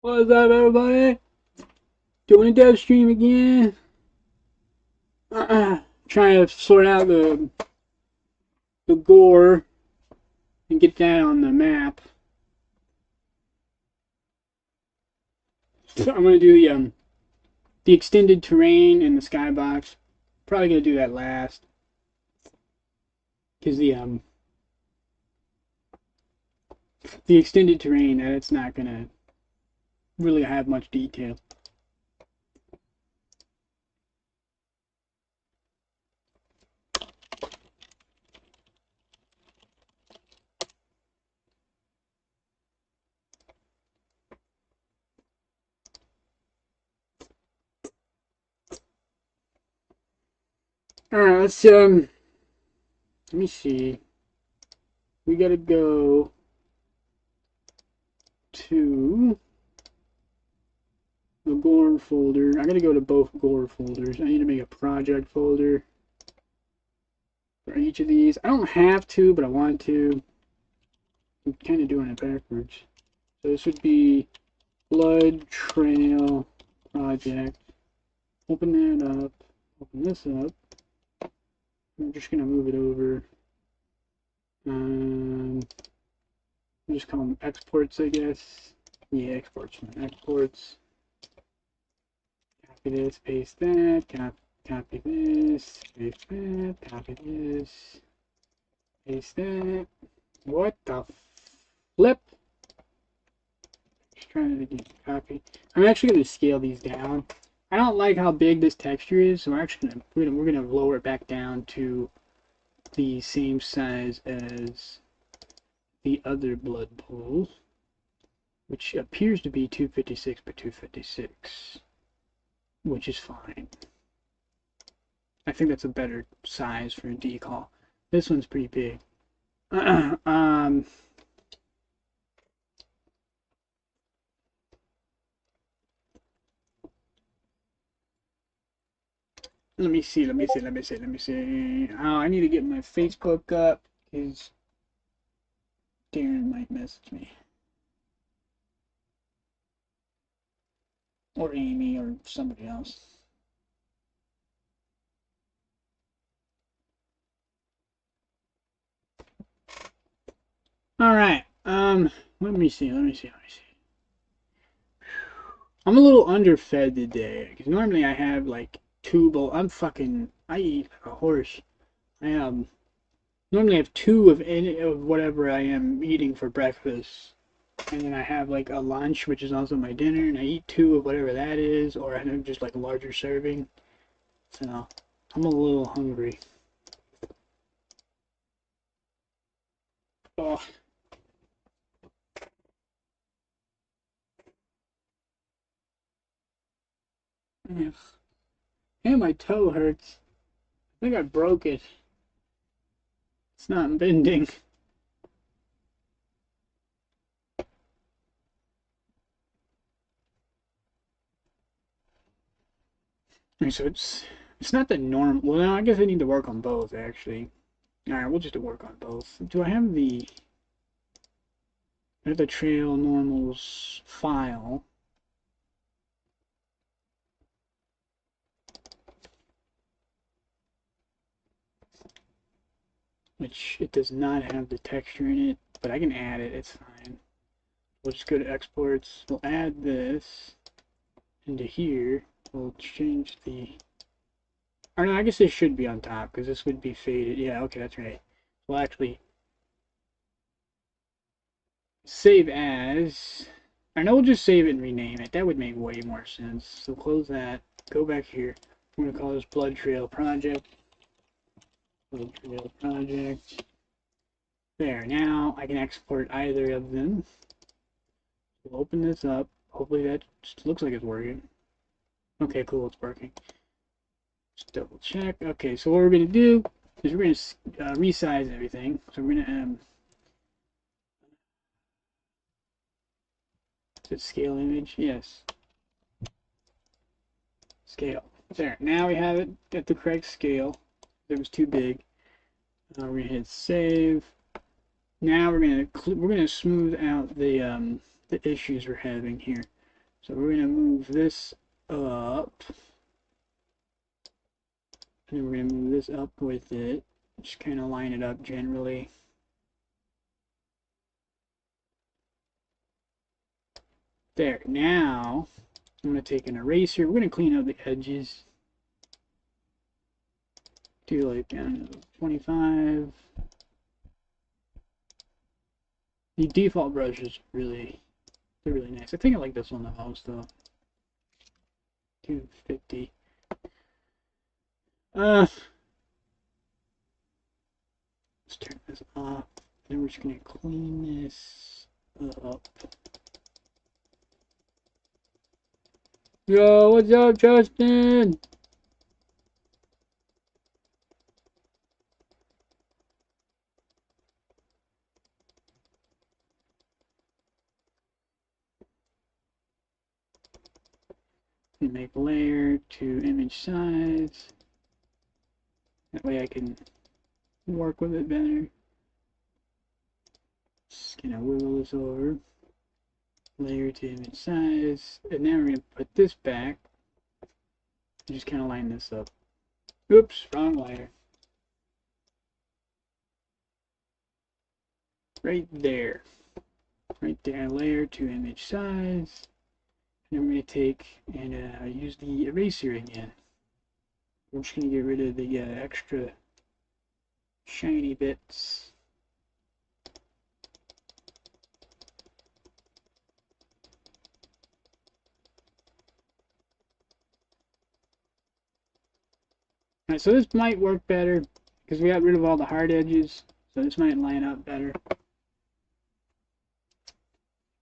What's up, everybody? Doing a dev stream again. Trying to sort out the gore and get that on the map. So I'm gonna do the extended terrain and the skybox. Probably gonna do that last because the extended terrain it's not gonna really have much detail. All right, let me see. We gotta go to the gore folder. I gotta go to both gore folders. I need to make a project folder for each of these. I don't have to, but I want to. I'm kind of doing it backwards. So this would be Blood Trail Project. Open that up. Open this up. I'm just gonna move it over. I'll just call them exports, I guess. Yeah, exports. Exports. Copy this, paste that. Copy this, paste that. Copy this, paste that. What the flip? Just trying to get copy. I'm actually going to scale these down. I don't like how big this texture is, so we're gonna lower it back down to the same size as the other blood pool, which appears to be 256 by 256, which is fine. I think that's a better size for a decal. This one's pretty big. Let me see. Oh, I need to get my Facebook up because Darren might message me. Or Amy or somebody else. Alright. Let me see. I'm a little underfed today. Because normally I have like two bowls. I eat like a horse. I normally have two of any of whatever I am eating for breakfast. And then I have like a lunch, which is also my dinner, and I eat two of whatever that is, or I have just like a larger serving. So I'm a little hungry. Oh. Yeah. And my toe hurts. I think I broke it. It's not bending. So it's not the norm. Well, no, I guess I need to work on both actually. All right, we'll just work on both. Do I have the trail normals file? Which it does not have the texture in it, but I can add it. It's fine. We'll just go to exports. We'll add this into here. We'll change the. Or no, I guess this should be on top because this would be faded. Yeah, okay, that's right. We'll actually save as. I know we'll just save it and rename it. That would make way more sense. So close that. Go back here. We're gonna call this Blood Trail Project. Blood Trail Project. There. Now I can export either of them. We'll open this up. Hopefully that just looks like it's working. Okay, cool, it's working. Just double check. Okay, so what we're gonna do is we're gonna resize everything. So we're gonna is it scale image? Yes. Scale. There. Now we have it at the correct scale. It was too big. We're gonna hit save. Now we're gonna smooth out the issues we're having here. So we're going to move this up. And then we're going to move this up with it. Just kind of line it up generally. There. Now, I'm going to take an eraser. We're going to clean up the edges. Do like, I don't know, 25. The default brush is they're really nice. I think I like this one the most though. 250. Let's turn this off. Then we're just gonna clean this up. Yo, what's up, Justin? And make layer to image size. That way I can work with it better. Just gonna wiggle this over. Layer to image size. And now we're gonna put this back. Just kind of line this up. Oops, wrong layer. Right there. Right there, layer to image size. And I'm going to take and use the eraser again. I'm just going to get rid of the extra shiny bits. Alright, so this might work better because we got rid of all the hard edges. So this might line up better.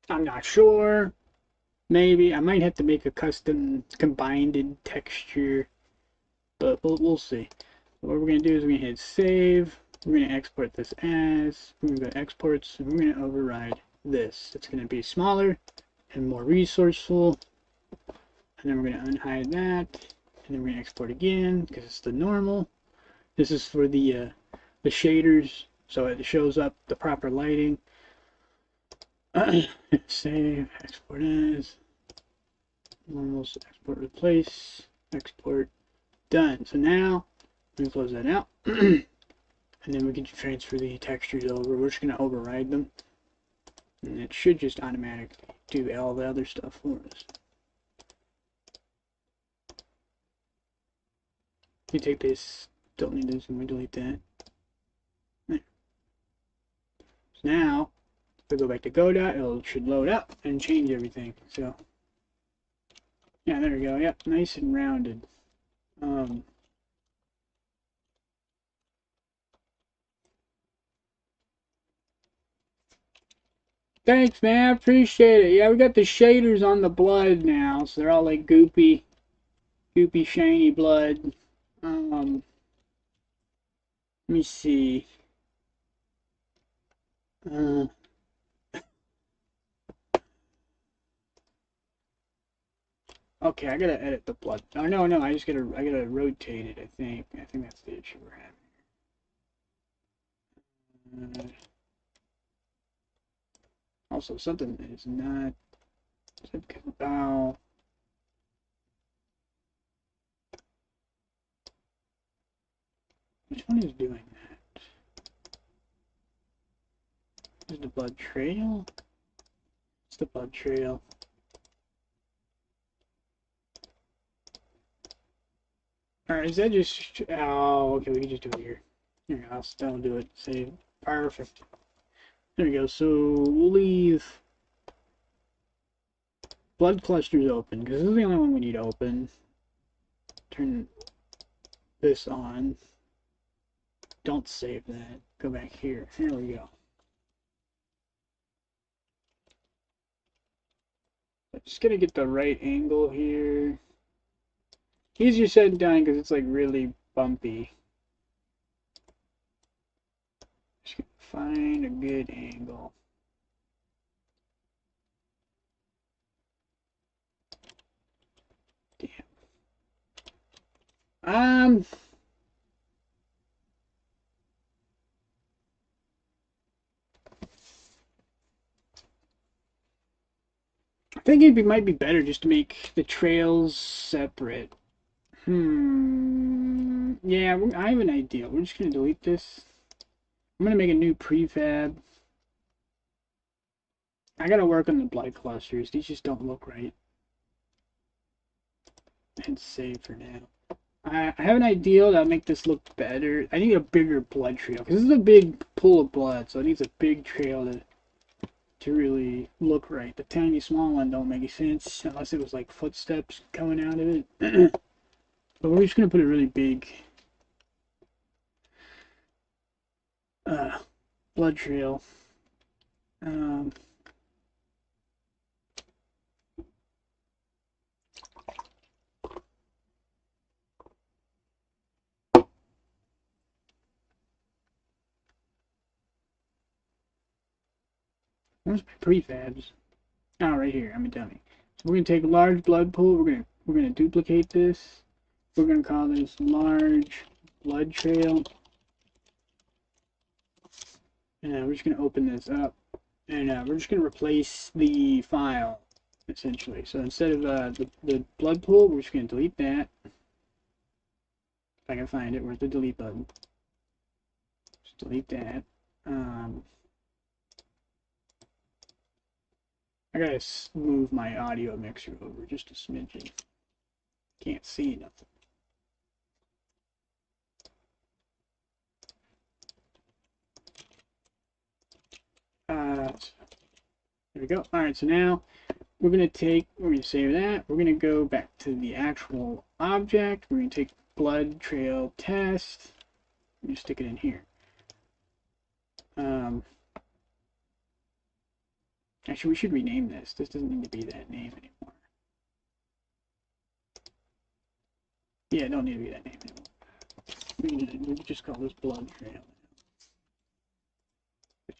I'm not sure. Maybe. I might have to make a custom combined texture. But we'll see. What we're going to do is we're going to hit save. We're going to export this as. We're going to go to exports. And we're going to override this. It's going to be smaller and more resourceful. And then we're going to unhide that. And then we're going to export again because it's the normal. This is for the shaders. So it shows up the proper lighting. Save, export as. Normal, export, replace, export, done. So now we can close that out. And then we can transfer the textures over. We're just going to override them. And it should just automatically do all the other stuff for us. You take this, don't need this, and we delete that. There. So now, if we go back to Godot, it should load up and change everything. So, yeah, there we go. Yep, nice and rounded. Thanks, man. I appreciate it. Yeah, we got the shaders on the blood now, so they're all like goopy, shiny blood. Let me see. Okay, I gotta edit the blood. Oh no, I gotta rotate it. I think that's the issue we're having. Also, something is not. Oh. Which one is doing that? Is the blood trail? It's the blood trail. Alright, is that just... Oh, okay, we can just do it here. Here, that'll do it. Save. Perfect. There we go. So, we'll leave blood clusters open, because this is the only one we need open. Turn this on. Don't save that. Go back here. Here we go. I'm just gonna get the right angle here. Easier said than done because it's like really bumpy. Just gonna find a good angle. Damn. I think it might be better just to make the trails separate. Yeah, I have an idea. We're just gonna delete this. I'm gonna make a new prefab. I gotta work on the blood clusters. These just don't look right. And save for now. I have an idea that'll make this look better. I need a bigger blood trail because this is a big pool of blood, so it needs a big trail to really look right. The tiny small one don't make sense unless it was like footsteps coming out of it. But we're just gonna put a really big uh, blood trail. Um, Where's my prefabs? Oh, right here. I'm a dummy. So we're gonna take a large blood pool. We're gonna duplicate this. We're gonna call this large blood trail. And we're just gonna open this up, and we're just gonna replace the file essentially. So instead of the blood pool, we're just gonna delete that. If I can find it, where's the delete button? Just delete that. I gotta move my audio mixer over just a smidgen. Can't see nothing. There we go. All right, so now we're gonna save that. We're gonna go back to the actual object. We're gonna take blood trail test. Let stick it in here. Actually, we should rename this. This doesn't need to be that name anymore. Yeah, it don't need to be that name anymore. We can just call this blood trail.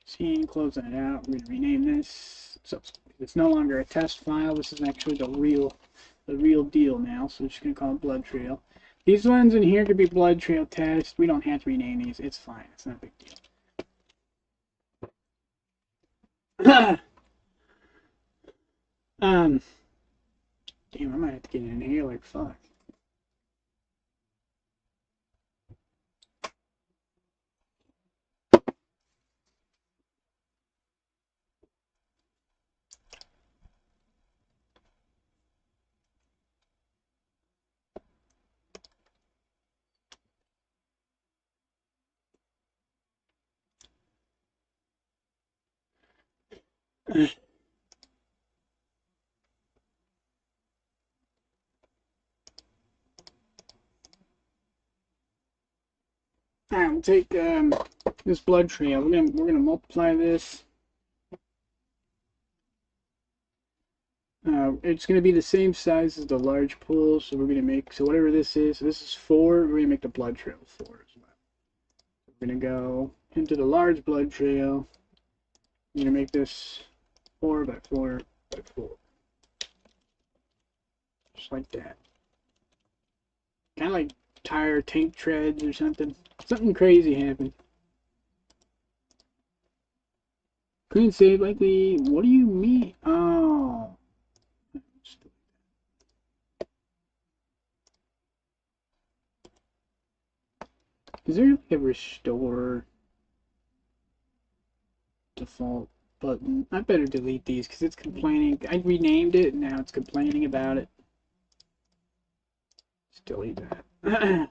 See, closing it out. We're gonna rename this. So it's no longer a test file. This is actually the real deal now. So we're just gonna call it blood trail. These ones in here could be blood trail test. We don't have to rename these. It's fine. It's not a big deal. Damn, I might have to get an inhaler. Fuck. Alright, we'll take this blood trail. We're gonna multiply this. It's gonna be the same size as the large pool, so we're gonna make whatever this is. So this is 4. We're gonna make the blood trail 4 as well. We're gonna go into the large blood trail. I'm gonna make this 4 by 4 by 4, just like that. Kind of like tire tank treads or something. Something crazy happened. Couldn't save likely. What do you mean? Oh. Is there like a restore default button? I better delete these because it's complaining. I renamed it and now it's complaining about it. Just delete that.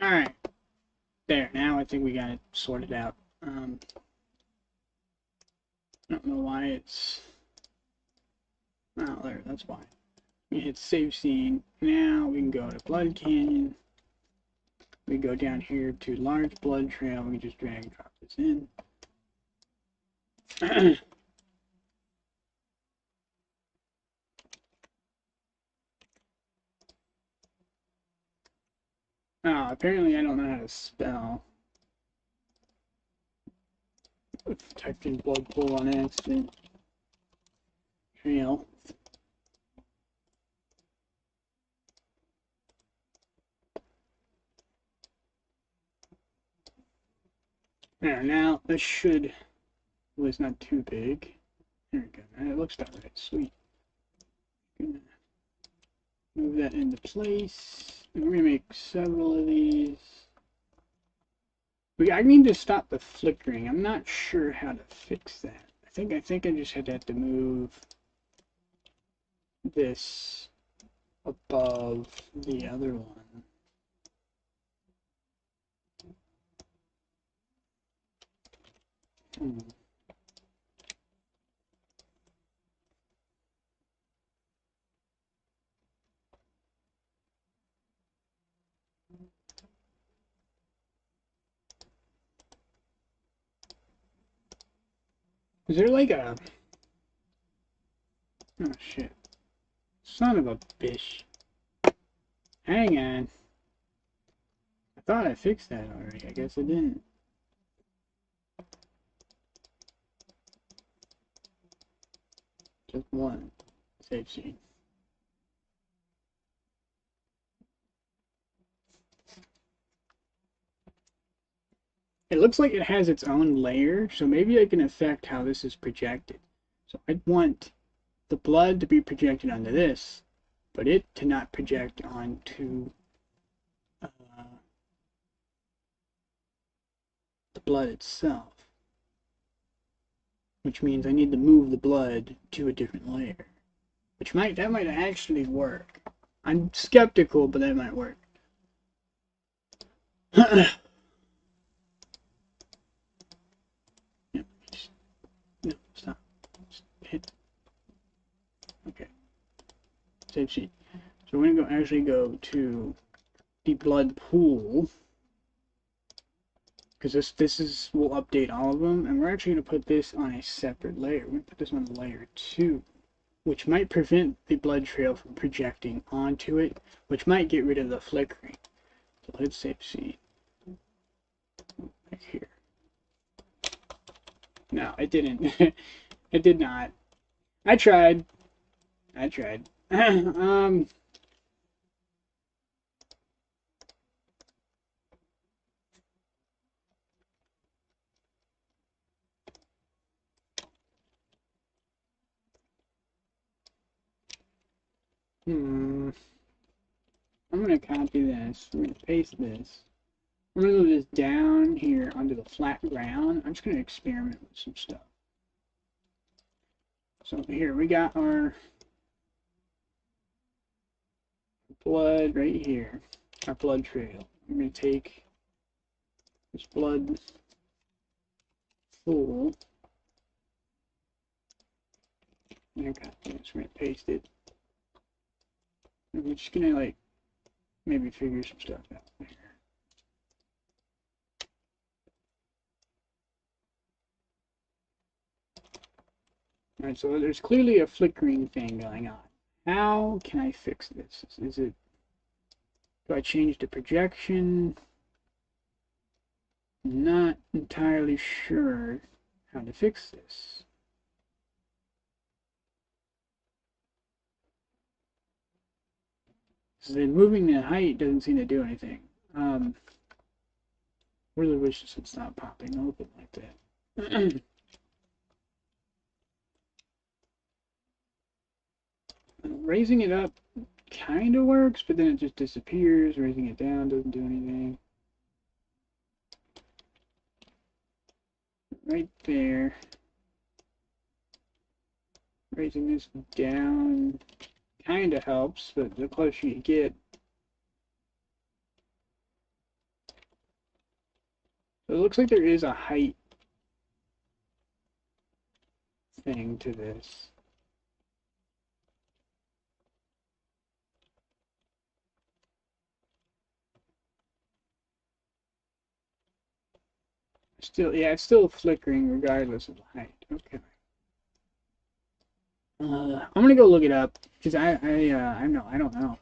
Alright. There, now I think we got it sorted out. I don't know why it's... Oh, there, that's why. We hit save scene. Now we can go to Blood Canyon. We go down here to large blood trail. We can just drag and drop this in. Oh, apparently I don't know how to spell. Typed in blood pool on accident. Trail. There, now this should... Well, it's not too big. There we go. It looks about right. Sweet. Gonna move that into place. And we're gonna make several of these. I need to stop the flickering. I'm not sure how to fix that. I think I just had to have to move this above the other one. Is there like a... Oh shit. Son of a bitch. Hang on. I thought I fixed that already. I guess I didn't. Just one. Save scene. It looks like it has its own layer, so maybe I can affect how this is projected. So I'd want the blood to be projected onto this, but it to not project onto the blood itself. Which means I need to move the blood to a different layer. That might actually work. I'm skeptical, but that might work. No, stop. Just hit. Okay. Save sheet. So we're gonna actually go to the blood pool, because this will update all of them, and we're actually gonna put this on a separate layer. We're gonna put this on layer 2, which might prevent the blood trail from projecting onto it, which might get rid of the flickering. So let's save scene. Back here. No, it didn't. It did not. I tried. I'm gonna copy this. I'm gonna paste this. I'm gonna move this down here onto the flat ground. I'm just gonna experiment with some stuff. So here we got our blood right here, our blood trail. I'm gonna take this blood pool. And I got this. We're gonna paste it. And we're just gonna like maybe figure some stuff out there. Alright, so there's clearly a flickering thing going on. How can I fix this? Do I change the projection? I'm not entirely sure how to fix this. So then moving the height doesn't seem to do anything. Really wish this would stop popping open like that. Raising it up kind of works, but then it just disappears. Raising it down doesn't do anything. Right there. Raising this down kind of helps, but the closer you get, So it looks like there is a height thing to this. Still, yeah, it's still flickering regardless of the height. Okay. I'm gonna go look it up because I don't know.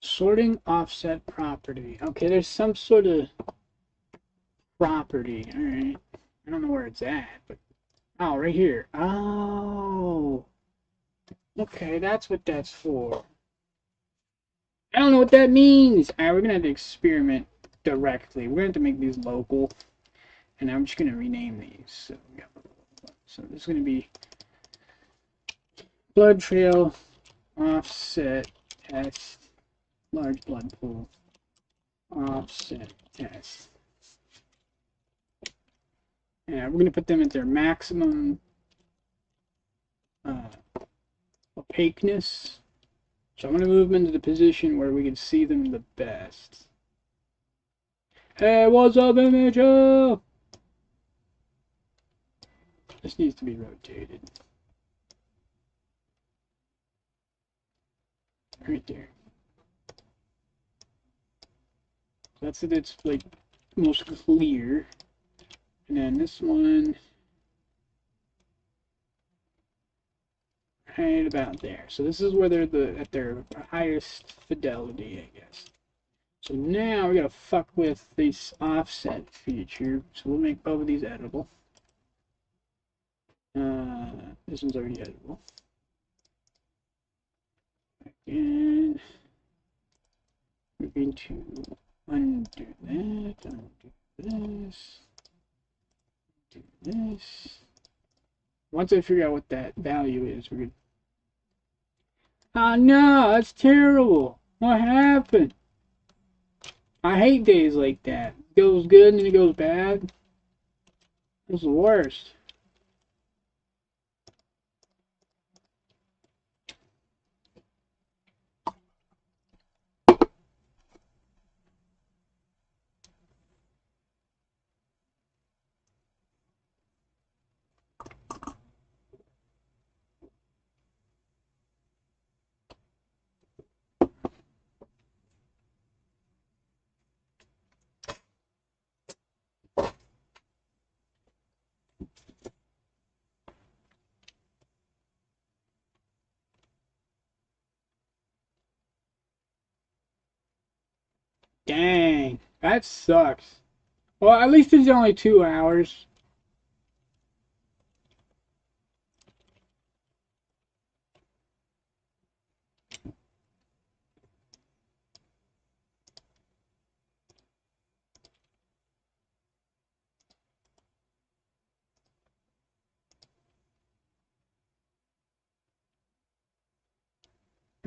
Sorting offset property. Okay, there's some sort of property. All right. I don't know where it's at, but oh, right here. Oh, okay, that's what that's for. I don't know what that means. All right, we're gonna have to experiment directly. We're gonna have to make these local, and I'm just gonna rename these. So, yeah. So this is gonna be blood trail offset test large blood pool offset test. And we're gonna put them at their maximum opaqueness. So I'm going to move them into the position where we can see them the best. Hey, what's up, Imager? This needs to be rotated. Right there. That's it, it's like most clear. And then this one, right about there. So this is where they're at their highest fidelity, I guess. So now we gotta fuck with this offset feature. So we'll make both of these editable. This one's already editable. And we're going to undo that, undo this, do this. Once I figure out what that value is, we're good. Oh no, that's terrible. What happened? I hate days like that. It goes good and then it goes bad. It's the worst. Dang, that sucks. Well, at least it's only 2 hours.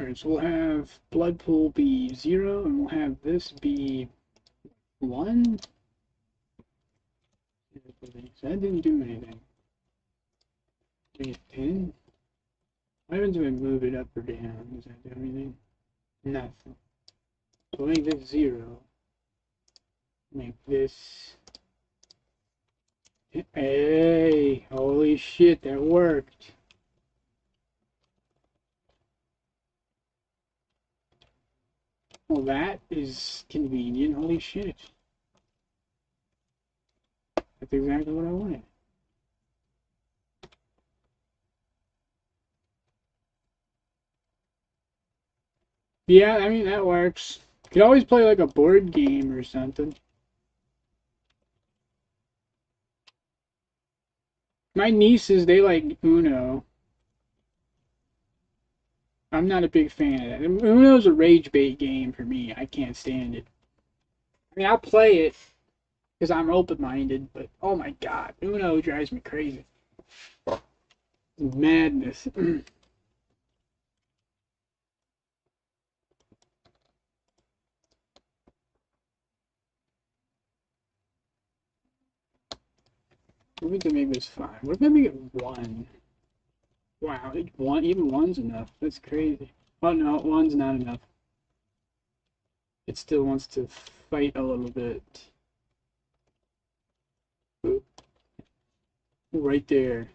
Alright, so we'll have blood pool be 0, and we'll have this be 1. So that didn't do anything. Make it 10. What happens if I move it up or down? Does that do anything? Nothing. So we'll make this 0. Make this... Hey! Holy shit, that worked! Well, that is convenient. Holy shit. That's exactly what I wanted. Yeah, I mean, that works. You could always play like a board game or something. My nieces, they like Uno. I'm not a big fan of that. Uno's a rage bait game for me. I can't stand it. I mean, I'll play it because I'm open-minded, but oh my god, Uno drives me crazy. Madness. We can make this 5. What if I make it 1? Wow, even 1's enough. That's crazy. Oh no, 1's not enough. It still wants to fight a little bit. Oop. Right there.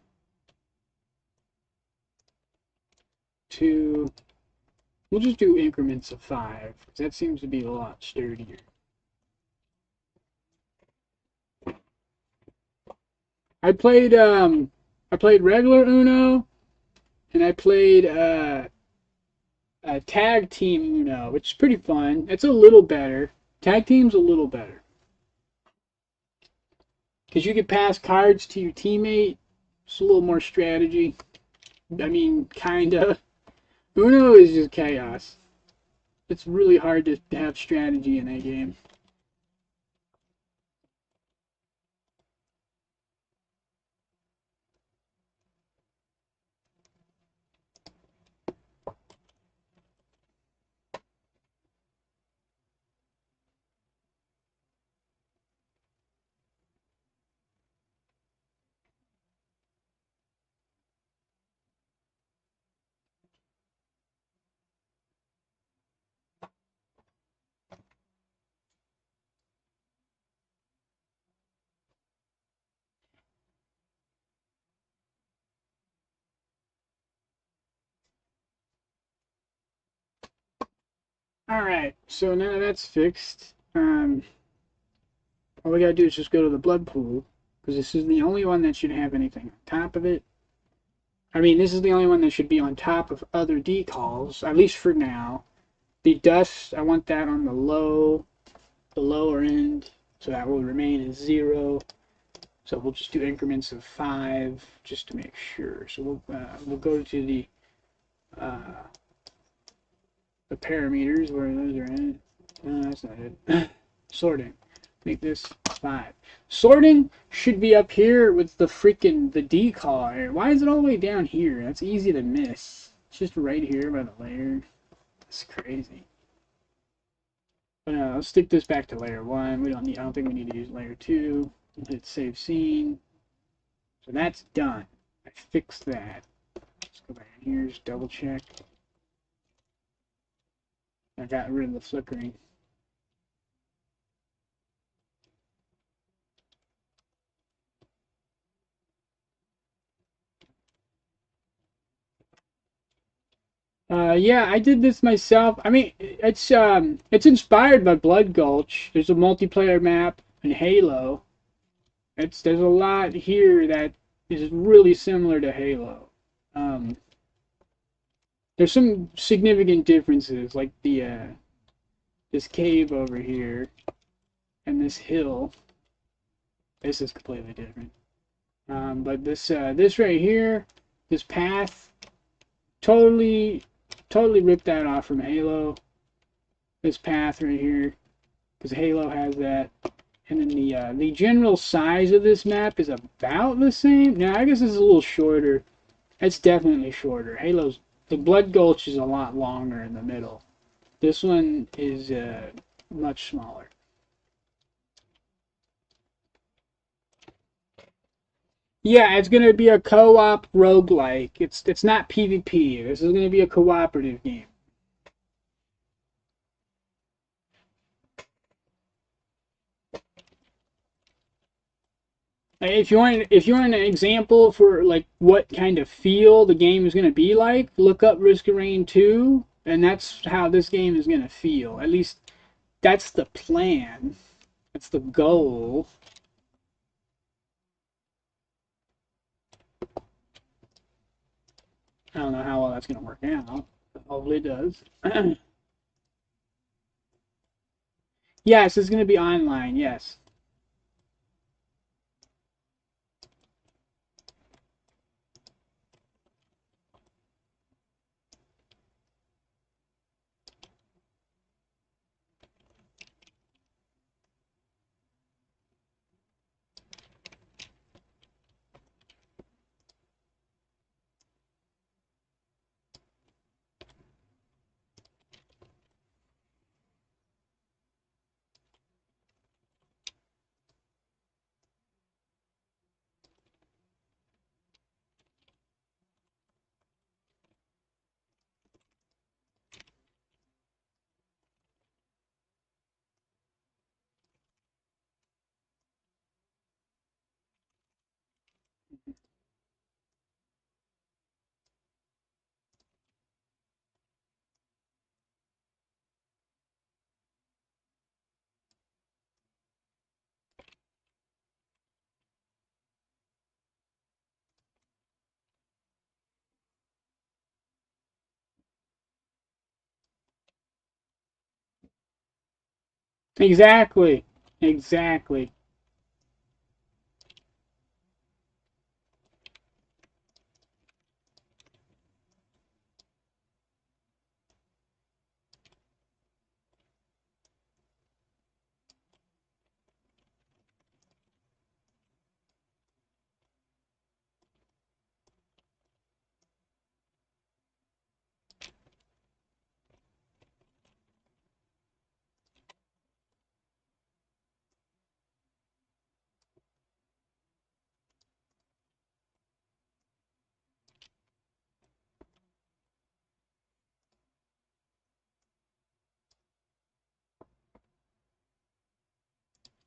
2. We'll just do increments of 5, because that seems to be a lot sturdier. I played regular Uno, and I played tag team Uno, which is pretty fun. It's a little better. Tag team's a little better. Because you can pass cards to your teammate. It's a little more strategy. I mean, kinda. Uno is just chaos. It's really hard to have strategy in that game. Alright, so now that's fixed. All we gotta do is just go to the blood pool, because this is the only one that should have anything on top of it. I mean, this is the only one that should be on top of other decals, at least for now. The dust, I want that on the lower end, so that will remain as 0. So we'll just do increments of 5 just to make sure. So we'll go to the parameters where those are at. No, that's not it. Sorting. Make this 5. Sorting should be up here with the decal. Why is it all the way down here? That's easy to miss. It's just right here by the layer. That's crazy. But no, let's stick this back to layer 1. I don't think we need to use layer 2. Hit save scene. So that's done. I fixed that. Let's go back in here, just double check. I got rid of the flickering. Yeah, I did this myself. I mean, it's inspired by Blood Gulch. There's a multiplayer map in Halo. There's a lot here that is really similar to Halo. There's some significant differences, like this cave over here and this hill. This is completely different. But this right here, this path, totally ripped that off from Halo. This path right here, because Halo has that. And then the general size of this map is about the same. Now, I guess this is a little shorter. It's definitely shorter. Halo's The Blood Gulch is a lot longer in the middle. This one is much smaller. Yeah, it's gonna be a co-op roguelike. It's not PvP. This is gonna be a cooperative game. If you want an example for like what kind of feel the game is gonna be like, look up Risk of Rain 2, and that's how this game is gonna feel. At least that's the plan. That's the goal. I don't know how well that's gonna work out. But hopefully it does. Yes, it's gonna be online. Yes. Exactly. Exactly.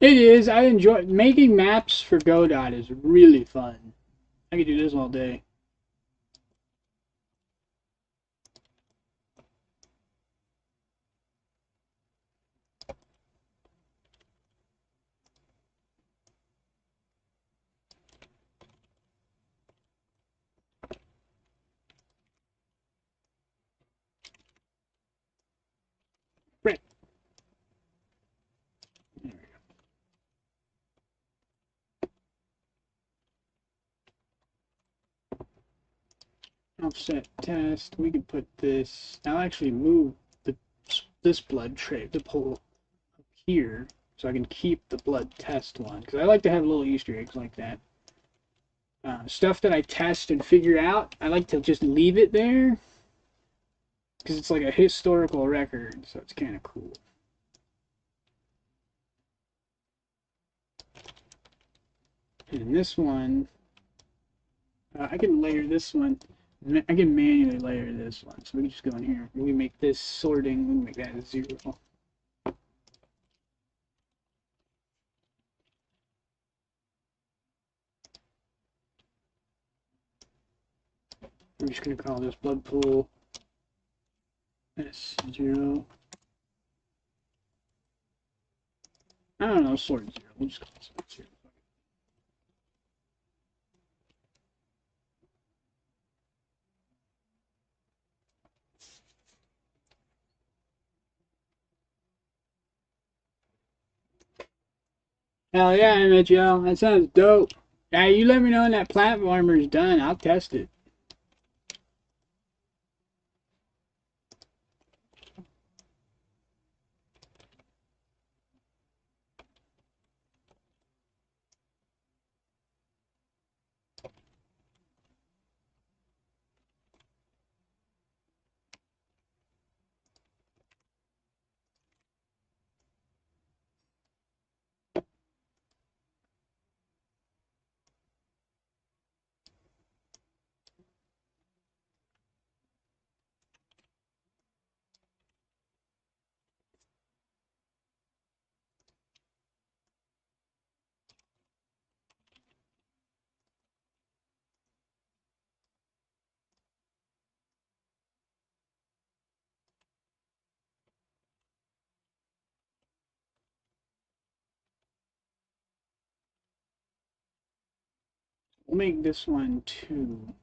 It is. I enjoy making maps for Godot is really fun. I could do this all day. Right. Offset test. We could put this. I'll actually move the this blood tray, the pole up here, so I can keep the blood test one. Because I like to have little Easter eggs like that. Stuff that I test and figure out, I like to just leave it there because it's like a historical record, so it's kind of cool. And this one, I can layer this one. I can manually layer this one. So we can just go in here. We make this sorting. We can make that a 0. I'm just going to call this blood pool S0. I don't know, sort 0. We'll just call it sort 0. Hell yeah, MHL. That sounds dope. Yeah, you let me know when that platformer is done. I'll test it. We'll make this one 2.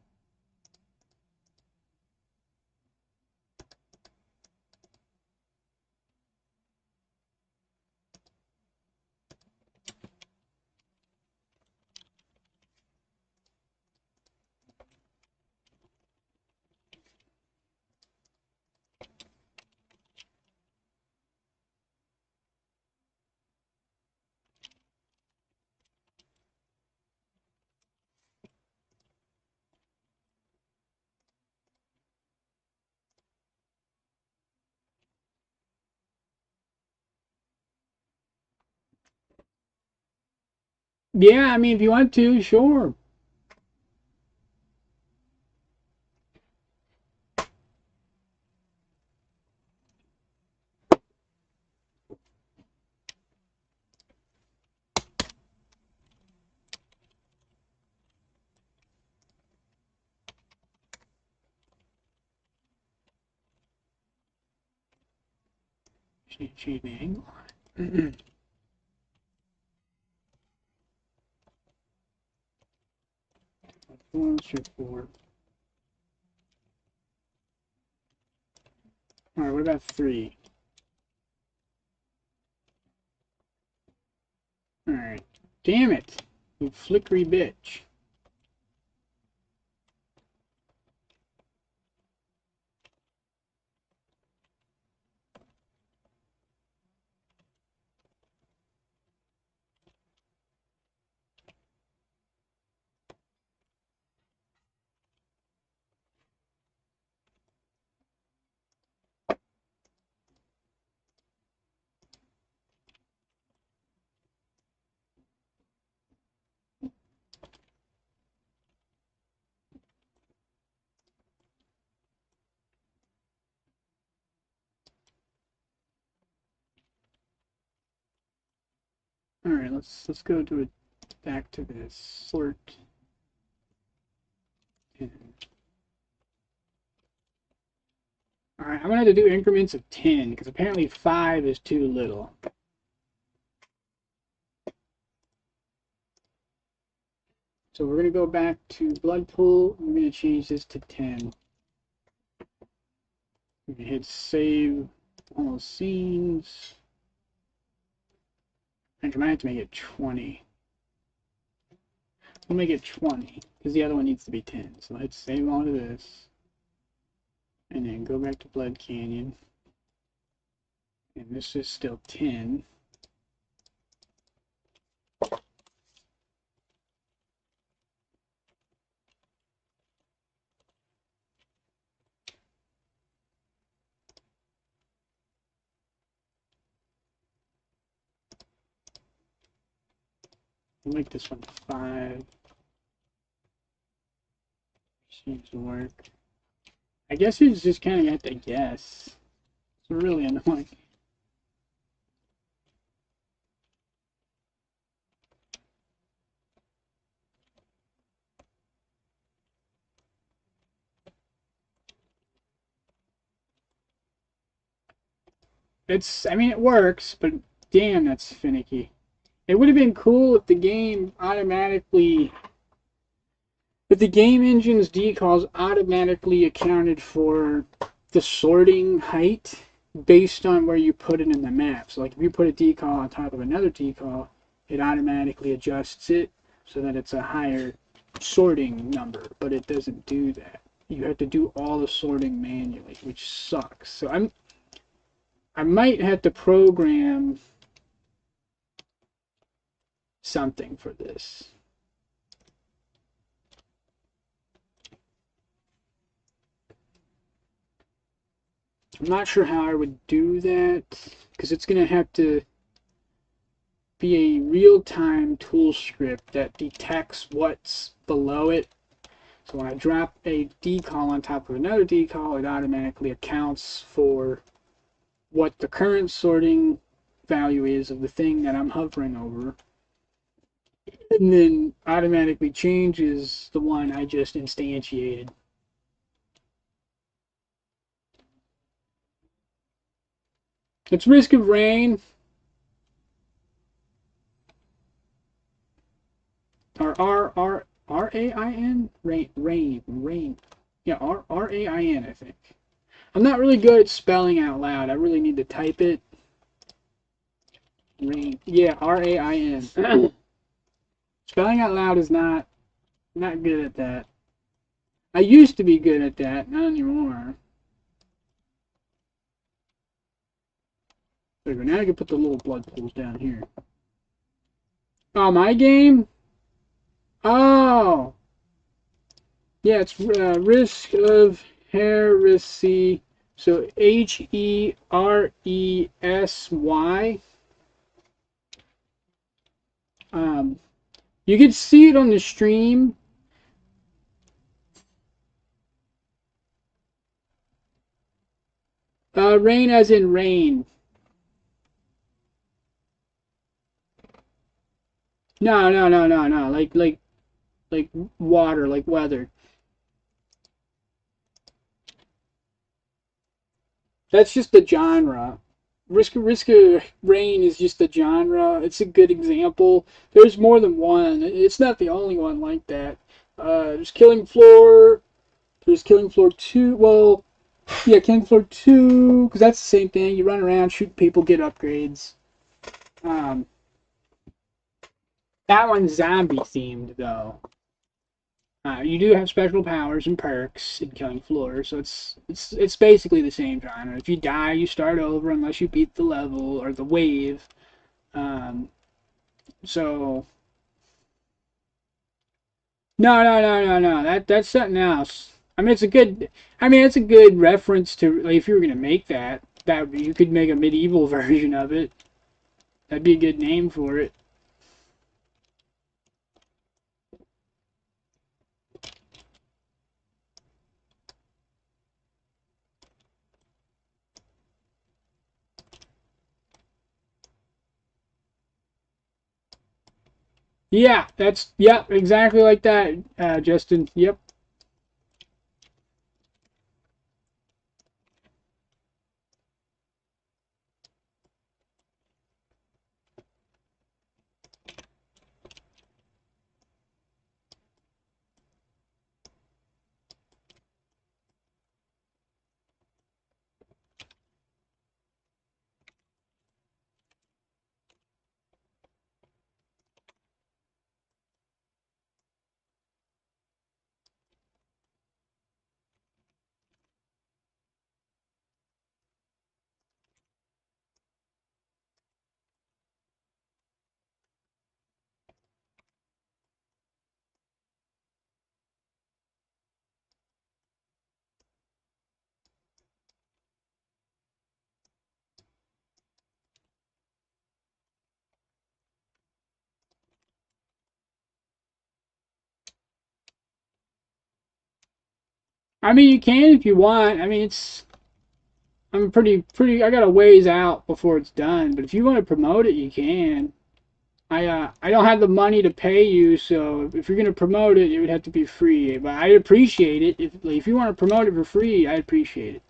Yeah, I mean, if you want to, sure. Just need to change the angle on it. Strip 4. Alright, what about 3? Alright. Damn it! You flickery bitch. Alright, let's go to it back to this. Sort. Alright, I'm gonna have to do increments of 10, because apparently 5 is too little. So we're gonna go back to blood pool. I'm gonna change this to 10. I'm gonna hit save all scenes. I might have to make it 20. We'll make it 20, because the other one needs to be 10. So let's save all of this. And then go back to Blood Canyon. And this is still 10. We'll make this one 5. Seems to work. I guess you just kind of have to guess. It's really annoying. I mean, it works, but damn, that's finicky. It would have been cool if the game automatically, if the game engine's decals automatically accounted for the sorting height based on where you put it in the map. So, like, if you put a decal on top of another decal, it automatically adjusts it so that it's a higher sorting number, but it doesn't do that. You have to do all the sorting manually, which sucks. So I might have to program something for this. I'm not sure how I would do that, because it's going to have to be a real-time tool script that detects what's below it. So when I drop a decal on top of another decal, it automatically accounts for what the current sorting value is of the thing that I'm hovering over, and then automatically changes the one I just instantiated. It's Risk of Rain. Or R-A-I-N? Rain. Yeah, R-A-I-N, I think. I'm not really good at spelling out loud. I really need to type it. Rain. Yeah, R-A-I-N. Spelling out loud is not good at that. I used to be good at that, not anymore. There we go. Now I can put the little blood pools down here. Oh, my game? Oh! Yeah, it's risk of heresy. So Heresy. You can see it on the stream. Rain as in rain. No. Like water, like weather. That's just the genre. Risk of Rain is just a genre. It's a good example. There's more than one. It's not the only one like that. There's Killing Floor. There's Killing Floor 2. Well, yeah, Killing Floor 2, because that's the same thing. You run around, shoot people, get upgrades. Um, that one's zombie themed, though. You do have special powers and perks in Killing Floor, so it's basically the same genre. If you die, you start over unless you beat the level or the wave. Um, so no. That's something else. I mean, it's a good reference to like, if you were gonna make that you could make a medieval version of it. That'd be a good name for it. Yeah, exactly like that, Justin. Yep. I mean, you can if you want. I mean, I'm pretty. I got a ways out before it's done, but if you want to promote it, you can. I don't have the money to pay you, so if you're gonna promote it, it would have to be free. But I'd appreciate it if you want to promote it for free. I'd appreciate it.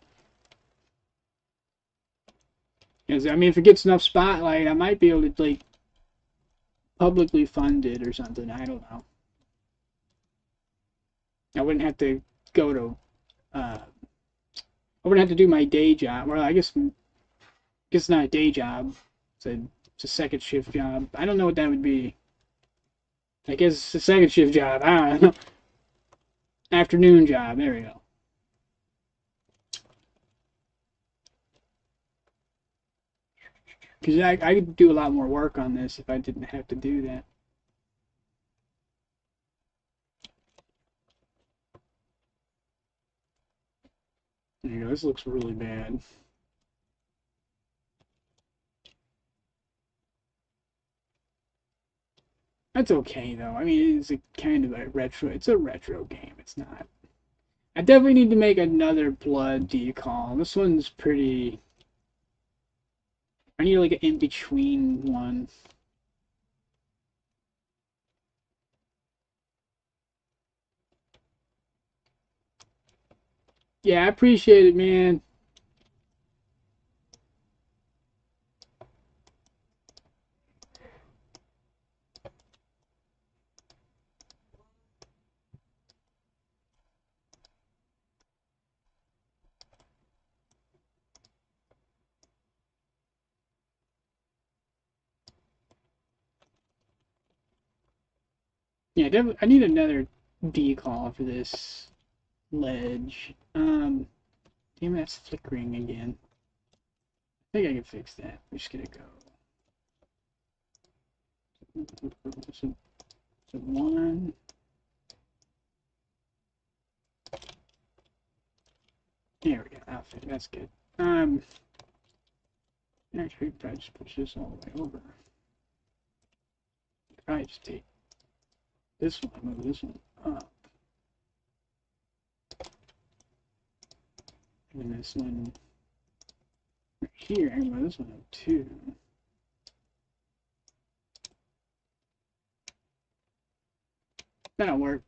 Because I mean, if it gets enough spotlight, I might be able to like publicly fund it or something. I don't know. I wouldn't have to go to. I wouldn't have to do my day job. Well, I guess it's not a day job. It's a second shift job. I don't know what that would be. I guess it's a second shift job. I don't know. Afternoon job. There we go. Because I could do a lot more work on this if I didn't have to do that. There you go. This looks really bad. That's okay though. I mean, it's a kind of a retro. It's a retro game. It's not. I definitely need to make another blood decal. This one's pretty. I need like an in between one. Yeah, I appreciate it, man. Yeah, definitely. I need another decal for this ledge. Damn, that's flickering again. I think I can fix that. I'm just gonna go. So one. There we go. Outfit. That's good. Actually, probably just push this all the way over. Probably just take this one, move this one up, and then this one right here, and move this one up too. That'll work.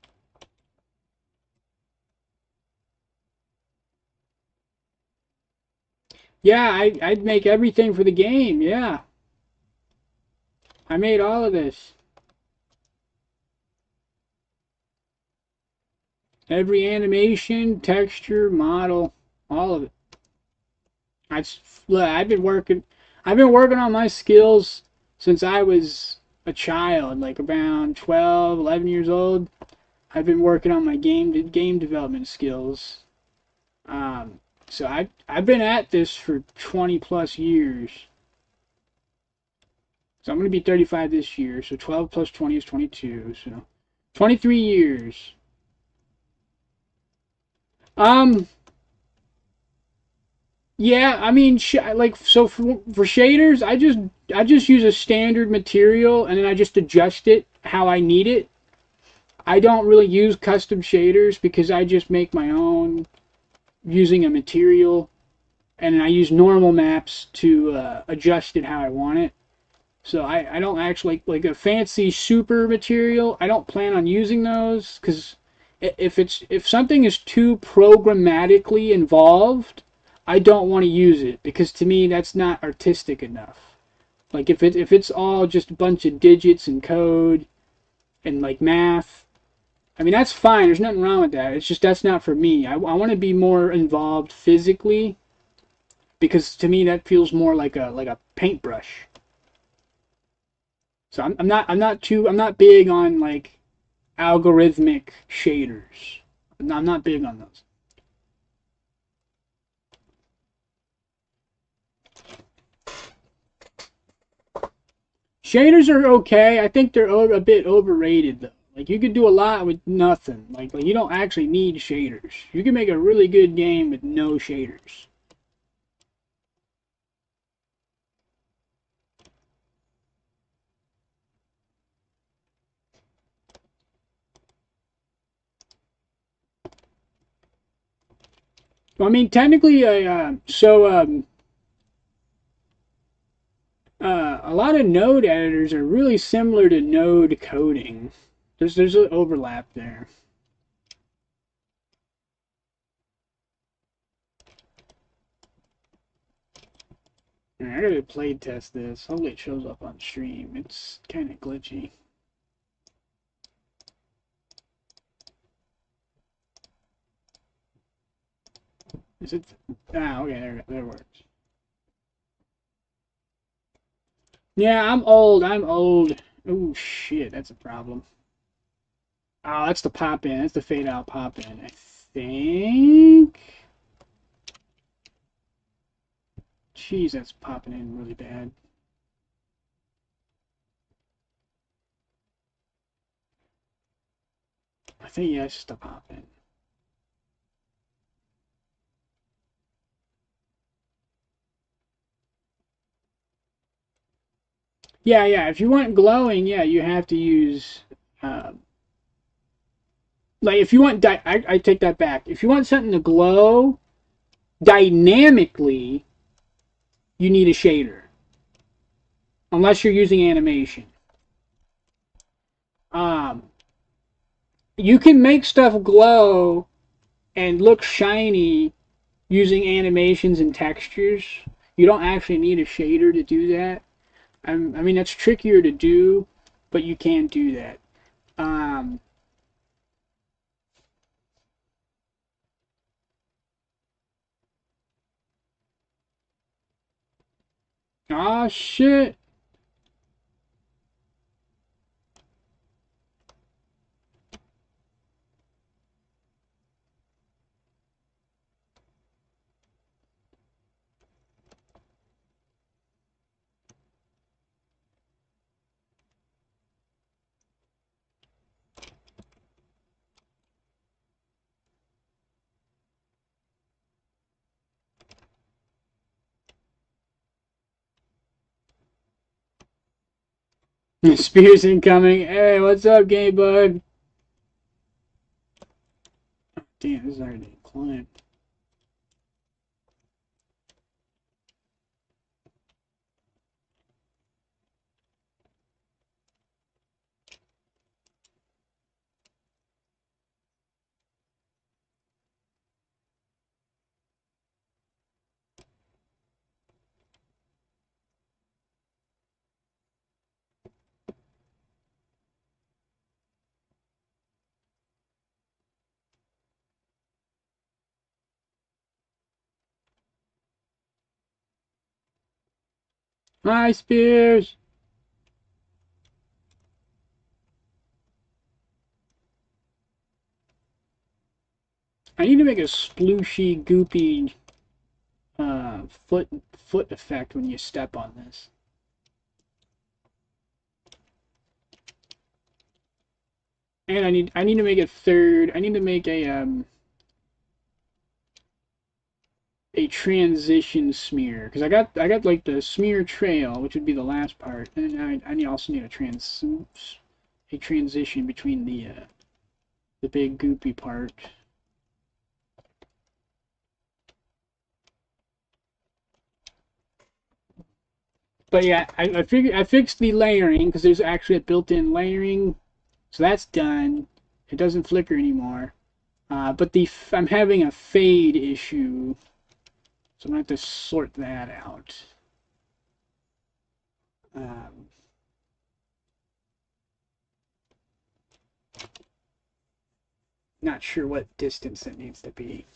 Yeah, I'd make everything for the game. Yeah, I made all of this. Every animation, texture, model, all of it. I've been working. I've been working on my skills since I was a child, like around 12, 11 years old. I've been working on my game development skills. Um, so I've been at this for 20 plus years. So I'm gonna be 35 this year. So 12 plus 20 is 22. So 23 years. Um, yeah, I mean, like so for shaders, I just use a standard material and then I just adjust it how I need it. I don't really use custom shaders because I just make my own using a material, and I use normal maps to adjust it how I want it. So I don't actually like a fancy super material. I don't plan on using those because if something is too programmatically involved, I don't want to use it because to me that's not artistic enough. Like if it's all just a bunch of digits and code and like math, I mean that's fine. There's nothing wrong with that. It's just that's not for me. I want to be more involved physically because to me that feels more like a paintbrush. So I'm not big on like algorithmic shaders. I'm not big on those. Shaders are okay. I think they're a bit overrated though. Like you could do a lot with nothing. Like you don't actually need shaders. You can make a really good game with no shaders. Well, I mean, technically, a lot of node editors are really similar to node coding. There's an overlap there. I gotta play test this. Hopefully it shows up on stream. It's kind of glitchy. Is it? Ah, okay, there it works. Yeah, I'm old. I'm old. Oh shit, that's a problem. Oh, that's the pop in. That's the fade out pop in. I think. Jeez, that's popping in really bad. I think yeah, it's just a pop in. Yeah, yeah. If you want glowing, yeah, you have to use. Uh, like if you want, I take that back. If you want something to glow dynamically, you need a shader, unless you're using animation. Um, you can make stuff glow and look shiny using animations and textures. You don't actually need a shader to do that. I mean, that's trickier to do, but you can do that. Um, oh shit. Spears incoming. Hey, what's up, game bug? Damn, this is already a climb. Hi, Spears. I need to make a splooshy, goopy foot effect when you step on this. And I need to make a third. I need to make a transition smear because I got like the smear trail, which would be the last part, and I also need a transition between the big goopy part. But yeah, I fixed the layering because there's actually a built-in layering, so that's done. It doesn't flicker anymore. But I'm having a fade issue, so I'm gonna have to sort that out. Um, Not sure what distance it needs to be.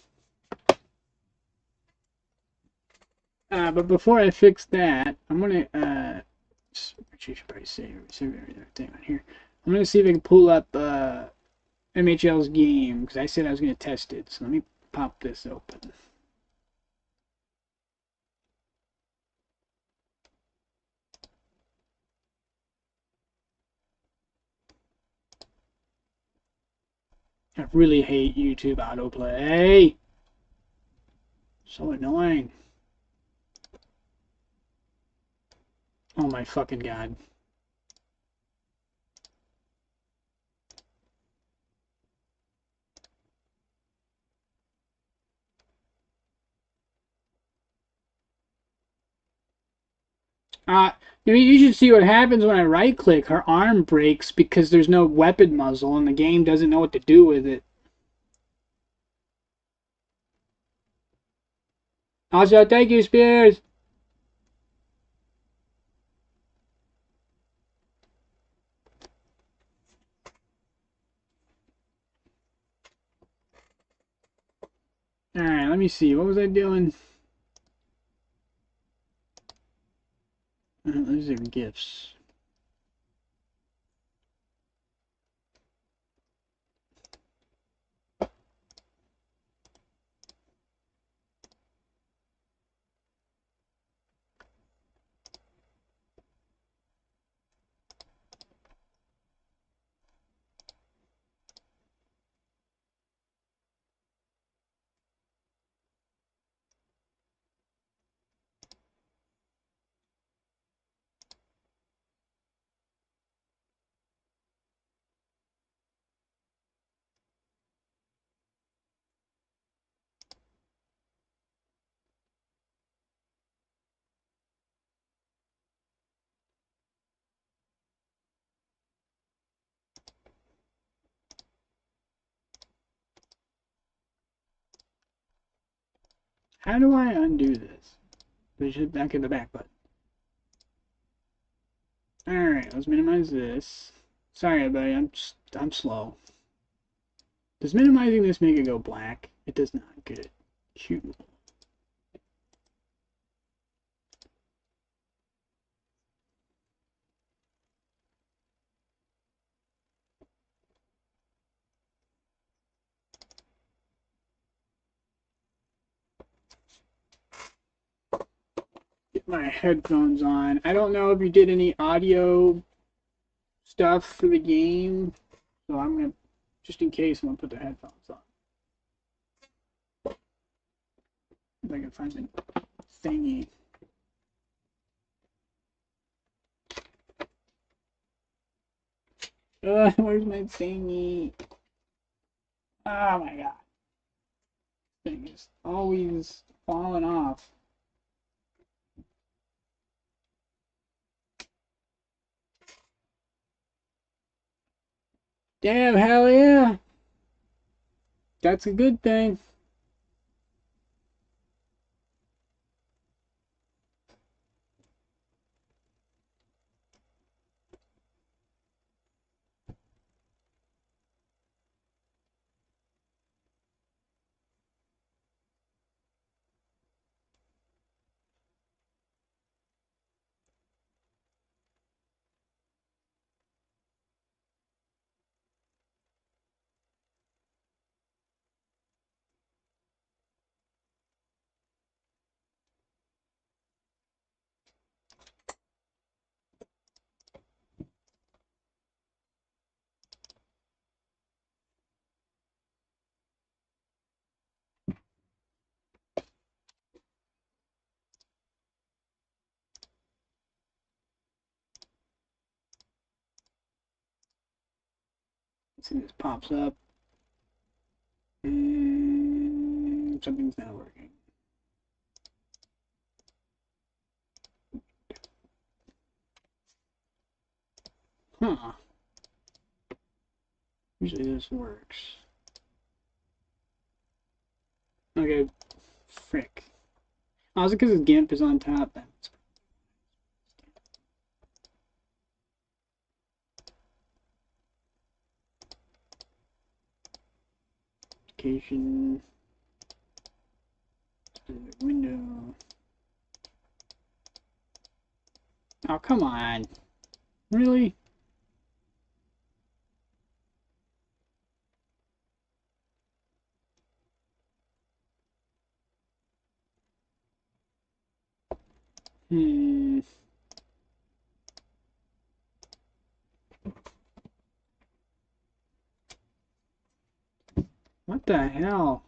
But before I fix that, I'm gonna actually should probably save everything on here. I'm gonna see if I can pull up MHL's game because I said I was gonna test it. So let me pop this open. I really hate YouTube autoplay. So annoying. Oh my fucking god. I mean, you should see what happens when I right click. Her arm breaks because there's no weapon muzzle and the game doesn't know what to do with it. Also, thank you, Spears. Alright, let me see. What was I doing? These are gifts. How do I undo this? We should back in the back button. Alright, let's minimize this. Sorry, everybody, I'm slow. Does minimizing this make it go black? It does not. Good. Cute. Get my headphones on. I don't know if you did any audio stuff for the game, so I'm gonna, just in case, I'm gonna put the headphones on. If I can find the thingy. Where's my thingy? Oh my god. Thing is always falling off. Damn, hell yeah. That's a good thing. Let's see if this pops up. Something's not working. Huh. Usually this works. Okay. Frick. Oh, is it because his GIMP is on top? That's application. Window. Oh, come on. Really? Hmm. What the hell?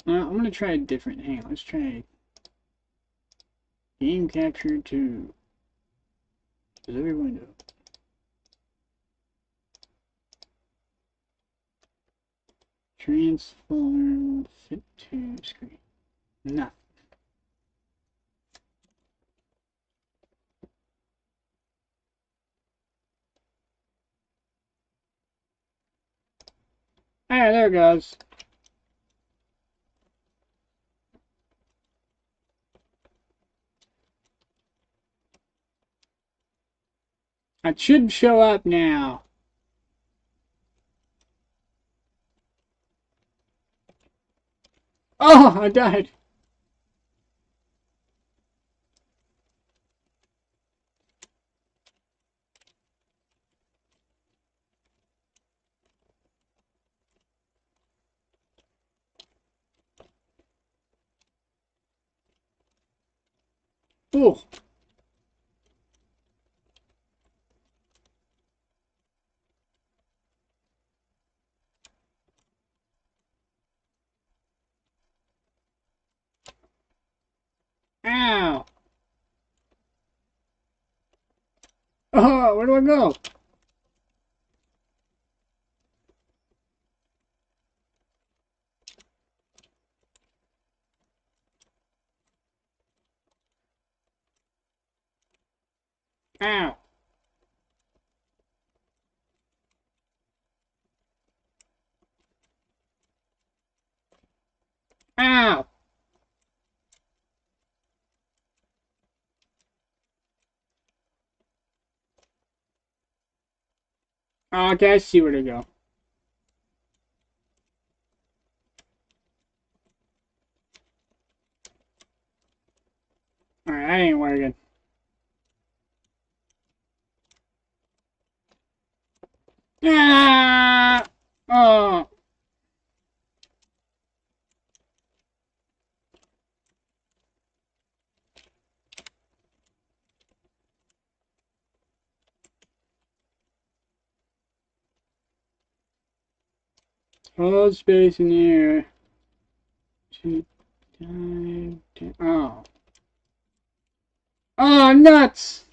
I'm gonna try a different. Hang on, let's try game capture to specific window. Transform fit to screen. Nothing. Hey, there it goes. It should show up now. Oh, I died. Oh. Ow. Oh, where do I go? Ow. Ow. Oh, okay, I see where to go. Alright, that ain't working. Ah! Oh. Hold space in the air. 2, 5, 10. Oh. Oh, nuts!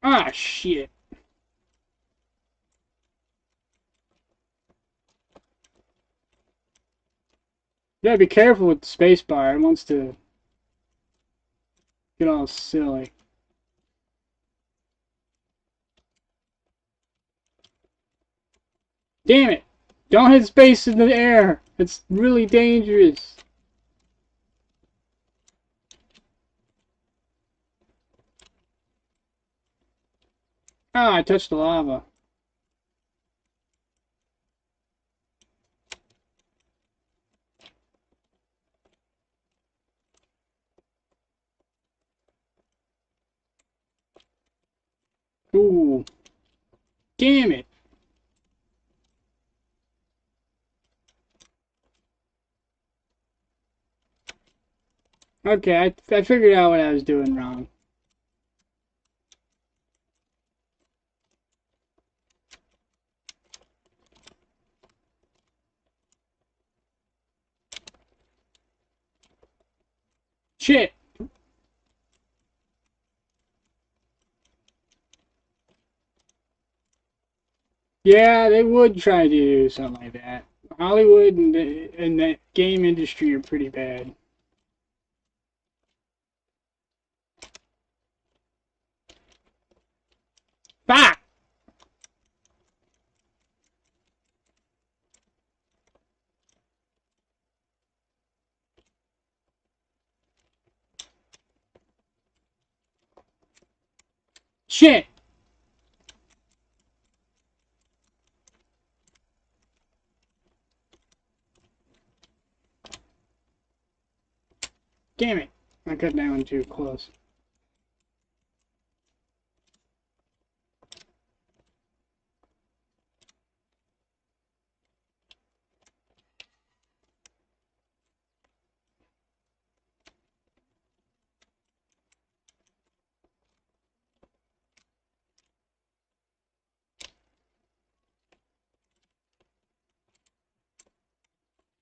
Ah, shit. You gotta be careful with the spacebar. It wants to get all silly. Damn it! Don't hit space in the air! It's really dangerous. Ah, I touched the lava. Ooh. Damn it. Okay, I figured out what I was doing wrong. Shit! Yeah, they would try to do something like that. Hollywood and the game industry are pretty bad. Fuck! Shit! Damn it. I cut that one too close.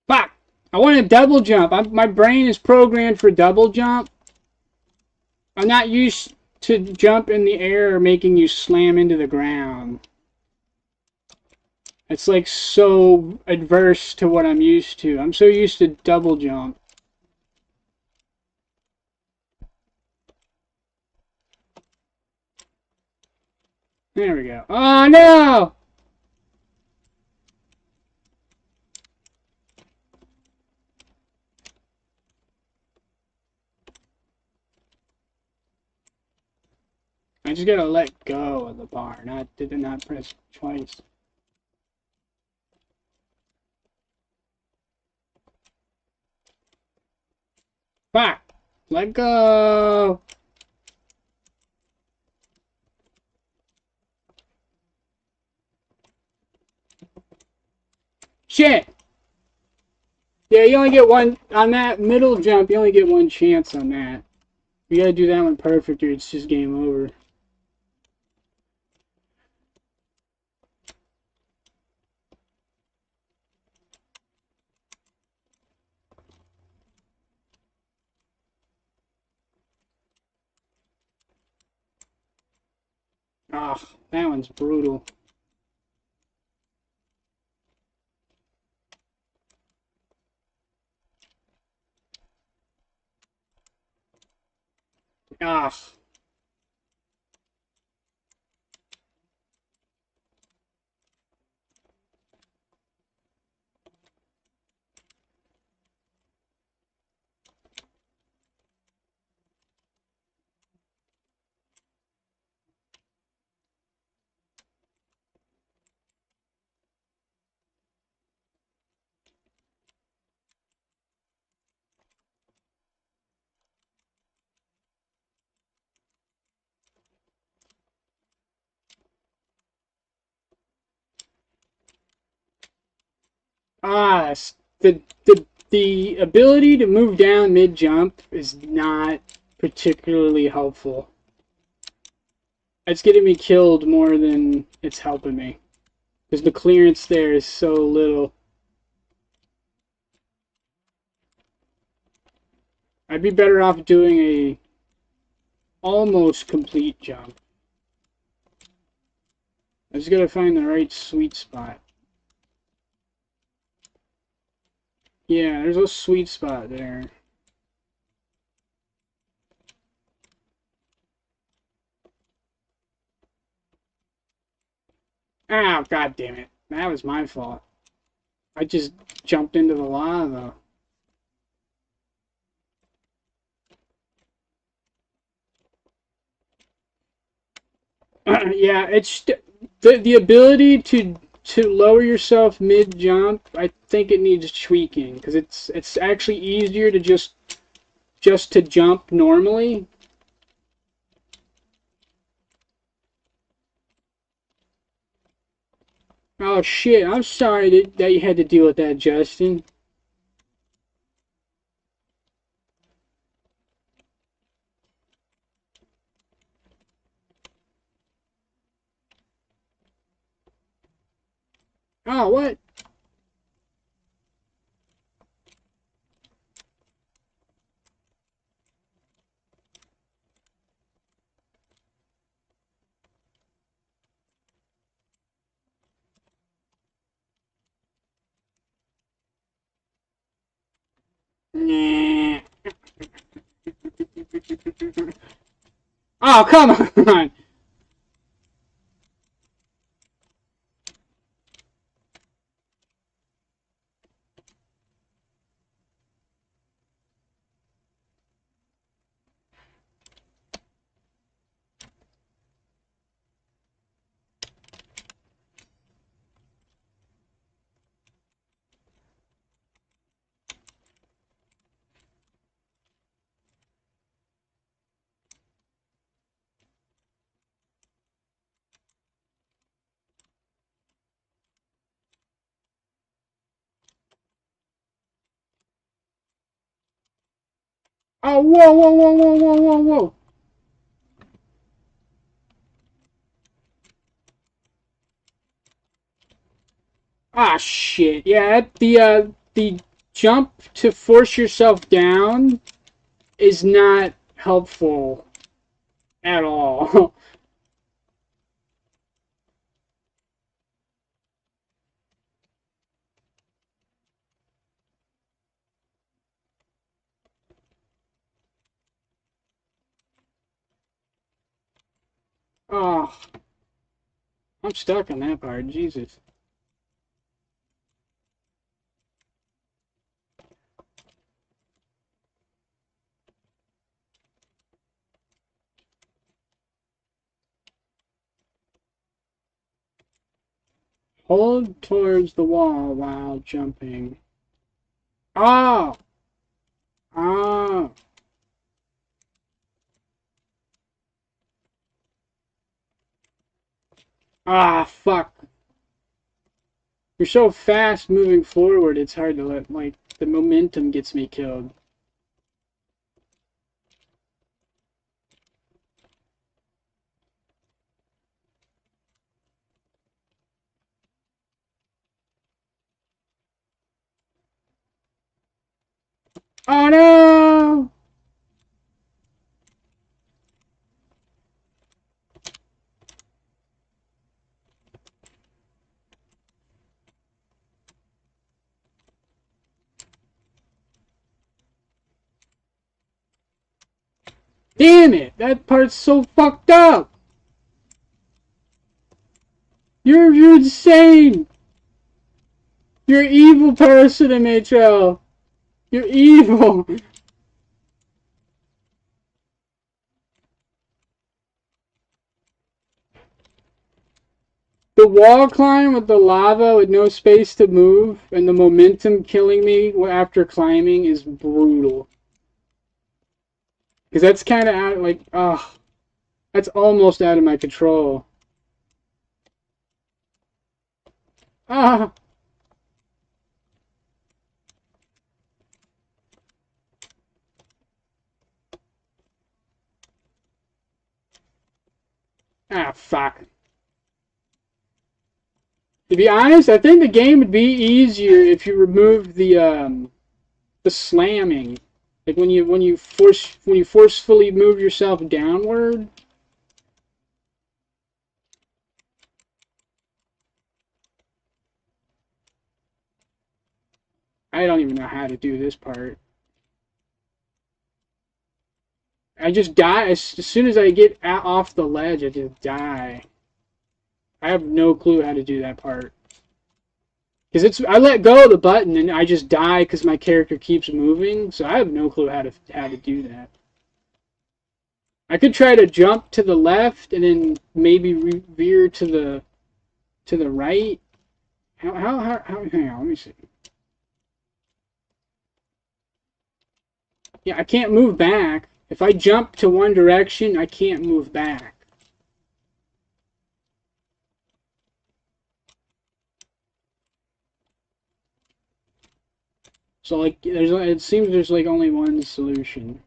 Fuck! I want to double jump. My brain is programmed for double jump. I'm not used to jump in the air making you slam into the ground. It's like so adverse to what I'm used to. I'm so used to double jump. There we go. Oh no! I just gotta let go of the bar, did not press twice. Fuck! Let go! Shit! Yeah, you only get one, on that middle jump, you only get one chance on that. You gotta do that one perfect or it's just game over. Ah, that one's brutal. Ah. Ah, the The ability to move down mid-jump is not particularly helpful. It's getting me killed more than it's helping me. Because the clearance there is so little. I'd be better off doing a almost complete jump. I just gotta find the right sweet spot. Yeah, there's a sweet spot there. Ah, god damn it. That was my fault. I just jumped into the lava. Yeah, it's the ability to lower yourself mid jump. I think it needs tweaking because it's actually easier to just to jump normally. Oh shit! I'm sorry that you had to deal with that, Justin. Oh what? Nah. Oh come on! Oh whoa whoa whoa whoa whoa whoa whoa! Ah shit! Yeah, the jump to force yourself down is not helpful at all. Oh, I'm stuck on that part. Jesus. Hold towards the wall while jumping. Oh! Oh! Ah, fuck. You're so fast moving forward, it's hard to let, like, the momentum gets me killed. Oh no! Damn it! That part's so fucked up! You're insane! You're an evil person, MHL! You're evil! The wall climb with the lava with no space to move and the momentum killing me after climbing is brutal. Because that's kind of out, like, that's almost out of my control. Ah! Ah, fuck. To be honest, I think the game would be easier if you removed the slamming. Like when you forcefully move yourself downward. I don't even know how to do this part. I just die as soon as I get off the ledge. I just die. I have no clue how to do that part. Because I let go of the button and I just die because my character keeps moving. So I have no clue how to do that. I could try to jump to the left and then maybe veer to the right. How hang on, let me see. Yeah, I can't move back. If I jump to one direction, I can't move back. So like it seems there's like only one solution.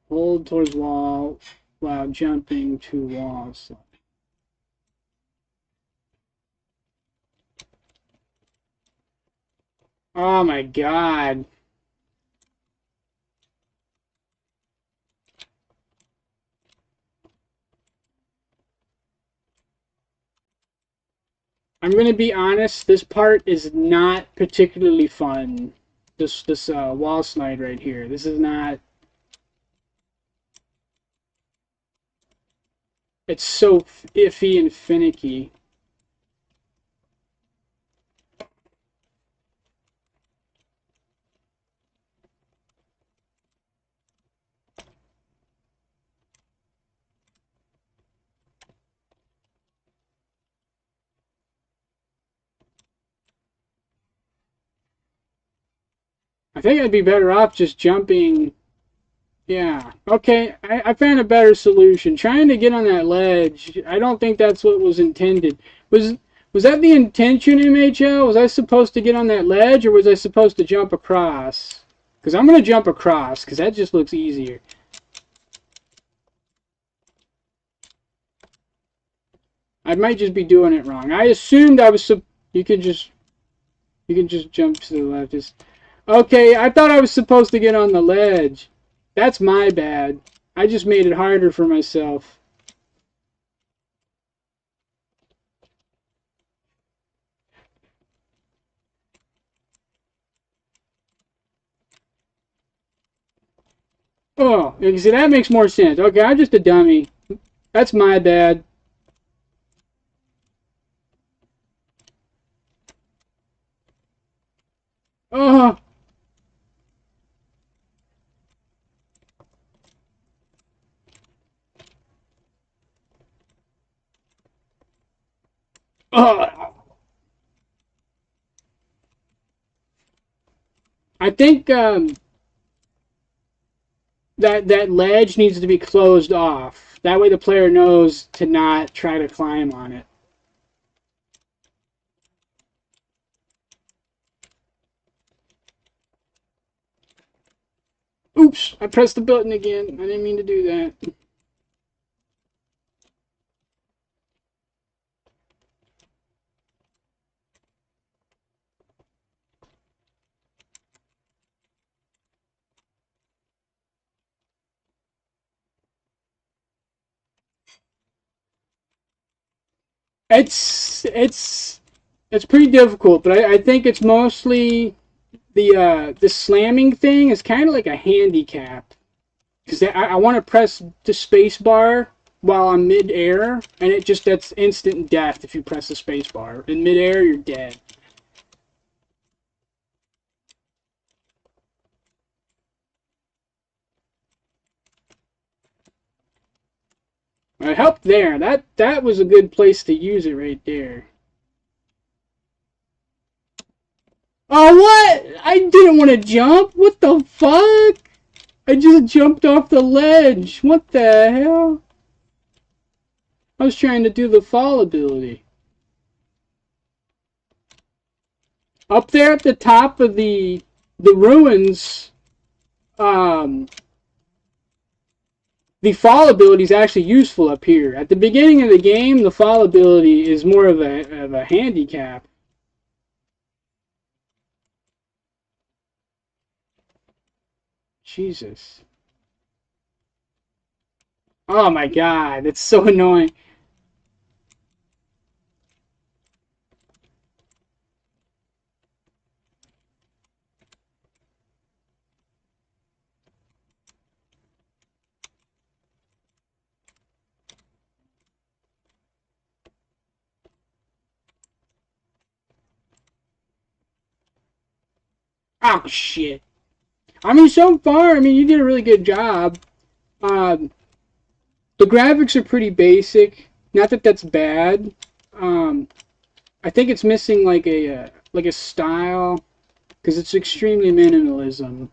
Hold towards wall while jumping to walls. Oh my god. I'm gonna be honest, this part is not particularly fun. This wall slide right here. This is not. It's so iffy and finicky. I think I'd be better off just jumping. Yeah. Okay, I found a better solution. Trying to get on that ledge, I don't think that's what was intended. Was that the intention, MHL? Was I supposed to get on that ledge, or was I supposed to jump across? Because I'm going to jump across, because that just looks easier. I might just be doing it wrong. I assumed I was you can just jump to the left. Okay, I thought I was supposed to get on the ledge. That's my bad. I just made it harder for myself. Oh, you see, that makes more sense. Okay, I'm just a dummy. That's my bad. Oh. Oh. I think that ledge needs to be closed off. That way the player knows to not try to climb on it. Oops, I pressed the button again. I didn't mean to do that. It's pretty difficult, but I think it's mostly the slamming thing is kind of like a handicap. Because I want to press the space bar while I'm mid-air, and that's instant death if you press the space bar. In mid-air, you're dead. It helped there. That was a good place to use it right there. Oh, what? I didn't want to jump. What the fuck? I just jumped off the ledge. What the hell? I was trying to do the fall ability. Up there at the top of the ruins, the fall ability is actually useful up here. At the beginning of the game, the fall ability is more of a handicap. Jesus. Oh my god, it's so annoying. Oh shit. I mean, so far, I mean, you did a really good job. Um, the graphics are pretty basic. Not that that's bad. Um, I think it's missing like a style because it's extremely minimalism.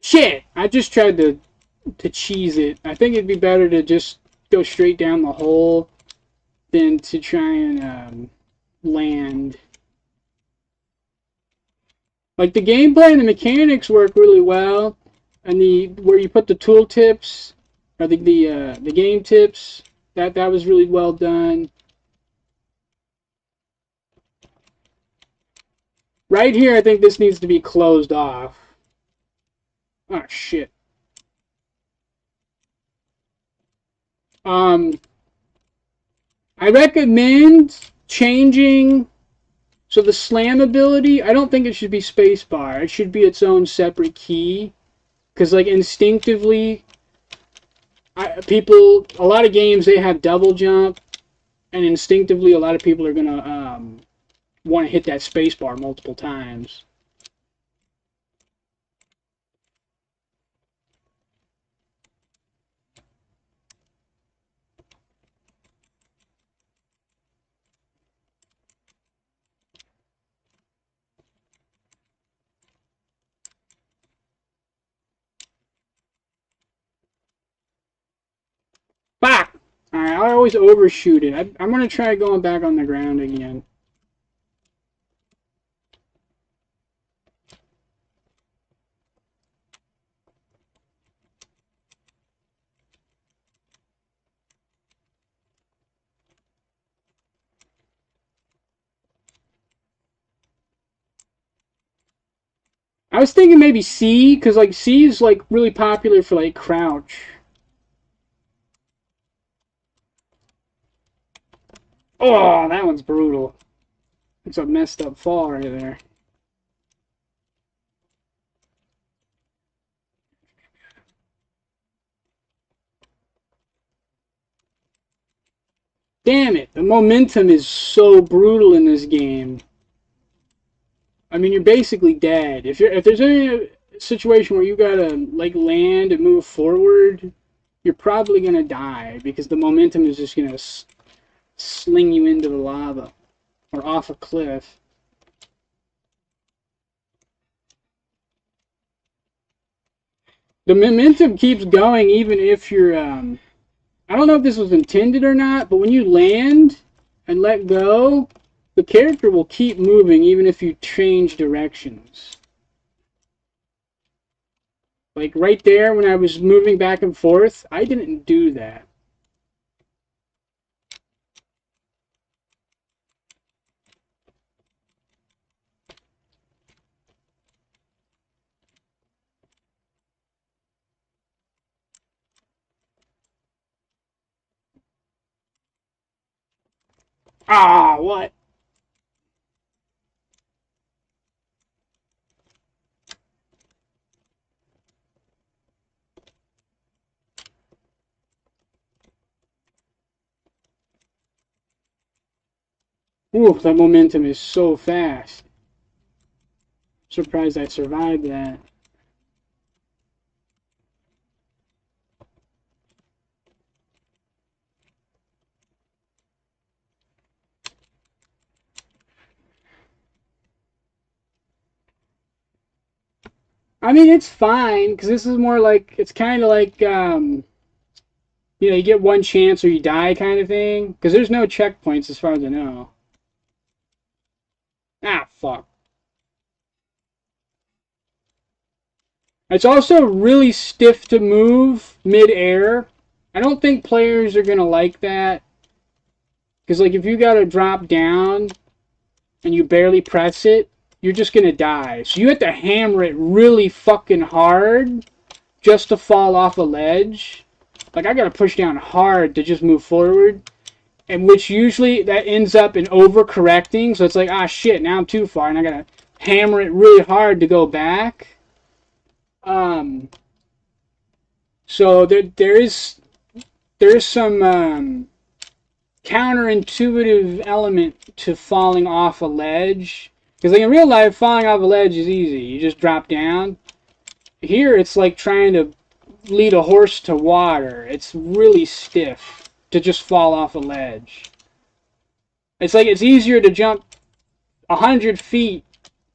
Shit! I just tried to cheese it. I think it'd be better to just go straight down the hole than to try and land. Like the gameplay and the mechanics work really well, and the where you put the tool tips or the game tips that was really well done. Right here, I think this needs to be closed off. Oh shit. Um, I recommend changing. So the slam ability, I don't think it should be spacebar. It should be its own separate key. Because like instinctively, a lot of games they have double jump, and instinctively a lot of people are gonna want to hit that spacebar multiple times. Fuck! Alright, I always overshoot it. I'm gonna try going back on the ground again. I was thinking maybe C, because like C is like really popular for like crouch. Oh, that one's brutal. It's a messed up fall right there. Damn it, the momentum is so brutal in this game. I mean, you're basically dead. If there's any situation where you gotta like land and move forward, you're probably gonna die because the momentum is just gonna sling you into the lava or off a cliff. The momentum keeps going even if you're I don't know if this was intended or not, but when you land and let go, the character will keep moving even if you change directions. Like right there when I was moving back and forth, I didn't do that. Ah, what? Ooh, that momentum is so fast. Surprised I survived that. I mean, it's fine, because this is more like, it's kind of like, you get one chance or you die kind of thing. Because there's no checkpoints as far as I know. Ah, fuck. It's also really stiff to move mid-air. I don't think players are going to like that. Because, like, if you got to drop down and you barely press it, you're just going to die. So you have to hammer it really fucking hard just to fall off a ledge. Like, I got to push down hard to just move forward. And which usually that ends up in overcorrecting. So it's like, ah, shit, now I'm too far. And I got to hammer it really hard to go back. So there is some counterintuitive element to falling off a ledge. Because like in real life, falling off a ledge is easy. You just drop down. Here, it's like trying to lead a horse to water. It's really stiff to just fall off a ledge. It's like it's easier to jump 100 feet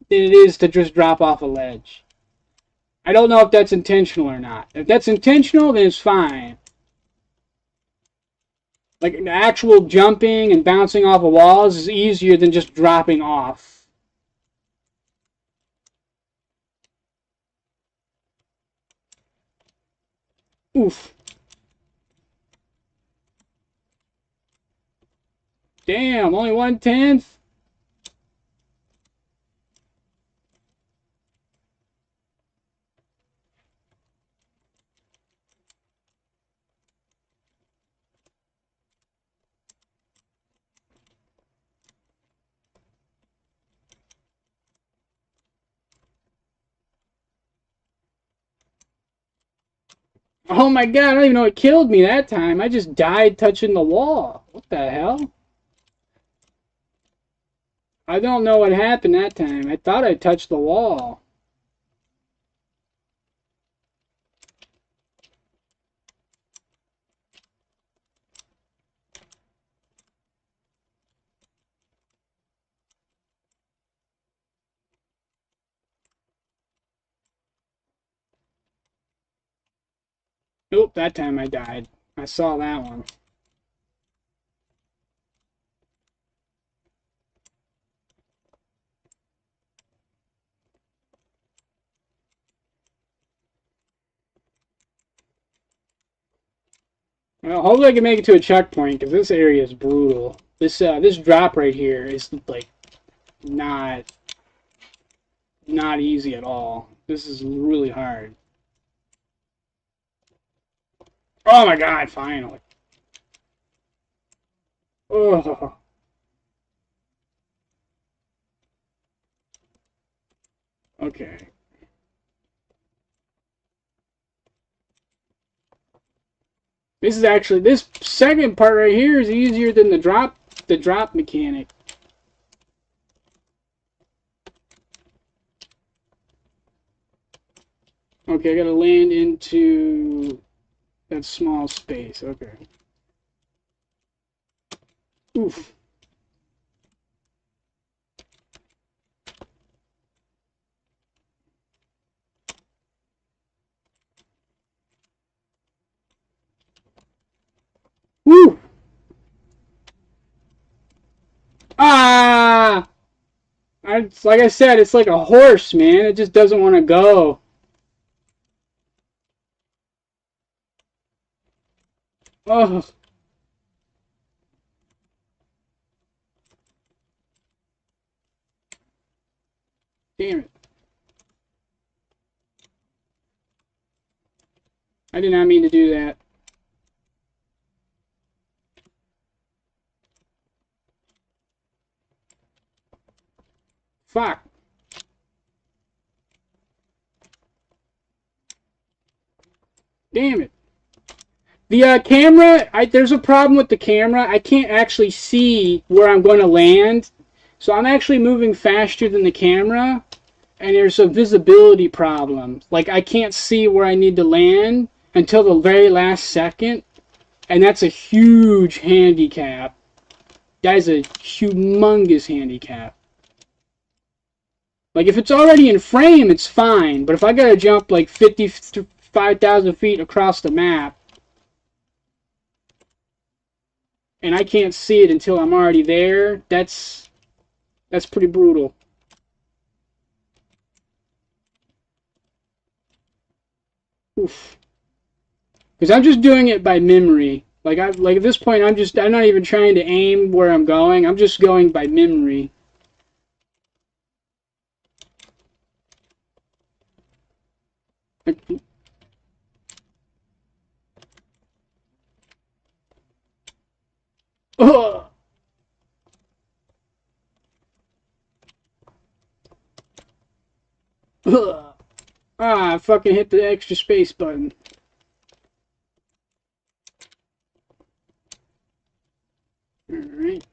than it is to just drop off a ledge. I don't know if that's intentional or not. If that's intentional, then it's fine. Like, the actual jumping and bouncing off of walls is easier than just dropping off. Oof. Damn, only 1/10? Oh my god, I don't even know what killed me that time. I just died touching the wall. What the hell? I don't know what happened that time. I thought I touched the wall. Oop, that time I died. I saw that one. Well, hopefully I can make it to a checkpoint, because this area is brutal. This drop right here is, like, not easy at all. This is really hard. Oh my god, finally. Oh. Okay. This second part right here is easier than the drop mechanic. Okay, I gotta land into that small space. Okay. Oof. Woo! Ah! It's like I said, it's like a horse, man. It just doesn't want to go. Oh, damn it. I did not mean to do that. Fuck. Damn it. The camera, there's a problem with the camera. I can't actually see where I'm going to land. So I'm actually moving faster than the camera. And there's a visibility problem. Like, I can't see where I need to land until the very last second. And that's a huge handicap. That is a humongous handicap. Like, if it's already in frame, it's fine. But if I gotta jump, like, 55,000 feet across the map, and I can't see it until I'm already there, that's pretty brutal. Oof. Because I'm just doing it by memory. Like at this point, I'm not even trying to aim where I'm going. I'm just going by memory. Oh! Ah, I fucking hit the extra space button. Alright.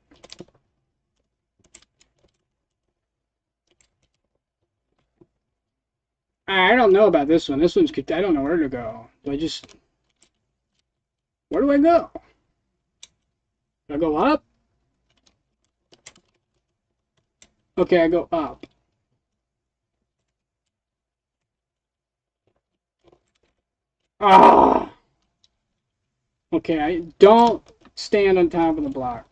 I don't know about this one. This one's... I don't know where to go. Where do I go? Do I go up? Okay, I go up. Ah! Okay, I don't stand on top of the block.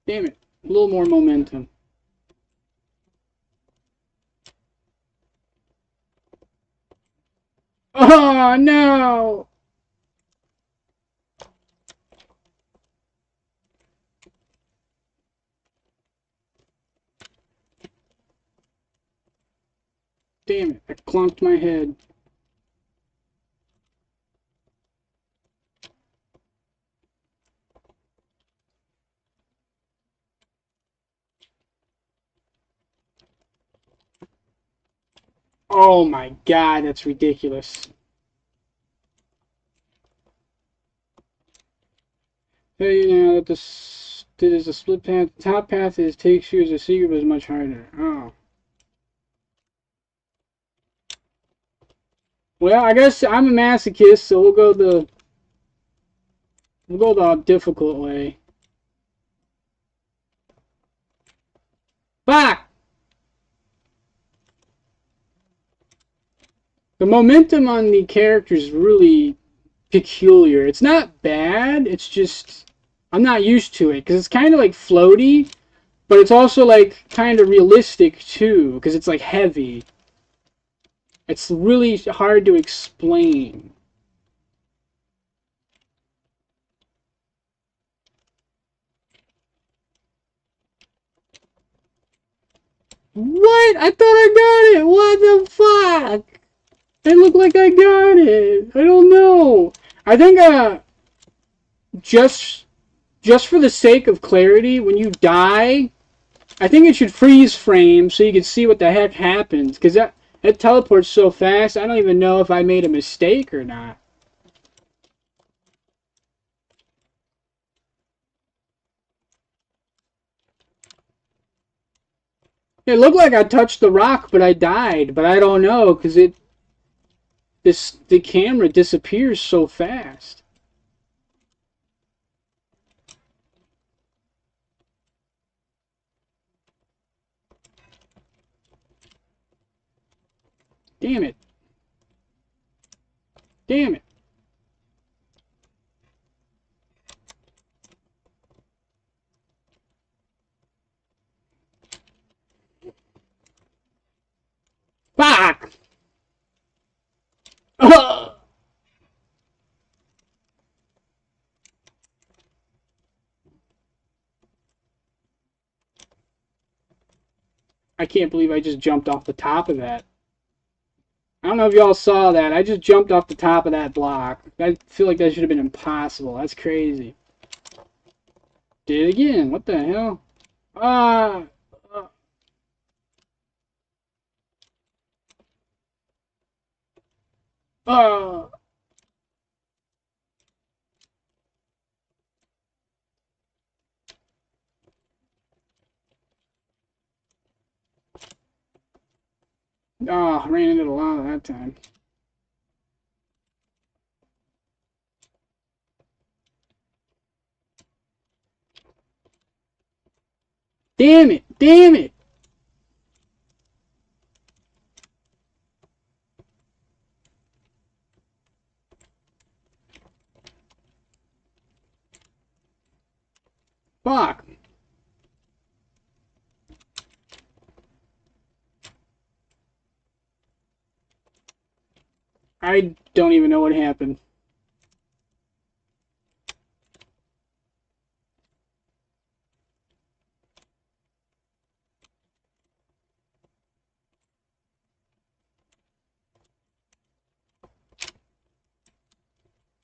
Damn it. A little more momentum. Oh, no! Damn it, I clunked my head. Oh my god, that's ridiculous. Hey, you know that there's a split path. The top path is takes you as a secret, but is much harder. Oh. Well, I guess I'm a masochist, so we'll go the difficult way. Fuck! The momentum on the character is really peculiar. It's not bad, it's just I'm not used to it because it's kind of like floaty, but it's also like kind of realistic too because it's like heavy. It's really hard to explain. What? I thought I got it. What the fuck? It looked like I got it. I don't know. I think just for the sake of clarity, when you die, I think it should freeze frame so you can see what the heck happens. Because that teleports so fast, I don't even know if I made a mistake or not. It looked like I touched the rock, but I died. But I don't know because the camera disappears so fast. Damn it. Damn it. Fuck! I can't believe I just jumped off the top of that. I don't know if y'all saw that. I just jumped off the top of that block. I feel like that should have been impossible. That's crazy. Did it again. What the hell? Ah! Ah! Ah! Ran into the lava that time. Damn it! Damn it! Fuck! I don't even know what happened.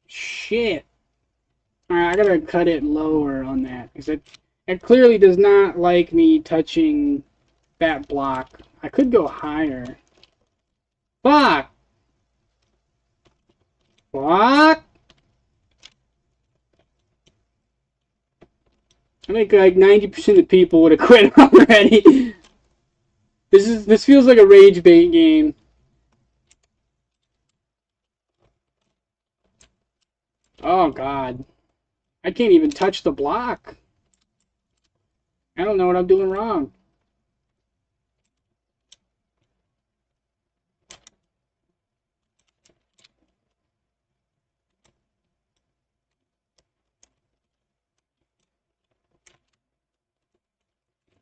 Shit. Alright, I gotta cut it lower on that, because it clearly does not like me touching that block. I could go higher. Fuck! Fuck! I think like 90% of people would have quit already. This feels like a rage bait game. Oh god. I can't even touch the block. I don't know what I'm doing wrong.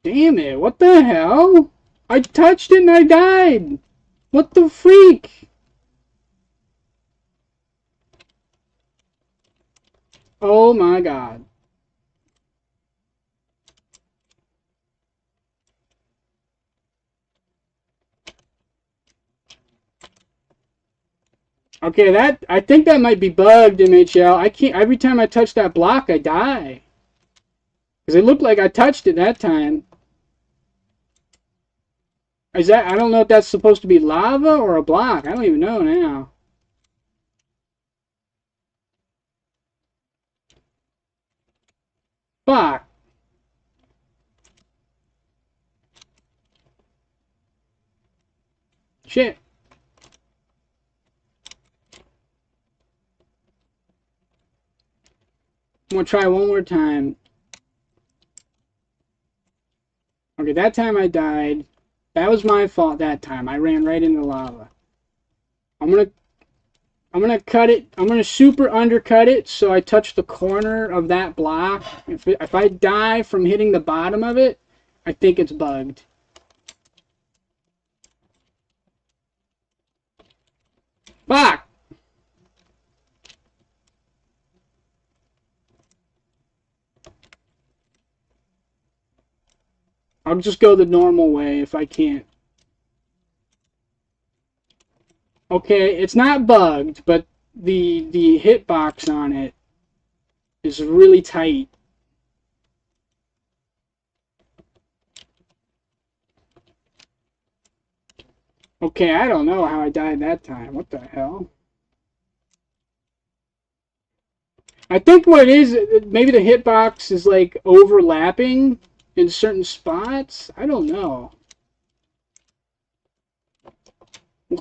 Damn it, what the hell? I touched it and I died. What the freak? Oh my god. Okay, I think that might be bugged, MHL. I can't, every time I touch that block, I die. Because it looked like I touched it that time. I don't know if that's supposed to be lava or a block. I don't even know now. Fuck. Shit. I'm gonna try one more time. Okay, that time I died. That was my fault that time. I ran right into lava. I'm gonna cut it. I'm gonna super undercut it so I touch the corner of that block. If I die from hitting the bottom of it, I think it's bugged. Fuck! I'll just go the normal way if I can't. Okay, it's not bugged, but the hitbox on it is really tight. Okay, I don't know how I died that time. What the hell? I think what it is, maybe the hitbox is like overlapping in certain spots. I don't know.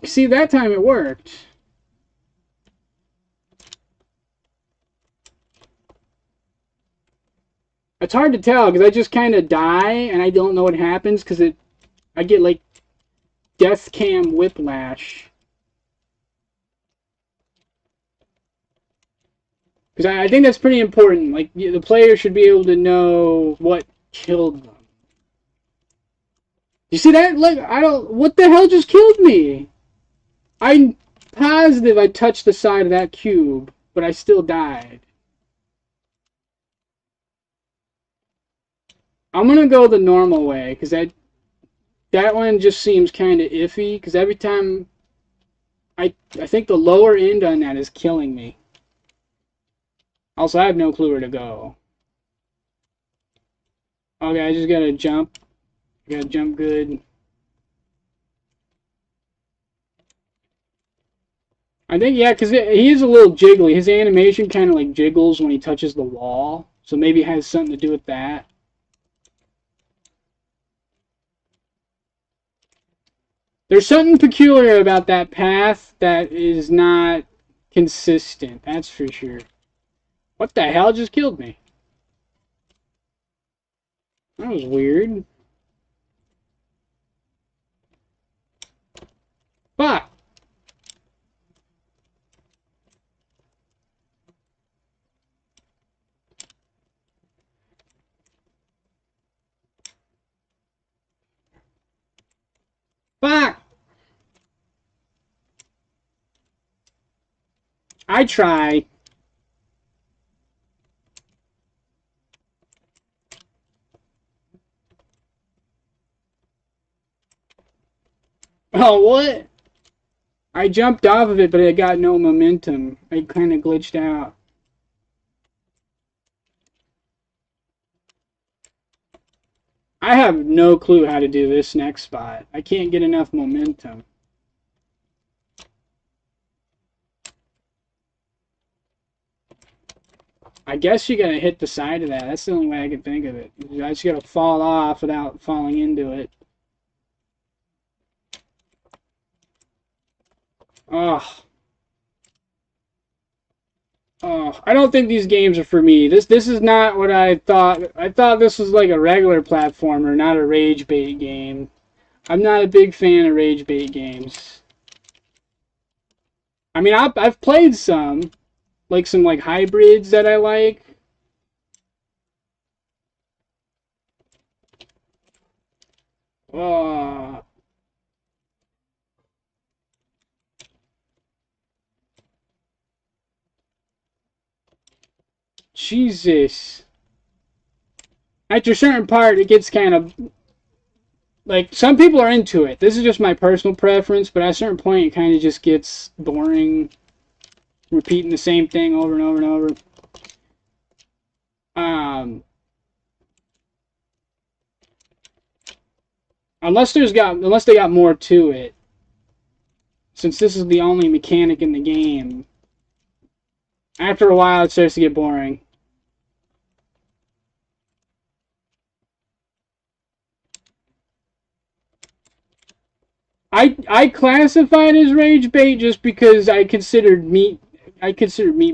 See, that time it worked. It's hard to tell because I just kind of die and I don't know what happens because I get like death cam whiplash. Because I think that's pretty important. Like the player should be able to know what killed them. You see that? Look, what the hell just killed me? I'm positive I touched the side of that cube, but I still died. I'm gonna go the normal way, because that one just seems kind of iffy, because every time I think the lower end on that is killing me. Also, I have no clue where to go. Okay, I just gotta jump. I gotta jump good. I think, yeah, because he is a little jiggly. His animation kind of like jiggles when he touches the wall. So maybe it has something to do with that. There's something peculiar about that path that is not consistent. That's for sure. What the hell just killed me? That was weird. Fuck! Fuck! I try. Oh, what? I jumped off of it, but it got no momentum. I kind of glitched out. I have no clue how to do this next spot. I can't get enough momentum. I guess you gotta hit the side of that. That's the only way I can think of it. I just gotta fall off without falling into it. Oh. Oh, I don't think these games are for me. This is not what I thought. I thought this was like a regular platformer, not a rage bait game. I'm not a big fan of rage bait games. I mean, I've played some, like some like hybrids that I like. Oh, Jesus. After a certain part, it gets kind of like some people are into it. This is just my personal preference, but at a certain point, it kind of just gets boring, repeating the same thing over and over and over. Um, unless they got more to it. Since this is the only mechanic in the game, after a while it starts to get boring. I classified as rage bait just because I considered Meat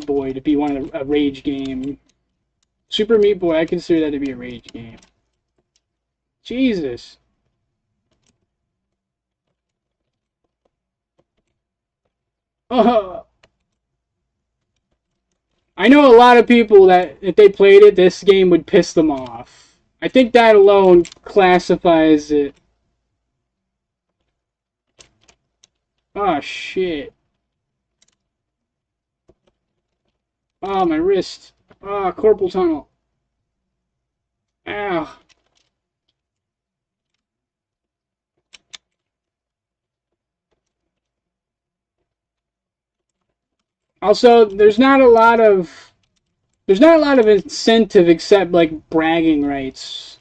Boy to be one of a rage game. Super Meat Boy, I consider that to be a rage game. Jesus. I know a lot of people that if they played it, this game would piss them off. I think that alone classifies it. Oh shit. Oh, my wrist. Oh, carpal tunnel. Ow. Also, there's not a lot of incentive except like bragging rights.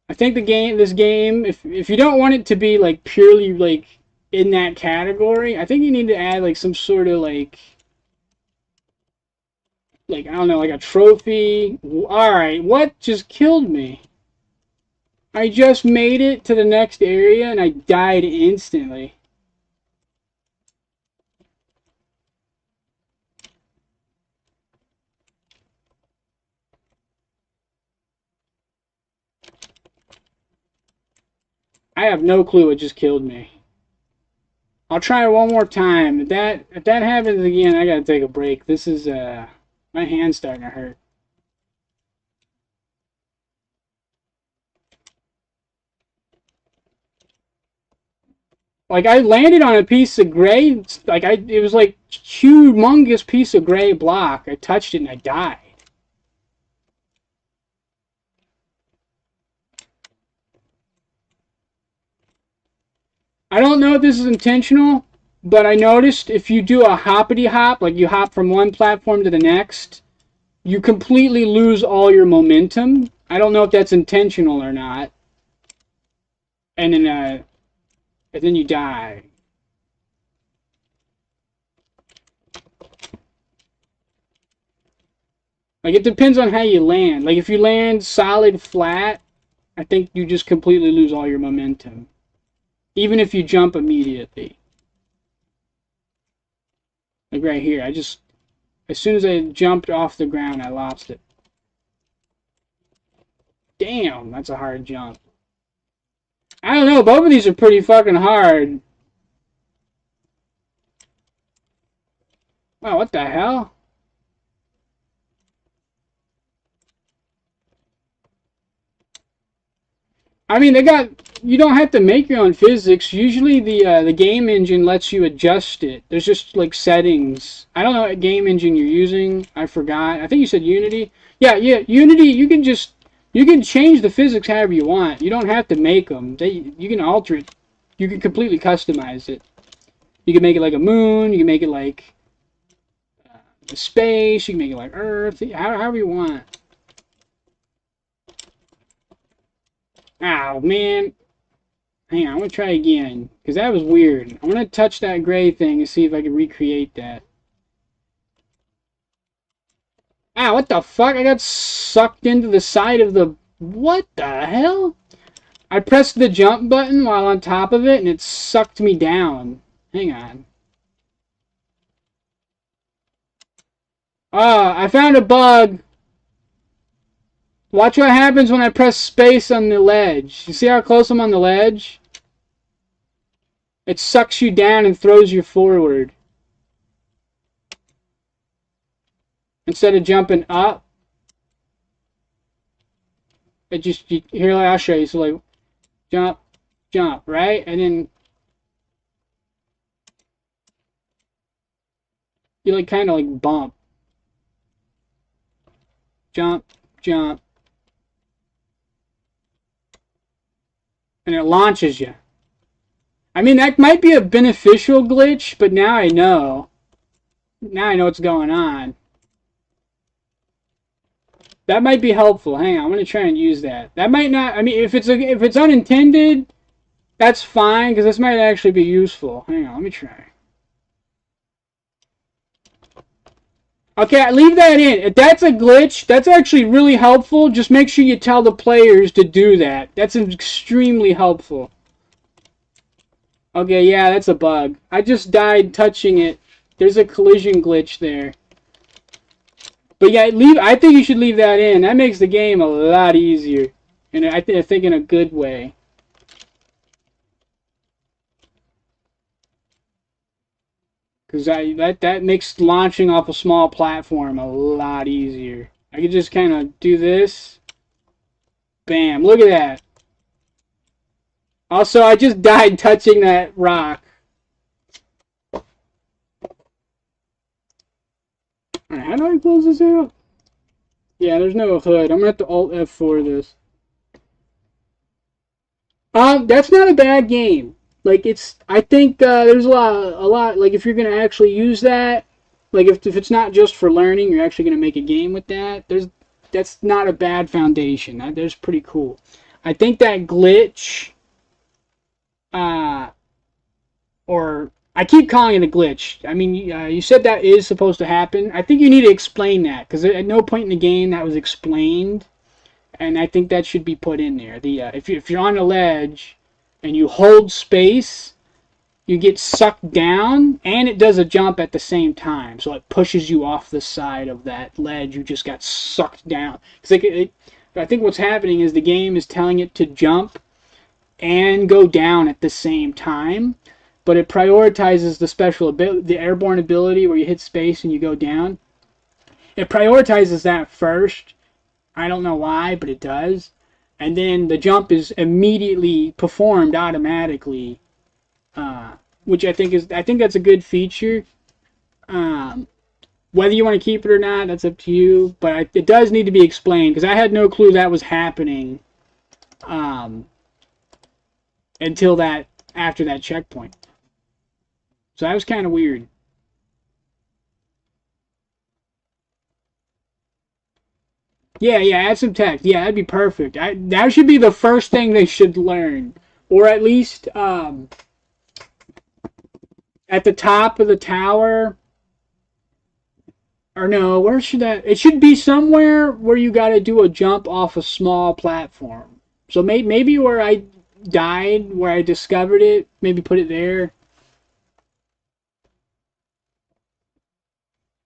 I think this game, if you don't want it to be like purely like in that category, I think you need to add like some sort of like I don't know, like a trophy. All right, what just killed me? I just made it to the next area and I died instantly. I have no clue what just killed me. I'll try it one more time. If that happens again, I gotta take a break. This is my hand's starting to hurt. Like I landed on a piece of gray, like it was like humongous piece of gray block. I touched it and I died. I don't know if this is intentional, but I noticed if you do a hoppity hop, like you hop from one platform to the next, you completely lose all your momentum. I don't know if that's intentional or not. And then you die. Like it depends on how you land. Like if you land solid flat, I think you just completely lose all your momentum. Even if you jump immediately. Like right here, as soon as I jumped off the ground, I lost it. Damn, that's a hard jump. I don't know, both of these are pretty fucking hard. Wow, what the hell? I mean, you don't have to make your own physics. Usually the game engine lets you adjust it. There's just like settings. I don't know what game engine you're using. I forgot. I think you said Unity. Yeah, Unity, you can change the physics however you want. You don't have to make them. You can alter it. You can completely customize it. You can make it like a moon, you can make it like space, you can make it like Earth, however you want. Ow, man. Hang on, I'm going to try again, because that was weird. I'm going to touch that gray thing and see if I can recreate that. Ow, what the fuck? I got sucked into the side of the... What the hell? I pressed the jump button while on top of it, and it sucked me down. Hang on. I found a bug. Watch what happens when I press space on the ledge. You see how close I'm on the ledge? It sucks you down and throws you forward. Instead of jumping up. Here, I'll show you. So like, jump, jump, right? And then you like kind of like bump. Jump, jump. And it launches you. I mean, that might be a beneficial glitch, but now I know. Now I know what's going on. That might be helpful. Hang on, I'm going to try and use that. That might not, I mean, if it's unintended, that's fine, because this might actually be useful. Hang on, let me try. Okay, leave that in. If that's a glitch, that's actually really helpful. Just make sure you tell the players to do that. That's extremely helpful. Okay, yeah, that's a bug. I just died touching it. There's a collision glitch there. But yeah, I think you should leave that in. That makes the game a lot easier. And I think in a good way. Because that makes launching off a small platform a lot easier. I could just kind of do this. Bam, look at that. Also, I just died touching that rock. Alright, how do I close this out? Yeah, there's no HUD. I'm going to have to Alt F4 this. That's not a bad game. Like, I think there's a lot, like, if you're going to actually use that, like, if it's not just for learning, you're actually going to make a game with that, that's not a bad foundation. That's pretty cool. I think that glitch, or, I keep calling it a glitch. I mean, you said that is supposed to happen. I think you need to explain that, because at no point in the game that was explained, and I think that should be put in there. If you're on a ledge, and you hold space, you get sucked down, and it does a jump at the same time. So it pushes you off the side of that ledge. You just got sucked down. I think what's happening is the game is telling it to jump and go down at the same time, but it prioritizes the special ability, the airborne ability where you hit space and you go down. It prioritizes that first. I don't know why, but it does. And then the jump is immediately performed automatically, which I think that's a good feature. Whether you want to keep it or not, that's up to you. But it does need to be explained, because I had no clue that was happening until after that checkpoint. So that was kind of weird. Yeah, add some text. Yeah, that'd be perfect. That should be the first thing they should learn. Or at least at the top of the tower. Or no, where should that... It should be somewhere where you got to do a jump off a small platform. So maybe where I died, where I discovered it, maybe put it there.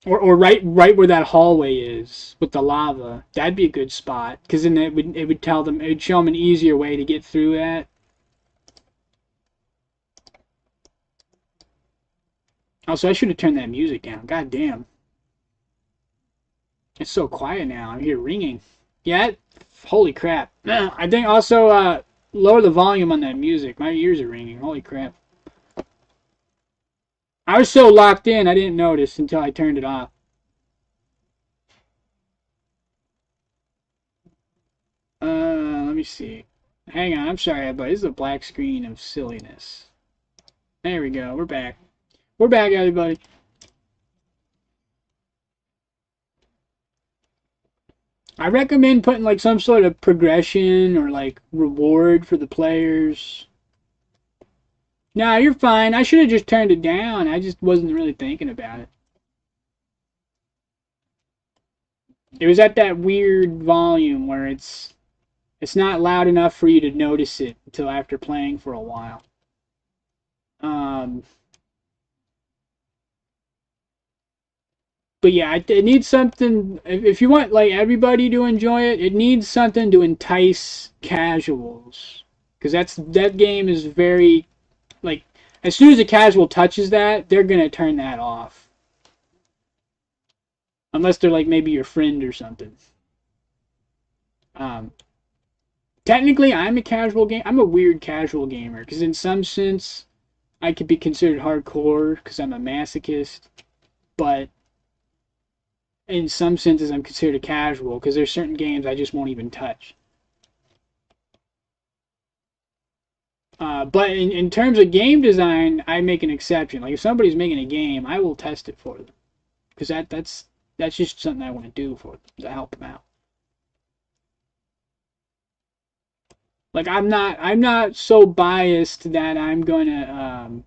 Or right where that hallway is with the lava. That'd be a good spot, because then it would tell them, it would show them an easier way to get through that. Also, I should have turned that music down. God damn. It's so quiet now. I'm here ringing. Yeah, holy crap. I think also lower the volume on that music. My ears are ringing. Holy crap. I was so locked in, I didn't notice until I turned it off. Let me see. Hang on, I'm sorry, but this is a black screen of silliness. There we go. We're back. We're back, everybody. I recommend putting like some sort of progression or like reward for the players. No, you're fine. I should have just turned it down. I just wasn't really thinking about it. It was at that weird volume where it's not loud enough for you to notice it until after playing for a while. Um, but yeah, it needs something. If you want like everybody to enjoy it, it needs something to entice casuals, because that game is very like, as soon as a casual touches that, they're gonna turn that off, unless they're like maybe your friend or something. Um, Technically, I'm a casual game. I'm a weird casual gamer, because in some sense, I could be considered hardcore because I'm a masochist, but in some senses, I'm considered a casual because there's certain games I just won't even touch. But in terms of game design, I make an exception. Like if somebody's making a game, I will test it for them, because that's just something I want to do for them, to help them out. Like I'm not so biased that I'm gonna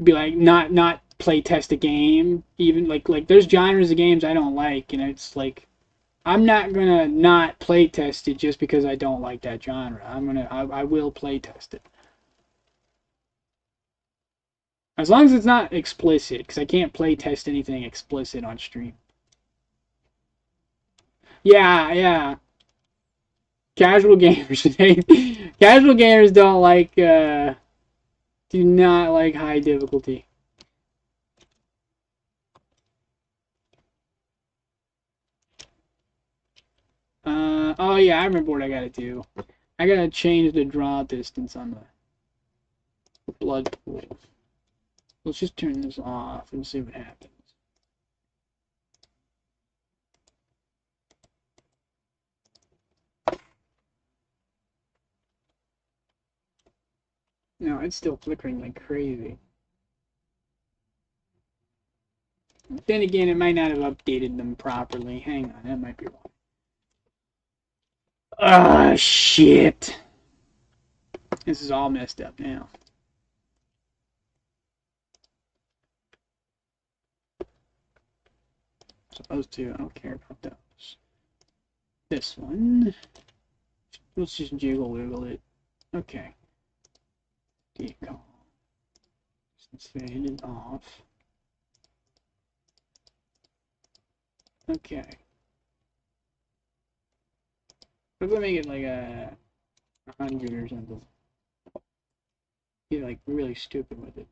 be like not play test a game. Even like there's genres of games I don't like, and it's like I'm not gonna not play test it just because I don't like that genre. I will play test it, as long as it's not explicit, because I can't play test anything explicit on stream. Yeah, yeah. Casual gamers, casual gamers don't like do not like high difficulty. Oh yeah, I remember what I gotta do. I gotta change the draw distance on the blood pool. Let's just turn this off and see what happens. No, it's still flickering like crazy. Then again, it might not have updated them properly. Hang on, that might be wrong. Ah, shit. This is all messed up now. Supposed to, I don't care about those. This one. Let's just jiggle wiggle it. Okay. Decom. Let's fade it off. Okay. What if I make it like a 100 or something? Be like really stupid with it.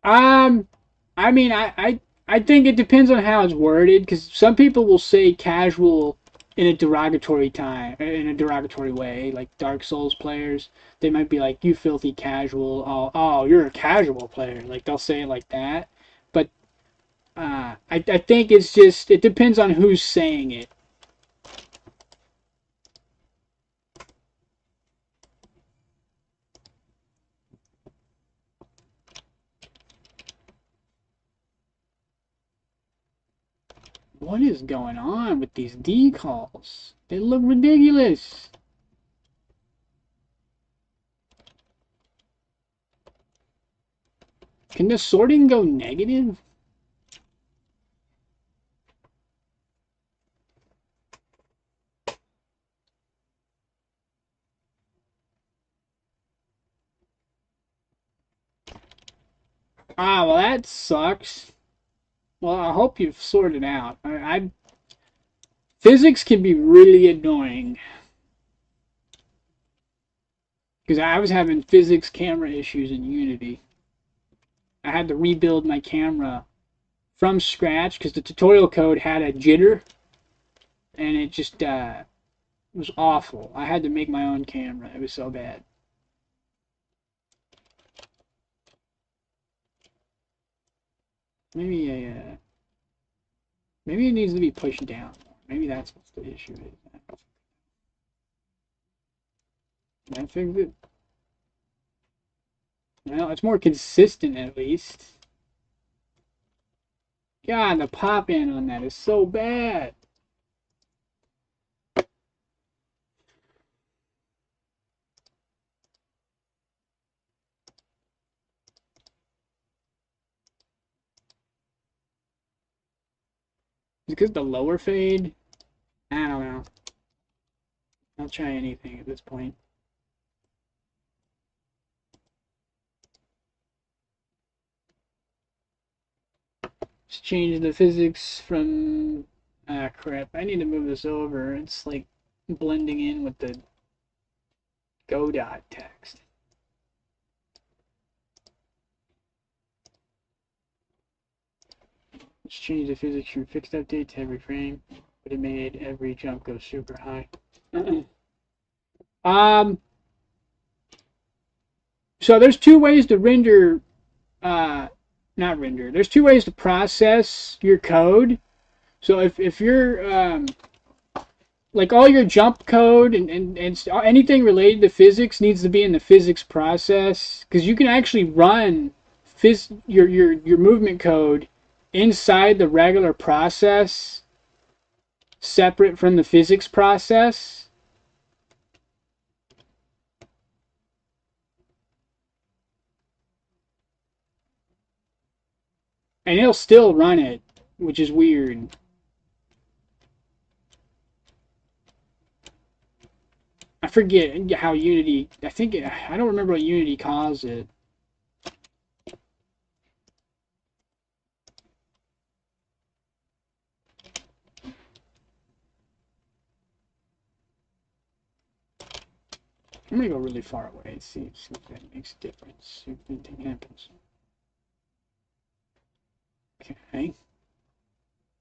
Um, I mean, I think it depends on how it's worded, because some people will say casual in a derogatory way, like Dark Souls players. They might be like, "You filthy casual." Oh, you're a casual player. Like they'll say it like that. But I think it depends on who's saying it. What is going on with these decals? They look ridiculous. Can the sorting go negative? Ah, well, that sucks. Well, I hope you've sorted out. Physics can be really annoying because I was having physics camera issues in Unity. I had to rebuild my camera from scratch because the tutorial code had a jitter, and it just was awful. I had to make my own camera. It was so bad. Maybe maybe it needs to be pushed down. Maybe that's what the issue is. I think that, well, it's more consistent at least. God, the pop in on that is so bad. Because the lower fade? I don't know. I'll try anything at this point. Just change the physics from... Ah, crap. I need to move this over. It's like blending in with the Godot text. Let's change the physics from fixed update to every frame, but it made every jump go super high. So there's two ways to render, not render, there's two ways to process your code. So if you're, like all your jump code and anything related to physics needs to be in the physics process, because you can actually run your movement code inside the regular process separate from the physics process. And it'll still run it, which is weird. I forget how Unity, I don't remember what Unity calls it. I'm gonna go really far away and see if that makes a difference. See if anything happens. Okay.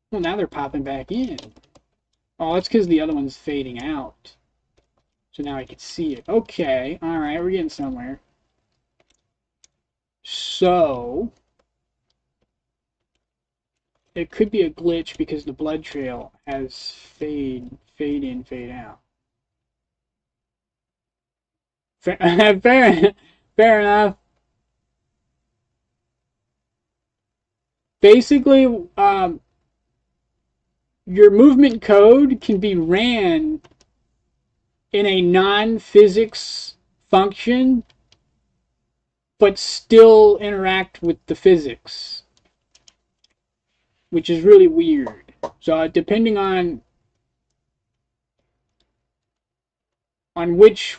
Well, now they're popping back in. Oh, that's because the other one's fading out. So now I can see it. Okay, alright, we're getting somewhere. So, it could be a glitch because the blood trail has fade in, fade out. Fair enough. Basically, your movement code can be ran in a non-physics function, but still interact with the physics, which is really weird. So depending on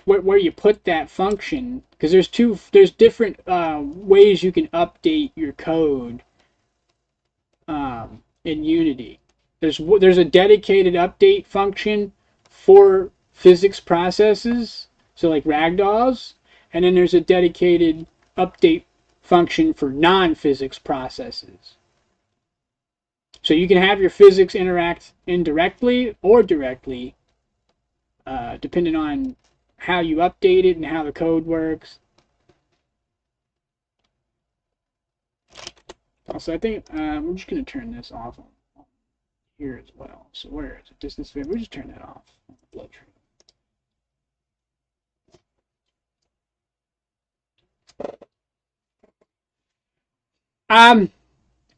where you put that function, because there's different ways you can update your code in Unity. There's a dedicated update function for physics processes, so like ragdolls, and then there's a dedicated update function for non-physics processes. So you can have your physics interact indirectly or directly, depending on how you update it and how the code works. Also, I think we're just going to turn this off here as well. So where is it? Distance fit. We'll just turn that off. Blood trail.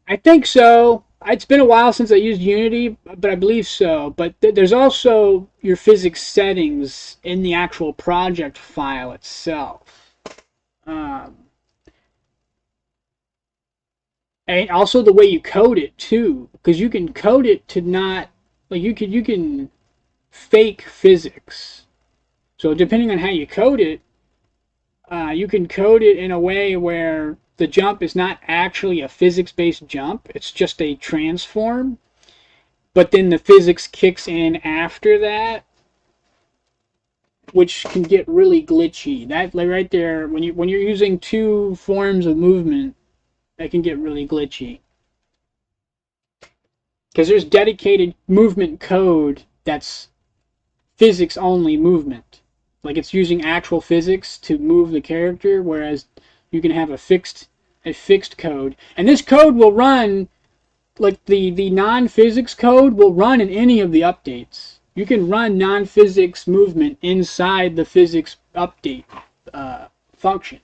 I think so. It's been a while since I used Unity, but I believe so. But there's also your physics settings in the actual project file itself. And also the way you code it too, because you can code it to not like you can fake physics. So depending on how you code it, you can code it in a way where the jump is not actually a physics-based jump. It's just a transform. But then the physics kicks in after that, which can get really glitchy. That like right there, when you're using two forms of movement, that can get really glitchy. Because there's dedicated movement code that's physics only movement. Like it's using actual physics to move the character, whereas you can have a fixed code. And this code will run like the non-physics code will run in any of the updates. You can run non-physics movement inside the physics update function.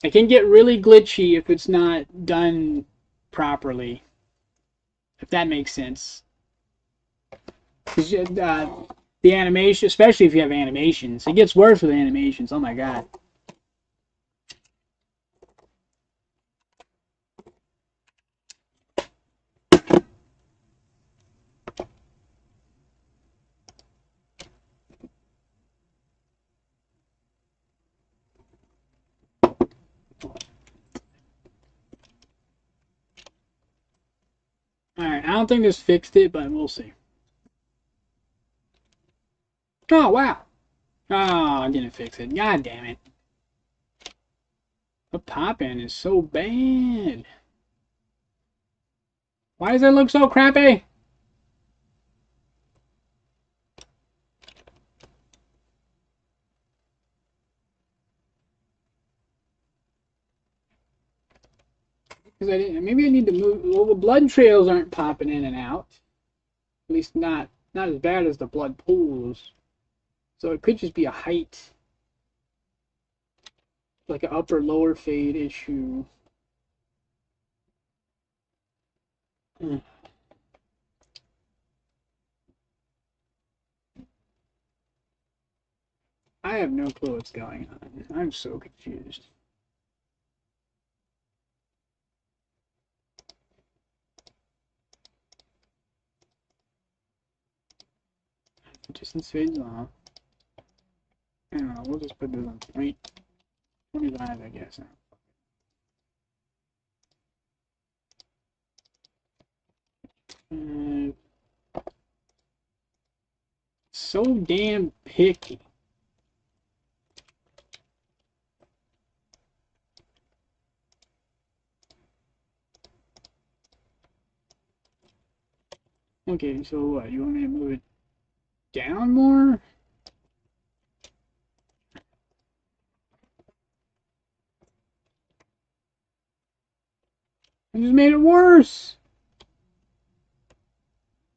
It can get really glitchy if it's not done properly, if that makes sense. The animation, especially if you have animations, it gets worse with animations. Oh my god. Alright, I don't think this fixed it, but we'll see. Oh, wow. Oh, I didn't fix it. God damn it. The pop-in is so bad. Why does it look so crappy? Because maybe I need to move. Well, the blood trails aren't popping in and out. At least not as bad as the blood pools. So it could just be a height, like an upper lower fade issue. I have no clue what's going on. I'm so confused. Distance fades off. I don't know, we'll just put this on 25, I guess. So damn picky. Okay, so what? You want me to move it down more? I just made it worse.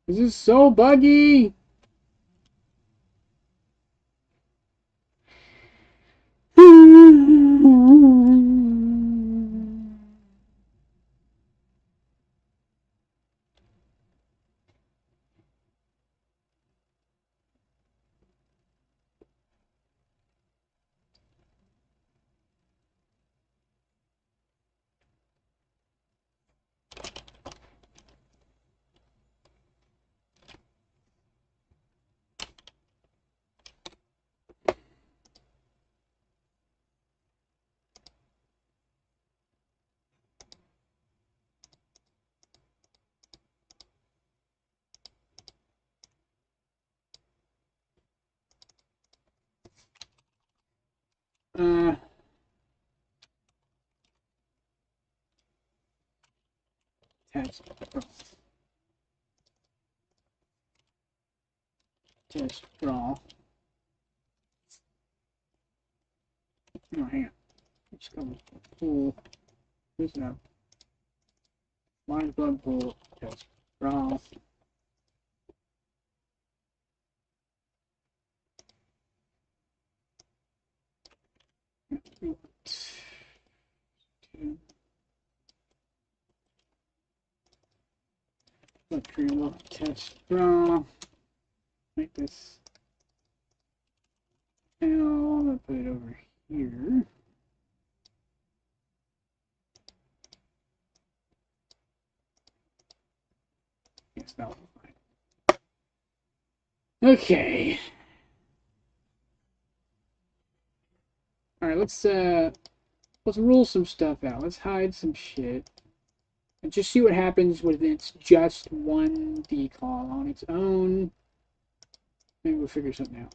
This is so buggy. Test. Test draw. Oh, hang on. Let's go pull this up. Line blood pool. Test draw. Electrical test draw. Make this L. Put it over here. Yes, that will be fine. Okay. let's rule some stuff out. Let's hide some shit. And just see what happens when it's just one decall on its own. Maybe we'll figure something out.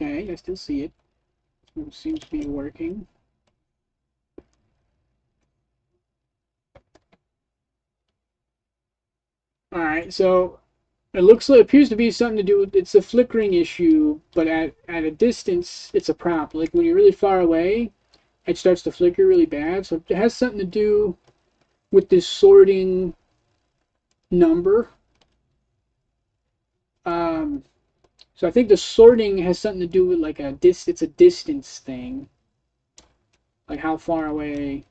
Okay, I still see it. It seems to be working. Alright, so it appears to be something to do with, it's a flickering issue, but at a distance it's a problem. Like when you're really far away, it starts to flicker really bad. So it has something to do with this sorting number. So I think the sorting has something to do with like it's a distance thing. Like how far away.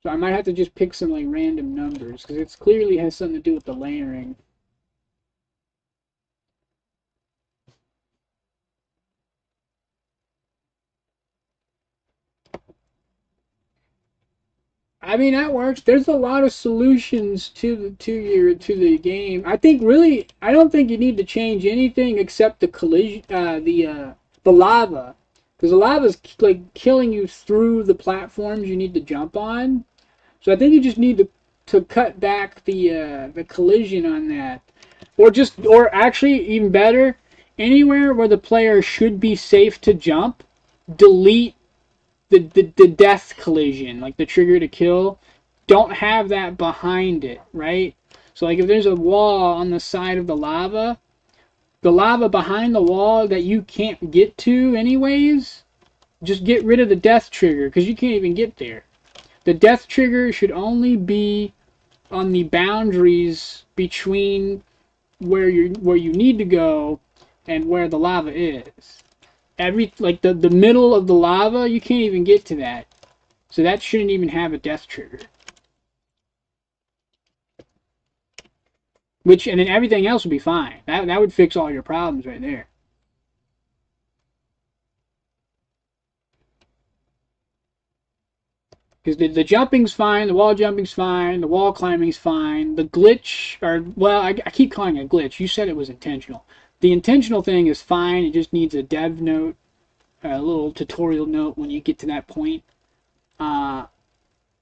So I might have to just pick some like random numbers because it clearly has something to do with the layering. I mean that works. There's a lot of solutions to the game. I think really I don't think you need to change anything except the collision the lava. Because the lava's like killing you through the platforms you need to jump on. So I think you just need to cut back the collision on that. Or actually even better, anywhere where the player should be safe to jump, delete the death collision, like the trigger to kill, don't have that behind it, right? So like if there's a wall on the side of the lava behind the wall that you can't get to anyways, just get rid of the death trigger because you can't even get there. The death trigger should only be on the boundaries between where you need to go and where the lava is. The middle of the lava, you can't even get to that. So that shouldn't even have a death trigger. And then everything else would be fine. That would fix all your problems right there. Because the jumping's fine, the wall jumping's fine, the wall climbing's fine. The glitch, I keep calling it a glitch. You said it was intentional. The intentional thing is fine. It just needs a dev note, a little tutorial note when you get to that point. And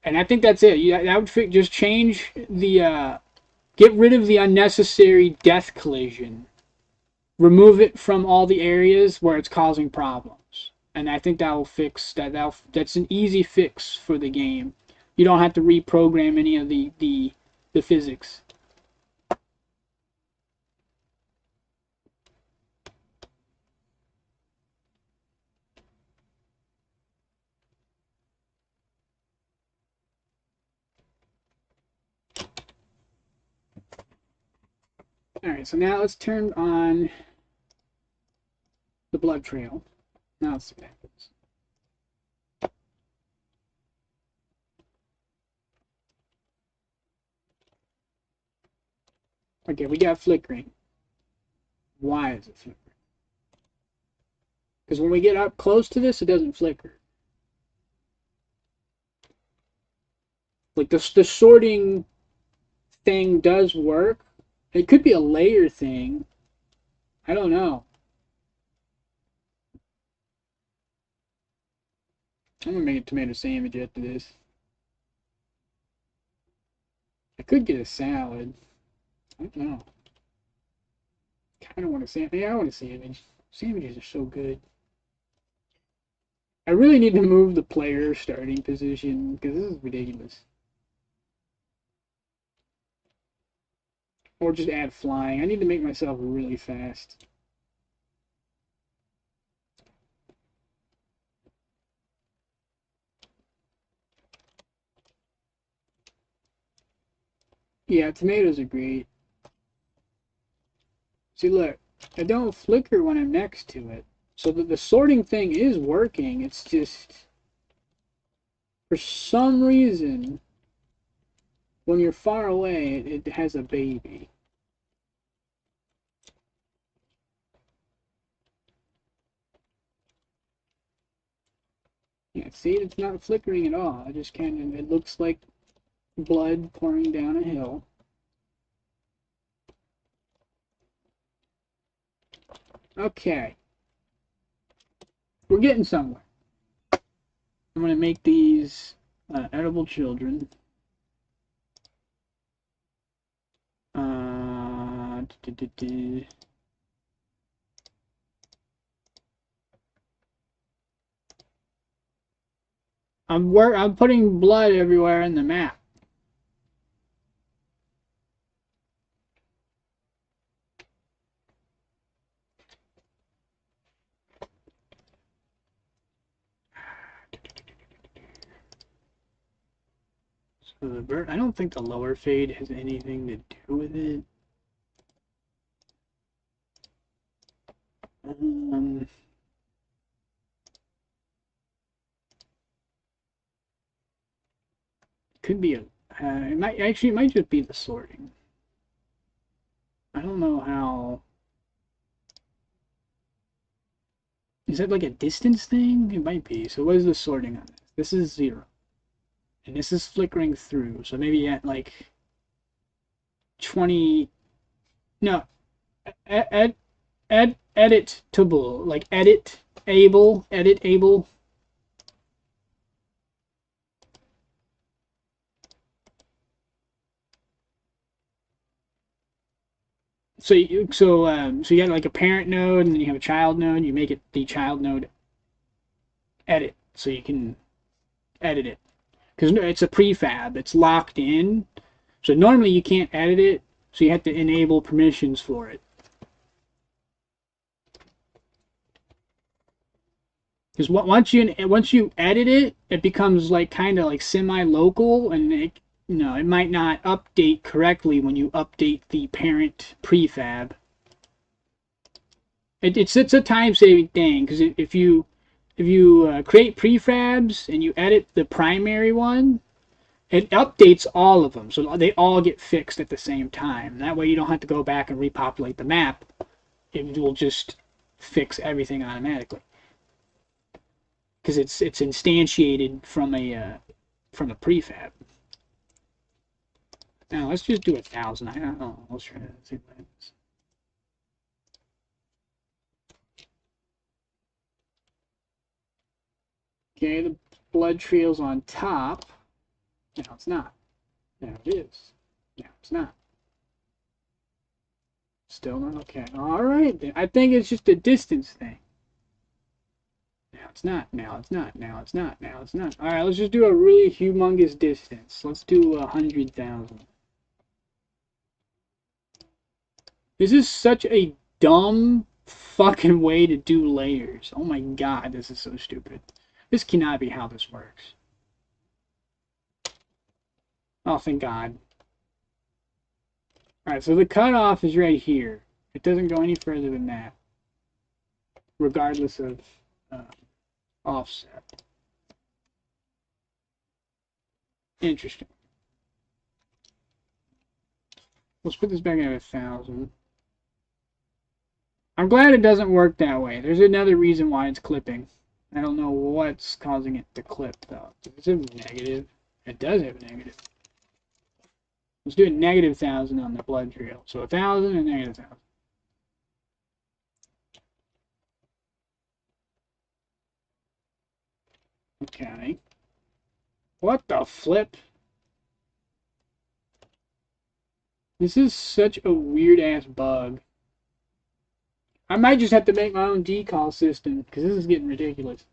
I think that's it. That would just change get rid of the unnecessary death collision. Remove it from all the areas where it's causing problems. And I think that will fix that. That's an easy fix for the game. You don't have to reprogram any of the physics. Alright, so now let's turn on the blood trail. Now let's see what happens. Okay, we got flickering. Why is it flickering? Because when we get up close to this, it doesn't flicker. Like the sorting thing does work. It could be a layer thing. I don't know. I'm gonna make a tomato sandwich after this. I could get a salad. I don't know. Kind of want a sandwich. Yeah, I want a sandwich. Sandwiches are so good. I really need to move the player starting position because this is ridiculous. Or just add flying. I need to make myself really fast. Yeah, tomatoes are great. See, look, I don't flicker when I'm next to it. So the sorting thing is working. It's just, for some reason, when you're far away, it has a baby. Yeah, see, it's not flickering at all. I just kind of, it looks like blood pouring down a hill. Okay. We're getting somewhere. I'm going to make these edible children. I'm putting blood everywhere in the map. So the bird, I don't think the lower fade has anything to do with it. Could be a. It might just be the sorting. I don't know how. Is that like a distance thing? It might be. So what is the sorting on this? This is 0. And this is flickering through. So maybe at like 20. No. Editable. Like editable. So you got like a parent node and then you have a child node. You make it the child node edit so you can edit it because it's a prefab. It's locked in. So normally you can't edit it. So you have to enable permissions for it. Because once you edit it, it becomes like kind of like semi-local, and it might not update correctly when you update the parent prefab. It's a time-saving thing because if you create prefabs and you edit the primary one, it updates all of them, so they all get fixed at the same time. That way you don't have to go back and repopulate the map. It will just fix everything automatically because it's instantiated from a prefab. Now let's just do 1,000. I don't know. Let's try to see what happens. Okay, the blood trail's on top. Now it's not. Now it is. Now it's not. Still not okay. All right, then. I think it's just a distance thing. Now it's not. Now it's not. Now it's not. Now it's not. All right, let's just do a really humongous distance. Let's do 100,000. This is such a dumb fucking way to do layers. Oh my god, this is so stupid. This cannot be how this works. Oh, thank God. Alright, so the cutoff is right here. It doesn't go any further than that, regardless of offset. Interesting. Let's put this back at 1,000. I'm glad it doesn't work that way. There's another reason why it's clipping. I don't know what's causing it to clip, though. Is it negative? It does have a negative. Let's do a negative 1,000 on the blood trail. So 1,000 and negative 1,000. Okay. What the flip? This is such a weird-ass bug. I might just have to make my own decal system, because this is getting ridiculous.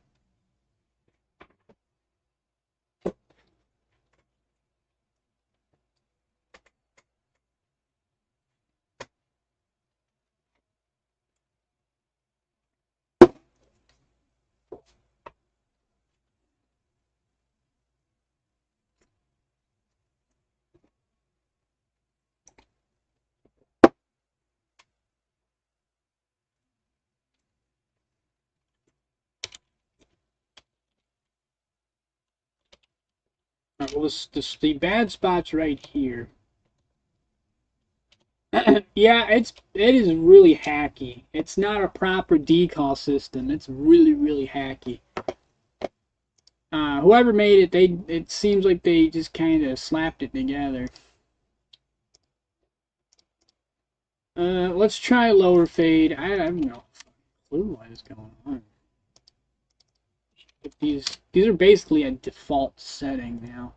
Well, the bad spot's right here. Yeah, it is really hacky. It's not a proper decal system. It's really, really hacky. Whoever made it, it seems like they just kind of slapped it together. Let's try lower fade. I have no clue what is going on. But these are basically a default setting now.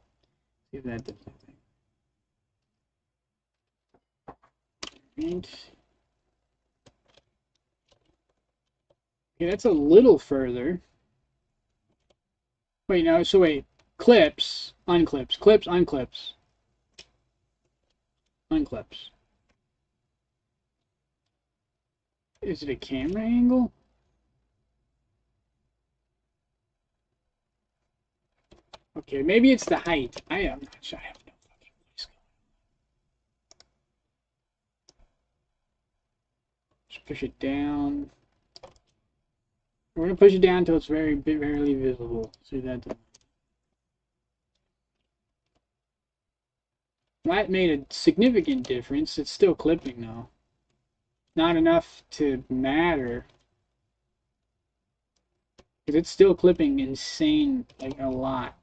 See if that does anything. Right. Okay, that's a little further. Wait, no, so wait. Clips, unclips, clips, unclips, unclips. Is it a camera angle? Okay, maybe it's the height. I am not sure. I have no fucking place. Just push it down. We're gonna push it down until it's very barely visible. See that? That made a significant difference. It's still clipping though. Not enough to matter. Because it's still clipping insane, like a lot.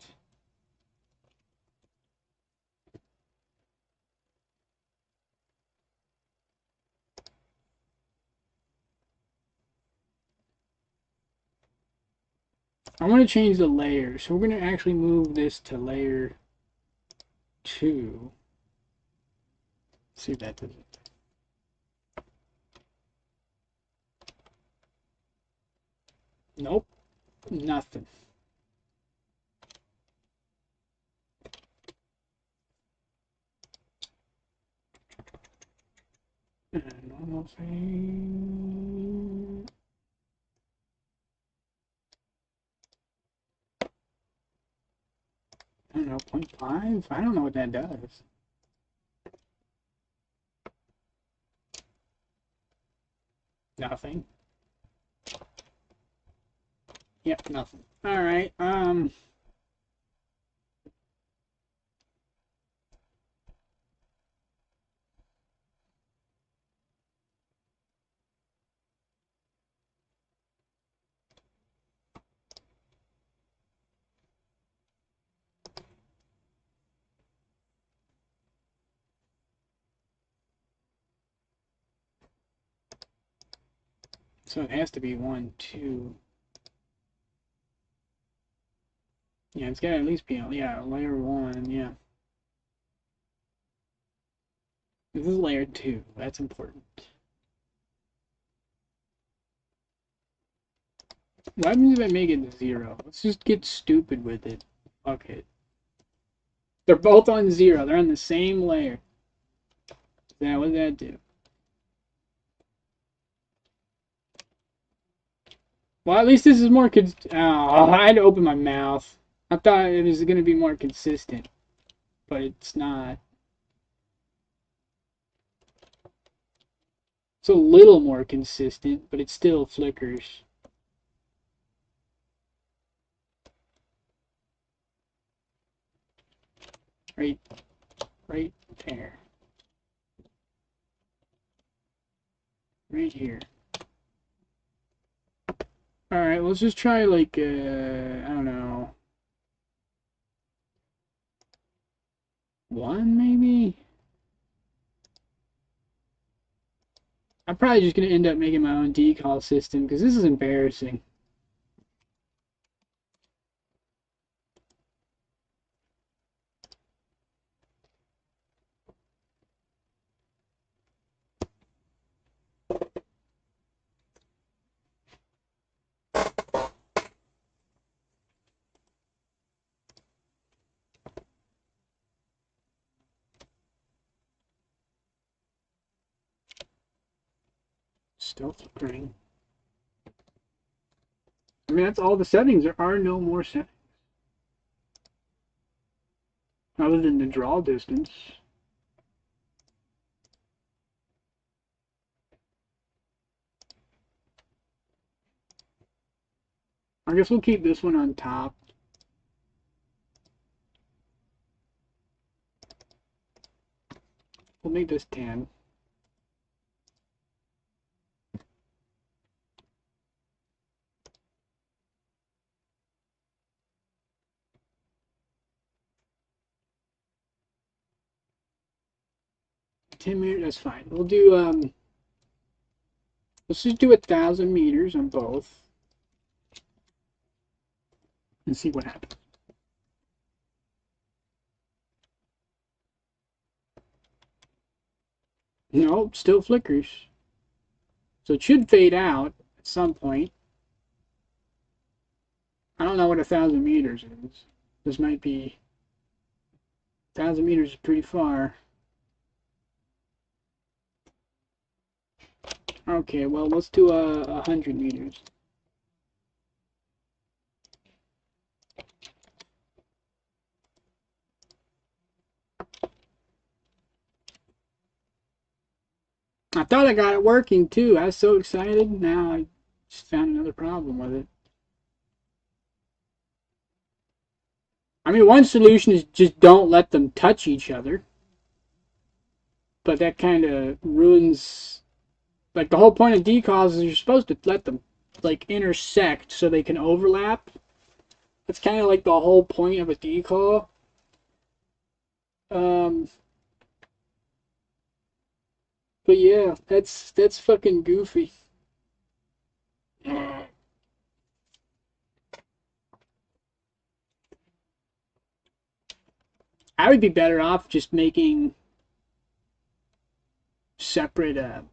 I want to change the layer, so we're going to actually move this to layer 2. See if that does it. Nope, nothing. Normal thing. I don't know, 0.5? I don't know what that does. Nothing. Yep, nothing. Alright, so it has to be 1, 2. Yeah, it's got to at least be, yeah, layer 1, yeah. This is layer 2, that's important. What happens if I make it 0? Let's just get stupid with it. Fuck it. They're both on 0, they're on the same layer. Now, what does that do? Well, at least this is more I had to open my mouth. I thought it was going to be more consistent, but it's not. It's a little more consistent, but it still flickers. Right there. Right here. Alright, let's just try like, I don't know. 1 maybe? I'm probably just going to end up making my own decal system, because this is embarrassing. Still flickering. I mean, that's all the settings. There are no more settings. Other than the draw distance. I guess we'll keep this one on top. We'll make this 10. 10 meters, that's fine. We'll do, let's just do 1,000 meters on both. And see what happens. No, still flickers. So it should fade out at some point. I don't know what 1,000 meters is. This might be... 1,000 meters is pretty far. Okay, well, let's do 100 meters. I thought I got it working too. I was so excited. Now I just found another problem with it. I mean, one solution is just don't let them touch each other. But that kind of ruins... Like, the whole point of decals is you're supposed to let them, like, intersect so they can overlap. That's kind of like the whole point of a decal. But yeah, that's fucking goofy. I would be better off just making separate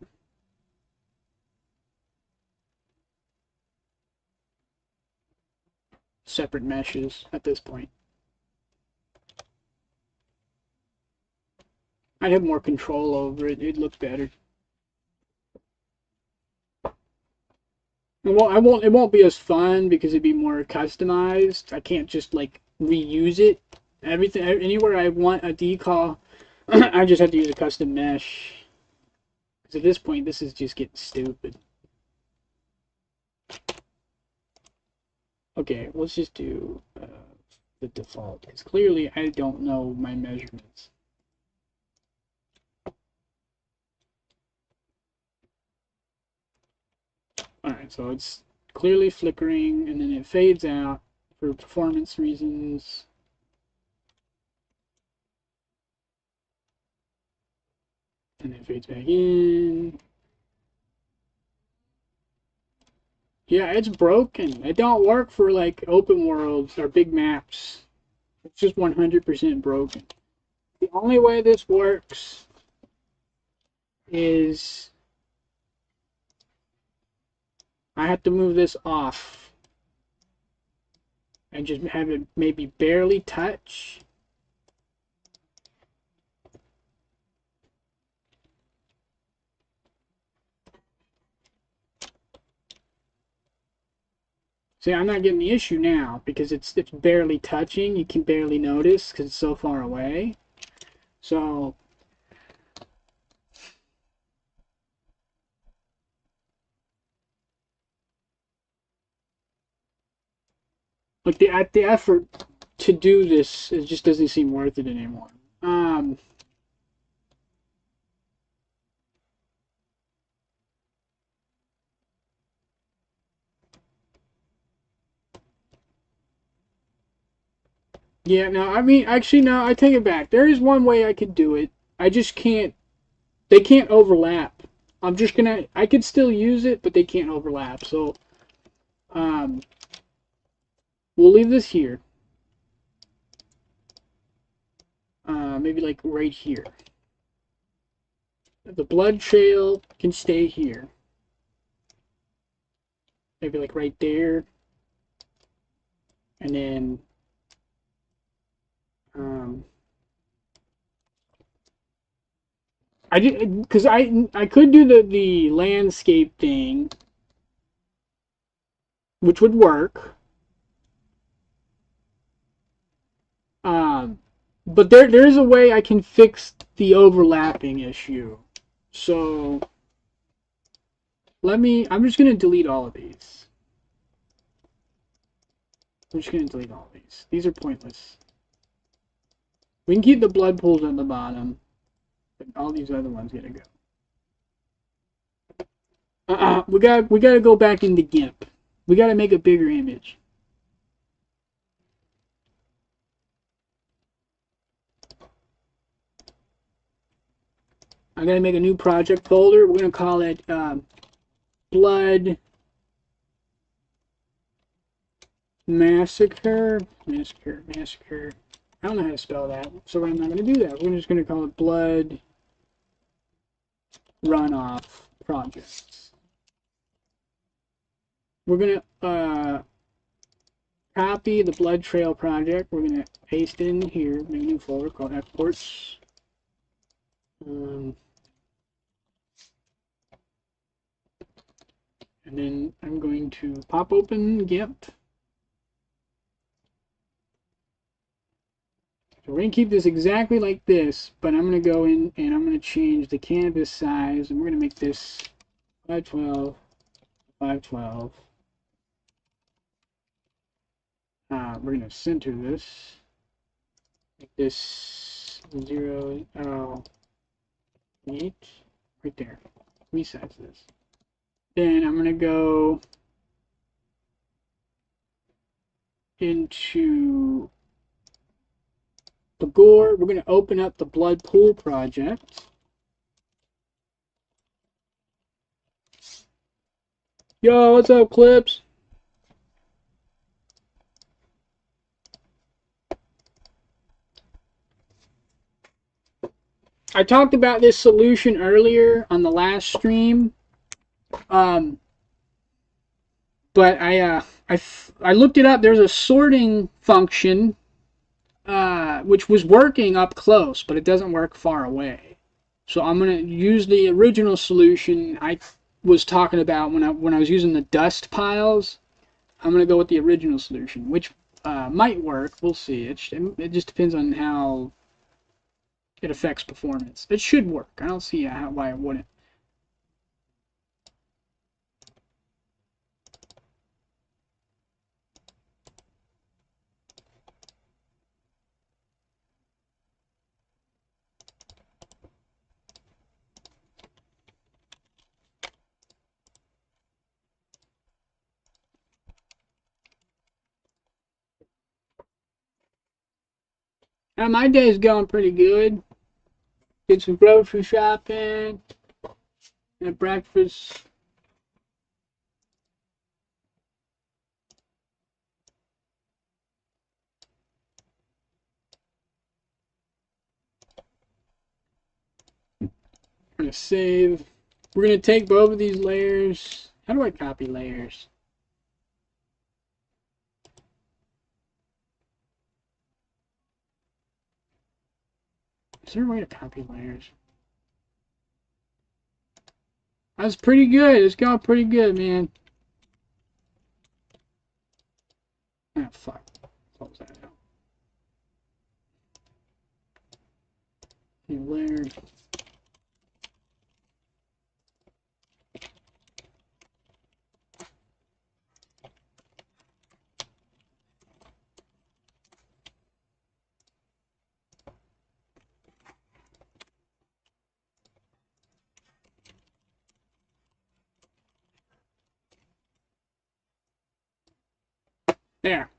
separate meshes at this point. I'd have more control over it. It'd look better. It won't be as fun because it'd be more customized. I can't just like reuse it. Everything anywhere I want a decal, I just have to use a custom mesh. Because at this point, this is just getting stupid. Okay, let's just do the default. Because clearly, I don't know my measurements. Alright, so it's clearly flickering, and then it fades out for performance reasons. And then fades back in. Yeah, it's broken. It don't work for like open worlds or big maps. It's just 100% broken. The only way this works is I have to move this off and just have it maybe barely touch. See, I'm not getting the issue now because it's barely touching. You can barely notice because it's so far away. So like the effort to do this, it just doesn't seem worth it anymore. Yeah, no, I mean, actually, no, I take it back. There is one way I could do it. I just can't, they can't overlap. I could still use it, but they can't overlap. So, we'll leave this here. Maybe like right here. The blood trail can stay here. Maybe like right there. And then, I did, because I could do the landscape thing, which would work. But there is a way I can fix the overlapping issue. So I'm just gonna delete all of these. I'm just gonna delete all of these. These are pointless. We can keep the blood pools at the bottom, but all these other ones gotta go. We gotta go back into GIMP. We gotta make a bigger image. I'm going to make a new project folder. We're going to call it Blood Massacre. Massacre. I don't know how to spell that, so I'm not going to do that. We're just going to call it Blood Runoff Projects. We're going to copy the Blood Trail project. We're going to paste it in here, make a new folder called Exports. And then I'm going to pop open GIMP. So we're going to keep this exactly like this, but I'm going to go in and I'm going to change the canvas size, and we're going to make this 512, 512. We're going to center this, make this 0, 8, right there. Resize this. Then I'm going to go into the gore. We're going to open up the Blood Pool project. Yo, what's up, Clips? I talked about this solution earlier on the last stream, but I looked it up. There's a sorting function which was working up close, but it doesn't work far away. So I'm gonna use the original solution I was talking about when I was using the dust piles. I'm gonna go with the original solution, which might work. We'll see. It just depends on how it affects performance. It should work. I don't see why it wouldn't. My day's going pretty good. Did some grocery shopping, had breakfast. I'm gonna save. We're gonna take both of these layers. How do I copy layers? Is there a way to copy layers? That's pretty good. It's going pretty good, man. Ah, fuck. Close that out. New layer. There.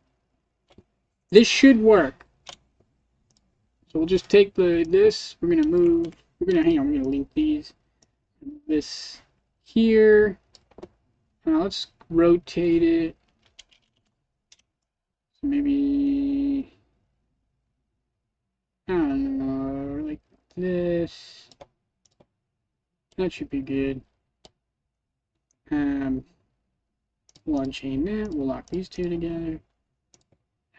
This should work. So we'll just take this. We're gonna move. Hang on. We're gonna link these. This here. Now let's rotate it. So maybe I don't know, like this. That should be good. We'll unchain that. We'll lock these two together.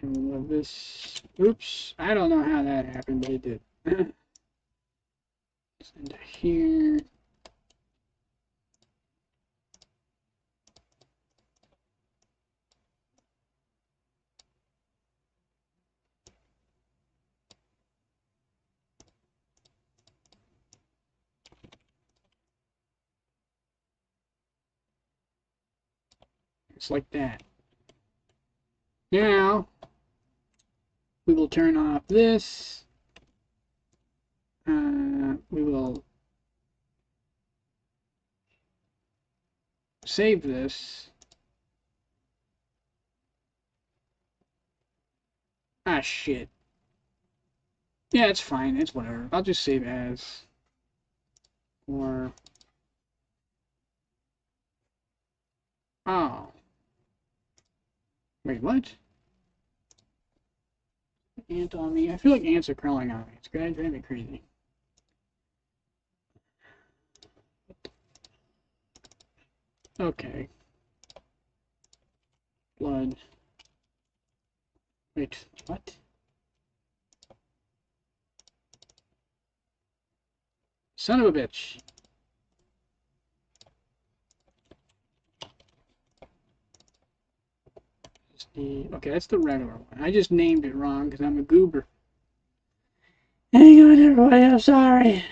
And we'll move this. Oops. I don't know how that happened, but it did. Into here. It's like that. Now, we will turn off this. We will save this. Ah, shit. Yeah, it's fine. It's whatever. I'll just save as. Or oh, wait, what? Ant on me. I feel like ants are crawling on me. It's driving me crazy. Okay. Blood. Wait, what? Son of a bitch. Okay, that's the regular one. I just named it wrong because I'm a goober. Hang on, everybody. I'm sorry.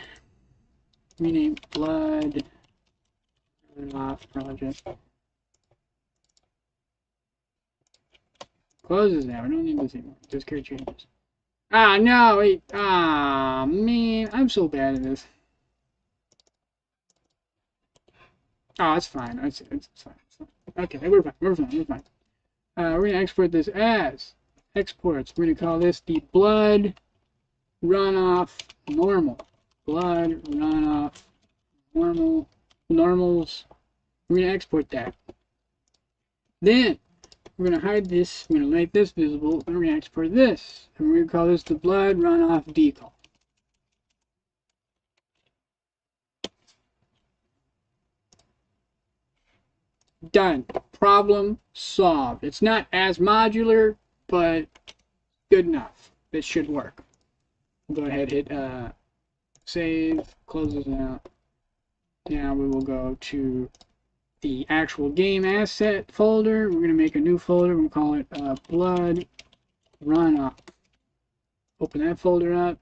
Rename blood. Off project. Closes now. We don't need this anymore. Just create changes. Ah, no. Wait. Ah, man. I'm so bad at this. Oh, it's fine. It's fine. It's fine. Okay, we're fine. We're fine. We're fine. We're going to export this as exports. We're going to call this the blood runoff normal. Blood runoff normal. Normals. We're going to export that. Then we're going to hide this. We're going to make this visible. And we're going to export this. And we're going to call this the blood runoff decal. Done. Problem solved. It's not as modular, but good enough. This should work. Go ahead, hit save, close this out. Now we will go to the actual game asset folder. We're going to make a new folder. We'll call it blood runoff. Open that folder up.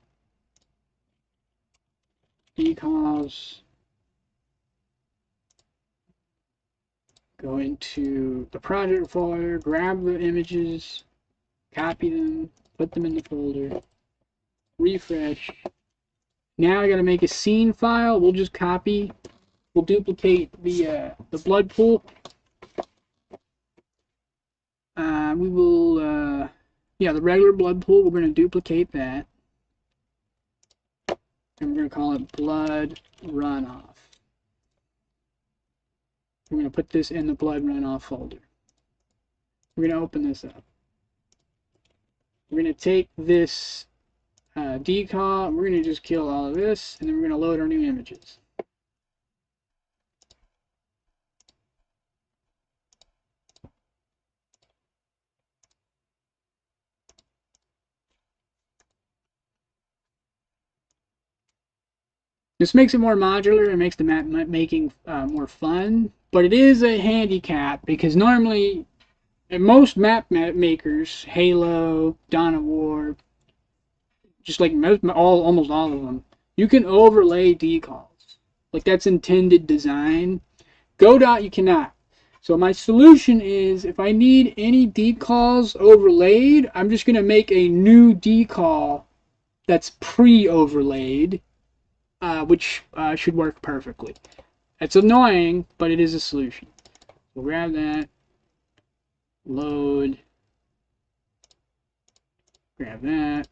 Decals. Go into the project folder, grab the images, copy them, put them in the folder, refresh. Now I got to make a scene file. We'll just copy. We'll duplicate the blood pool. We will, yeah, the regular blood pool. We're going to duplicate that, and we're going to call it blood runoff. We're going to put this in the blood runoff folder. We're going to open this up. We're going to take this decal. We're going to just kill all of this, and then we're going to load our new images. This makes it more modular and makes the map making more fun, but it is a handicap because normally, most map makers, Halo, Dawn of War, just like almost all of them, you can overlay decals. Like that's intended design. Godot, you cannot. So my solution is, if I need any decals overlaid, I'm just going to make a new decal that's pre-overlaid. Which should work perfectly. It's annoying, but it is a solution. We'll grab that, load, grab that,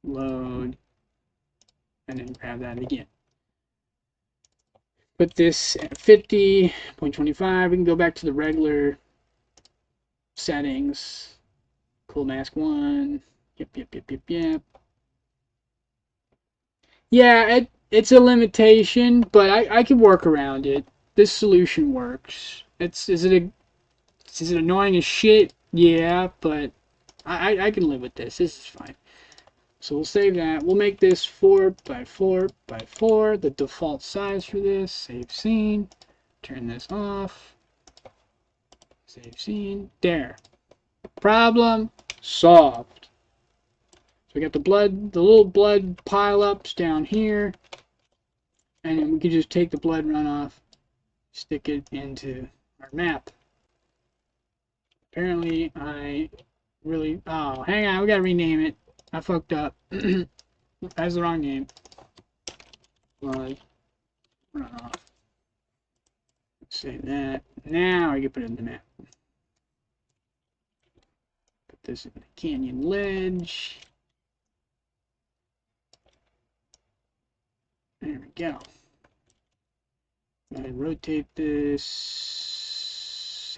load, and then grab that again. Put this at 50.25. We can go back to the regular settings. Cool mask 1. Yep. Yeah, it's a limitation, but I can work around it. This solution works. Is it annoying as shit? Yeah, but I can live with this. This is fine. So we'll save that. We'll make this 4 by 4 by 4, the default size for this. Save scene. Turn this off. Save scene. There. Problem solved. We got the little blood pile-ups down here, and then we can just take the blood runoff, stick it into our map. Apparently, oh, hang on, we gotta rename it. I fucked up. That's the wrong name. Blood runoff. Save that. Now I can put it in the map. Put this in the canyon ledge. And There we go. Go ahead and rotate this,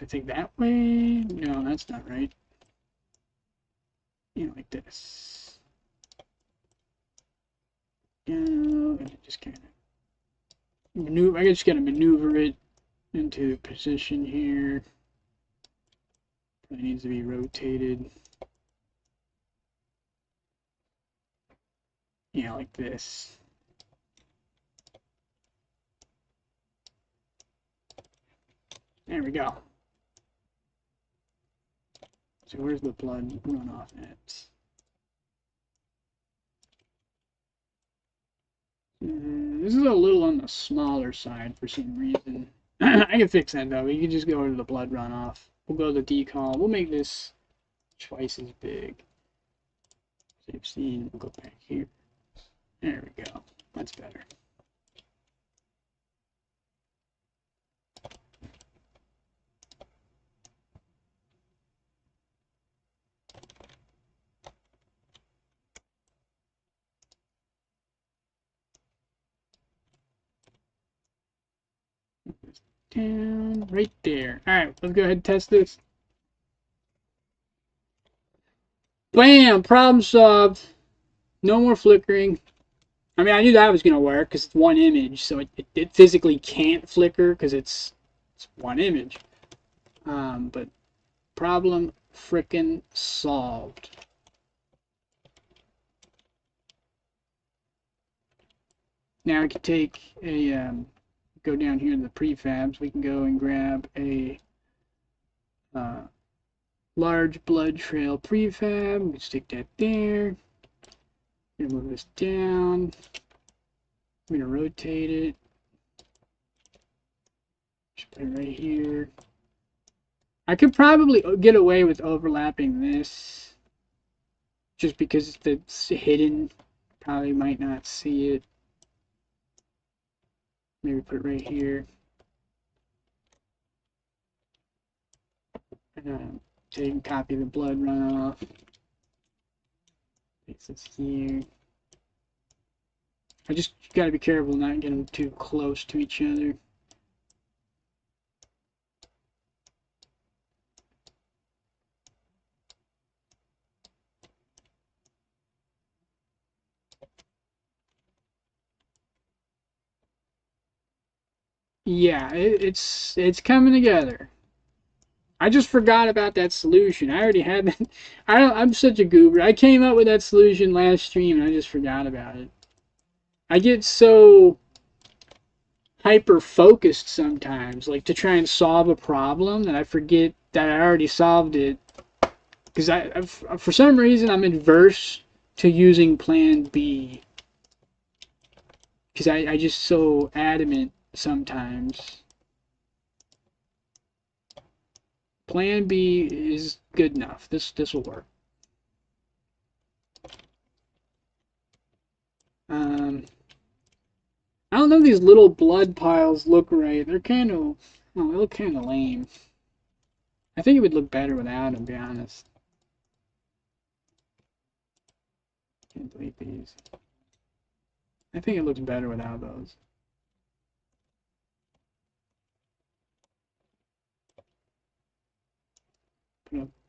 I think that way. No, that's not right. You know, like this. Yeah, just kind of maneuver. I just gotta maneuver it into position here. It needs to be rotated. Yeah, like this. There we go. So where's the blood runoff at? This is a little on the smaller side for some reason. I can fix that though. We can just go to the blood runoff. We'll go to the decal. We'll make this twice as big. Save scene. We'll go back here. There we go. That's better. Down right there. Alright, let's go ahead and test this. Bam! Problem solved. No more flickering. I mean, I knew that was going to work because it's one image, so it physically can't flicker because it's one image. But problem frickin' solved. Now I can take a, go down here in the prefabs, we can go and grab a large blood trail prefab. We can stick that there. I'm gonna move this down. I'm gonna rotate it. Just put it right here. I could probably get away with overlapping this just because it's hidden. Probably might not see it. Maybe put it right here. And take and copy the blood runoff. Paste this here. I just gotta be careful not getting too close to each other. Yeah, it's coming together. I just forgot about that solution. I already had that. I'm such a goober. I came up with that solution last stream and I just forgot about it. I get so hyper focused sometimes, like to try and solve a problem, that I forget that I already solved it. Because for some reason, I'm adverse to using Plan B. Because I just so adamant sometimes. Plan B is good enough. This will work. I don't know if these little blood piles look right. They're kind of, oh, they look kind of lame. I think it would look better without them, to be honest. Can't delete these. I think it looks better without those.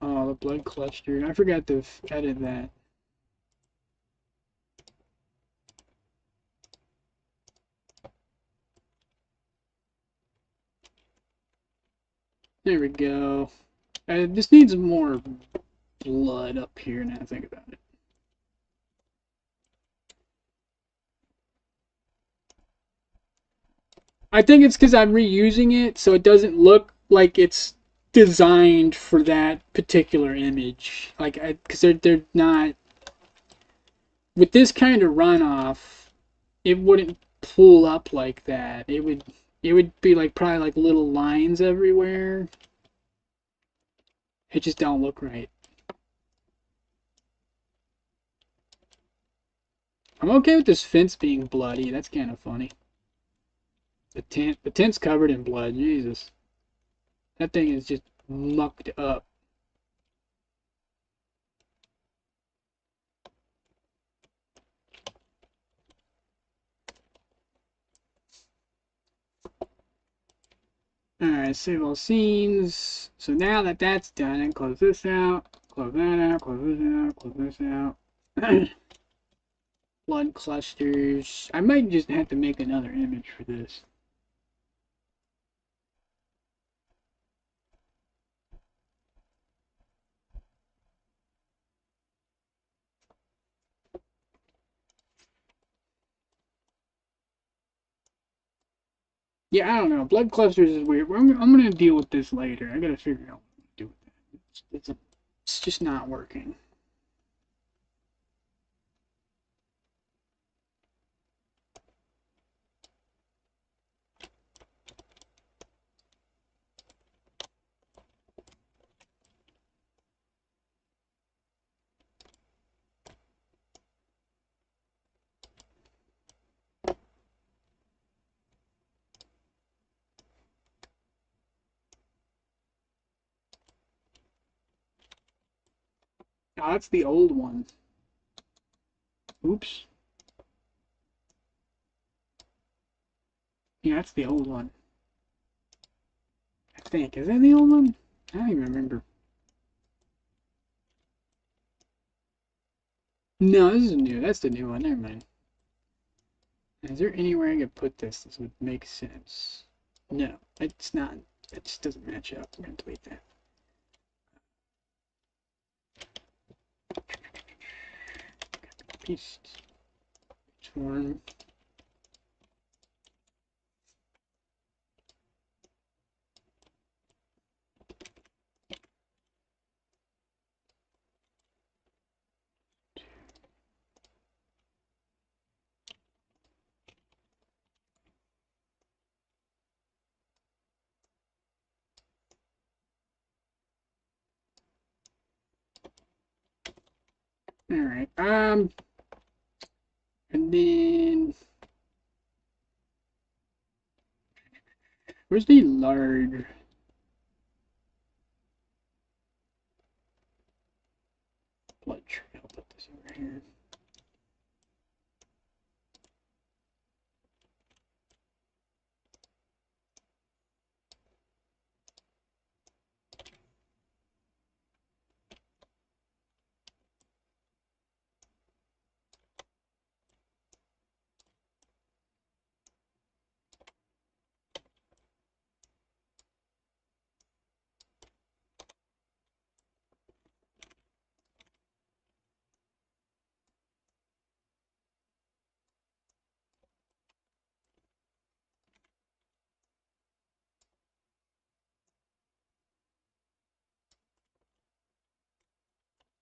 Oh, the blood cluster. I forgot to edit that. There we go. This needs more blood up here now I think about it. I think it's because I'm reusing it, so it doesn't look like it's designed for that particular image. Like, because they're not. With this kind of runoff, it wouldn't pull up like that. It would be like probably like little lines everywhere. It just don't look right. I'm okay with this fence being bloody. That's kind of funny. The tent's covered in blood. Jesus. That thing is just mucked up. Alright, save all scenes. So now that that's done, and close this out, close that out, close this out, close this out. Blood clusters. I might just have to make another image for this. Yeah, I don't know. Blood clusters is weird. I'm gonna deal with this later. I gotta figure out what to do with that. It's just not working. Oh, that's the old one. Oops. Yeah, that's the old one. I think. Is that the old one? I don't even remember. No, this is new. That's the new one. Never mind. Is there anywhere I could put this? This would make sense. No, it's not. It just doesn't match up. I'm gonna delete that. Paste. Form. All right. And then where's the large? Blood trail? Put this over here.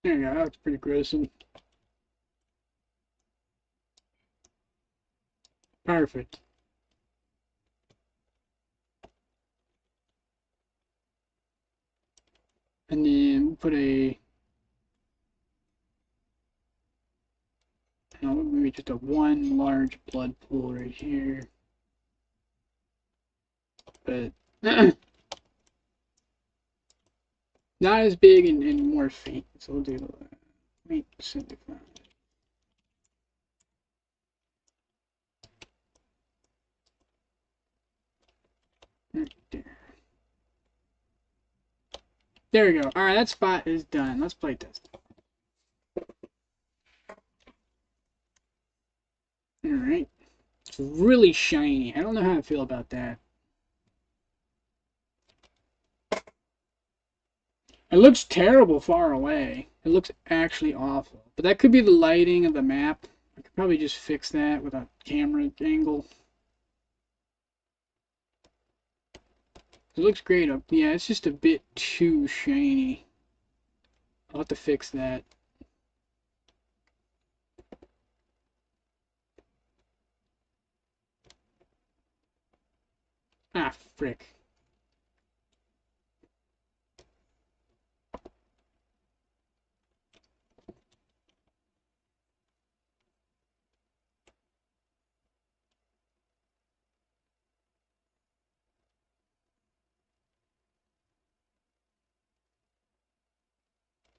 There you go. That's pretty gruesome. Perfect. And then put a, maybe just a one large blood pool right here. But not as big and more faint. So we'll do 75. Right there. There we go. All right, that spot is done. Let's play test. All right. It's really shiny. I don't know how I feel about that. It looks terrible far away. It looks actually awful. But that could be the lighting of the map. I could probably just fix that with a camera angle. It looks great up. Yeah, it's just a bit too shiny. I'll have to fix that. Ah, frick.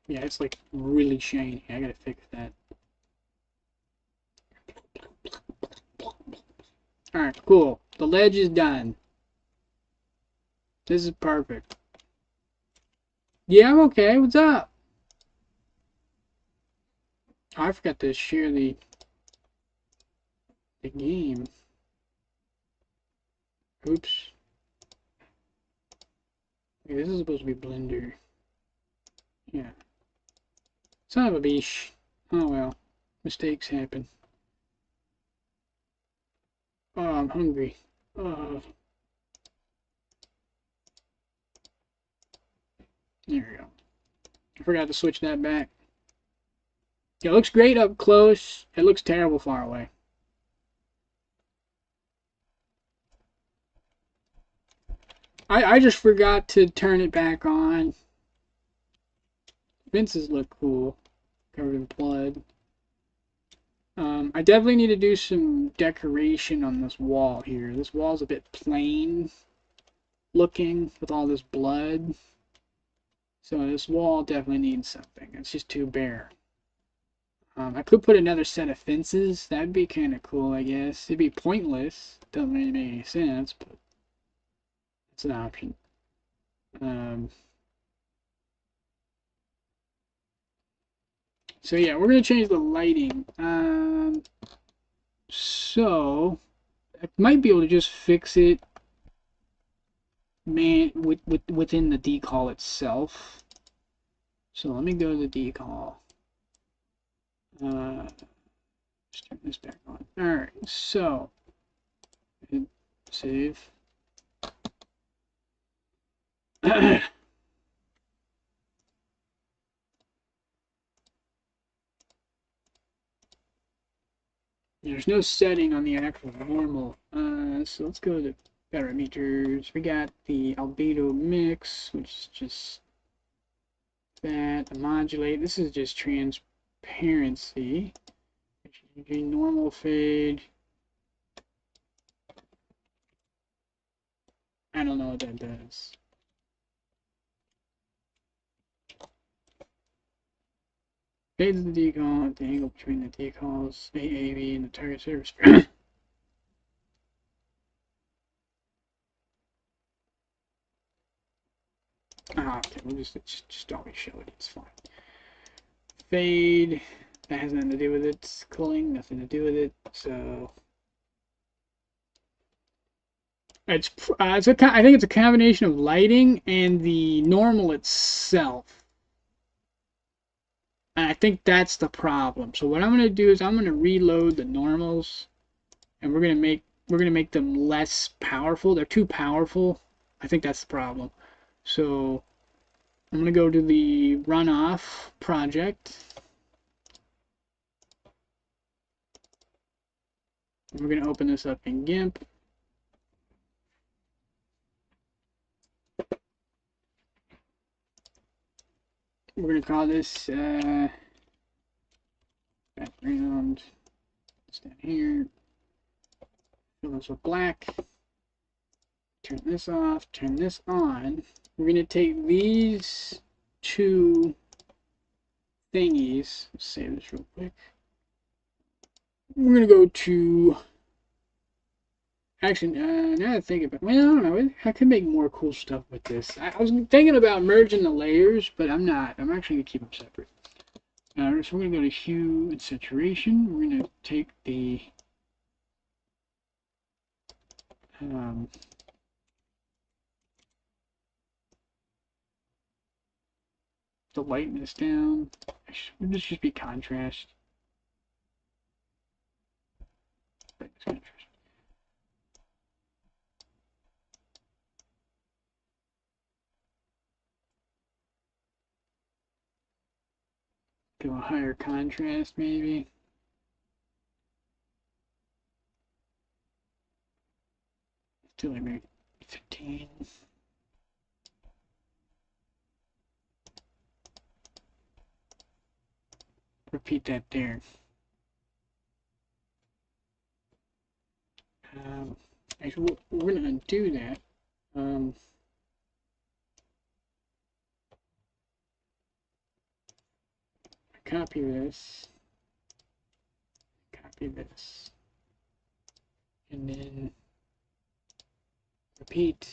Yeah, it's like really shiny. I gotta fix that. Alright, cool. The ledge is done. This is perfect. Yeah, I'm okay. What's up? Oh, I forgot to share the game. Oops. Okay, this is supposed to be Blender. Yeah. Son of a beach. Oh well. Mistakes happen. Oh, I'm hungry. Oh. There we go. I forgot to switch that back. It looks great up close. It looks terrible far away. I just forgot to turn it back on. Fences look cool. Covered in blood. I definitely need to do some decoration on this wall here. This wall's a bit plain looking with all this blood. So this wall definitely needs something. It's just too bare. I could put another set of fences. That'd be kind of cool, I guess. It'd be pointless. Doesn't really make any sense, but it's an option. So yeah, we're gonna change the lighting. So I might be able to just fix it, within the decal itself. So let me go to the decal. Just turn this back on. All right, so save. There's no setting on the actual normal. So let's go to parameters. We got the albedo mix, which is just that. Modulate. This is just transparency. Normal fade. I don't know what that does. Fades the decal at the angle between the decals, AAV, and the target surface. Okay, we'll just always show it. It's fine. Fade. That has nothing to do with it. Culling, nothing to do with it. So I think it's a combination of lighting and the normal itself. And I think that's the problem. So what I'm going to do is I'm going to reload the normals, and we're going to make them less powerful. They're too powerful. I think that's the problem. So I'm going to go to the runoff project. We're going to open this up in GIMP. We're going to call this background. It's down here. Fill this with black. Turn this off. Turn this on. We're going to take these two thingies. Let's save this real quick. We're going to go to... Actually, now that I think about it, well, I don't know. I could make more cool stuff with this. I was thinking about merging the layers, but I'm not. I'm actually going to keep them separate. So we're going to go to hue and saturation. We're going to take the lightness down. This should be contrast. Go a higher contrast, maybe. Do like maybe 15. Repeat that there. Actually, we're going to undo that. Copy this. Copy this. And then repeat.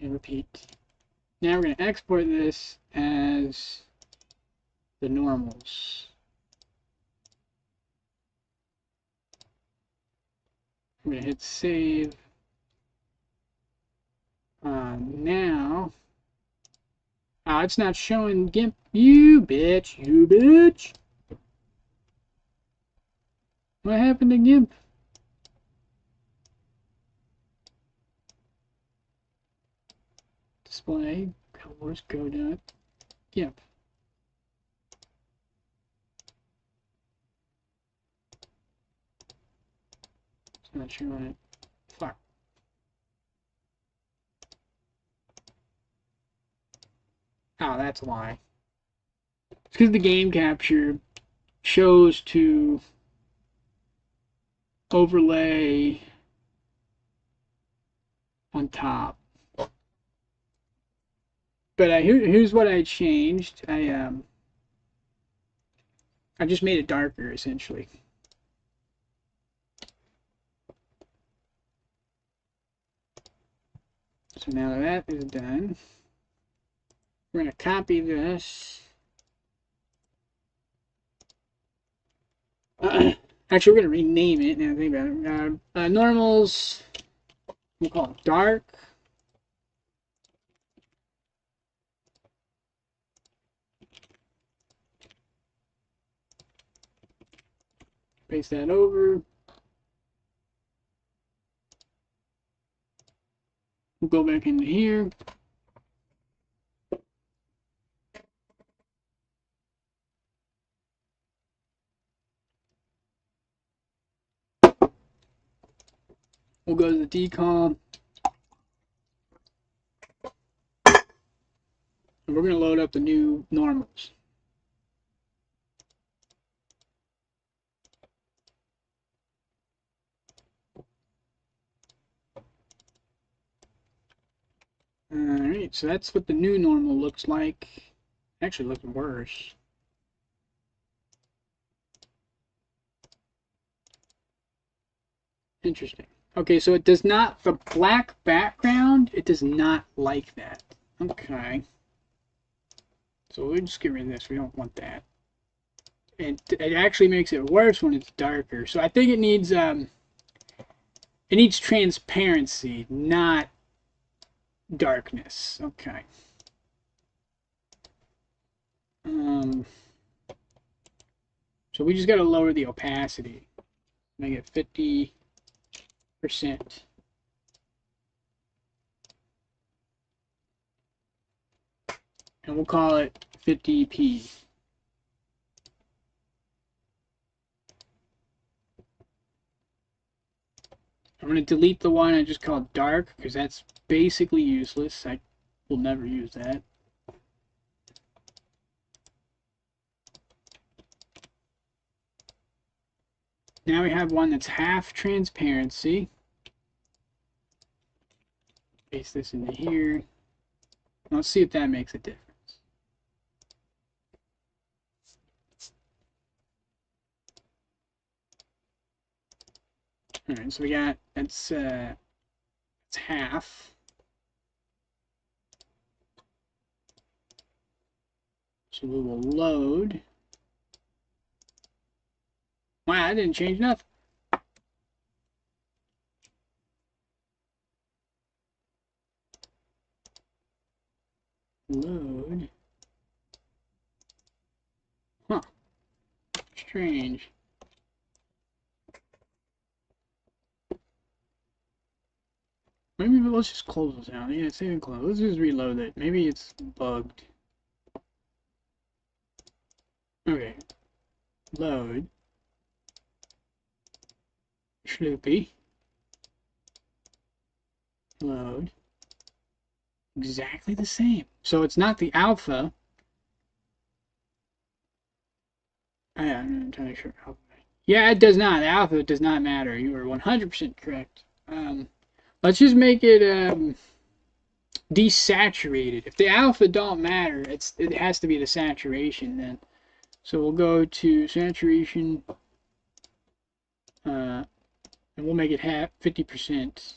and repeat. Now we're going to export this as the normals. I'm going to hit save. Now, it's not showing GIMP. You bitch, you bitch. What happened to GIMP? Display, colors, go.GIMP. It's not showing it. Fuck. Oh, that's why. It's because the game capture chose to overlay on top. But here's what I changed. I just made it darker, essentially. So now that is done, we're going to copy this. Actually, we're going to rename it. Now think about it. Normals, we'll call it dark. Paste that over. We'll go back into here. We'll go to the decom. And we're going to load up the new normals. Alright, so that's what the new normal looks like. Actually looking worse. Interesting. Okay, so it does not, the black background, it does not like that. Okay. So we'll just get rid of this. We don't want that. It actually makes it worse when it's darker. So I think it needs transparency, not darkness. Okay. So we just got to lower the opacity. Make it 50%. And we'll call it 50p. I'm going to delete the one I just called dark because that's basically useless. I will never use that. Now we have one that's half transparency. Paste this into here. Let's see if that makes a difference. All right, so we got it's half. So we will load. Wow, I didn't change nothing. Load. Huh. Strange. Maybe let's just close this out. Yeah, save and close. Let's just reload it. Maybe it's bugged. Okay. Load. Schloopy. Load. Exactly the same. So it's not the alpha. I'm not entirely sure. Yeah, it does not. The alpha does not matter. You are 100% correct. Let's just make it desaturated. If the alpha don't matter, it has to be the saturation then. So we'll go to saturation, and we'll make it 50%.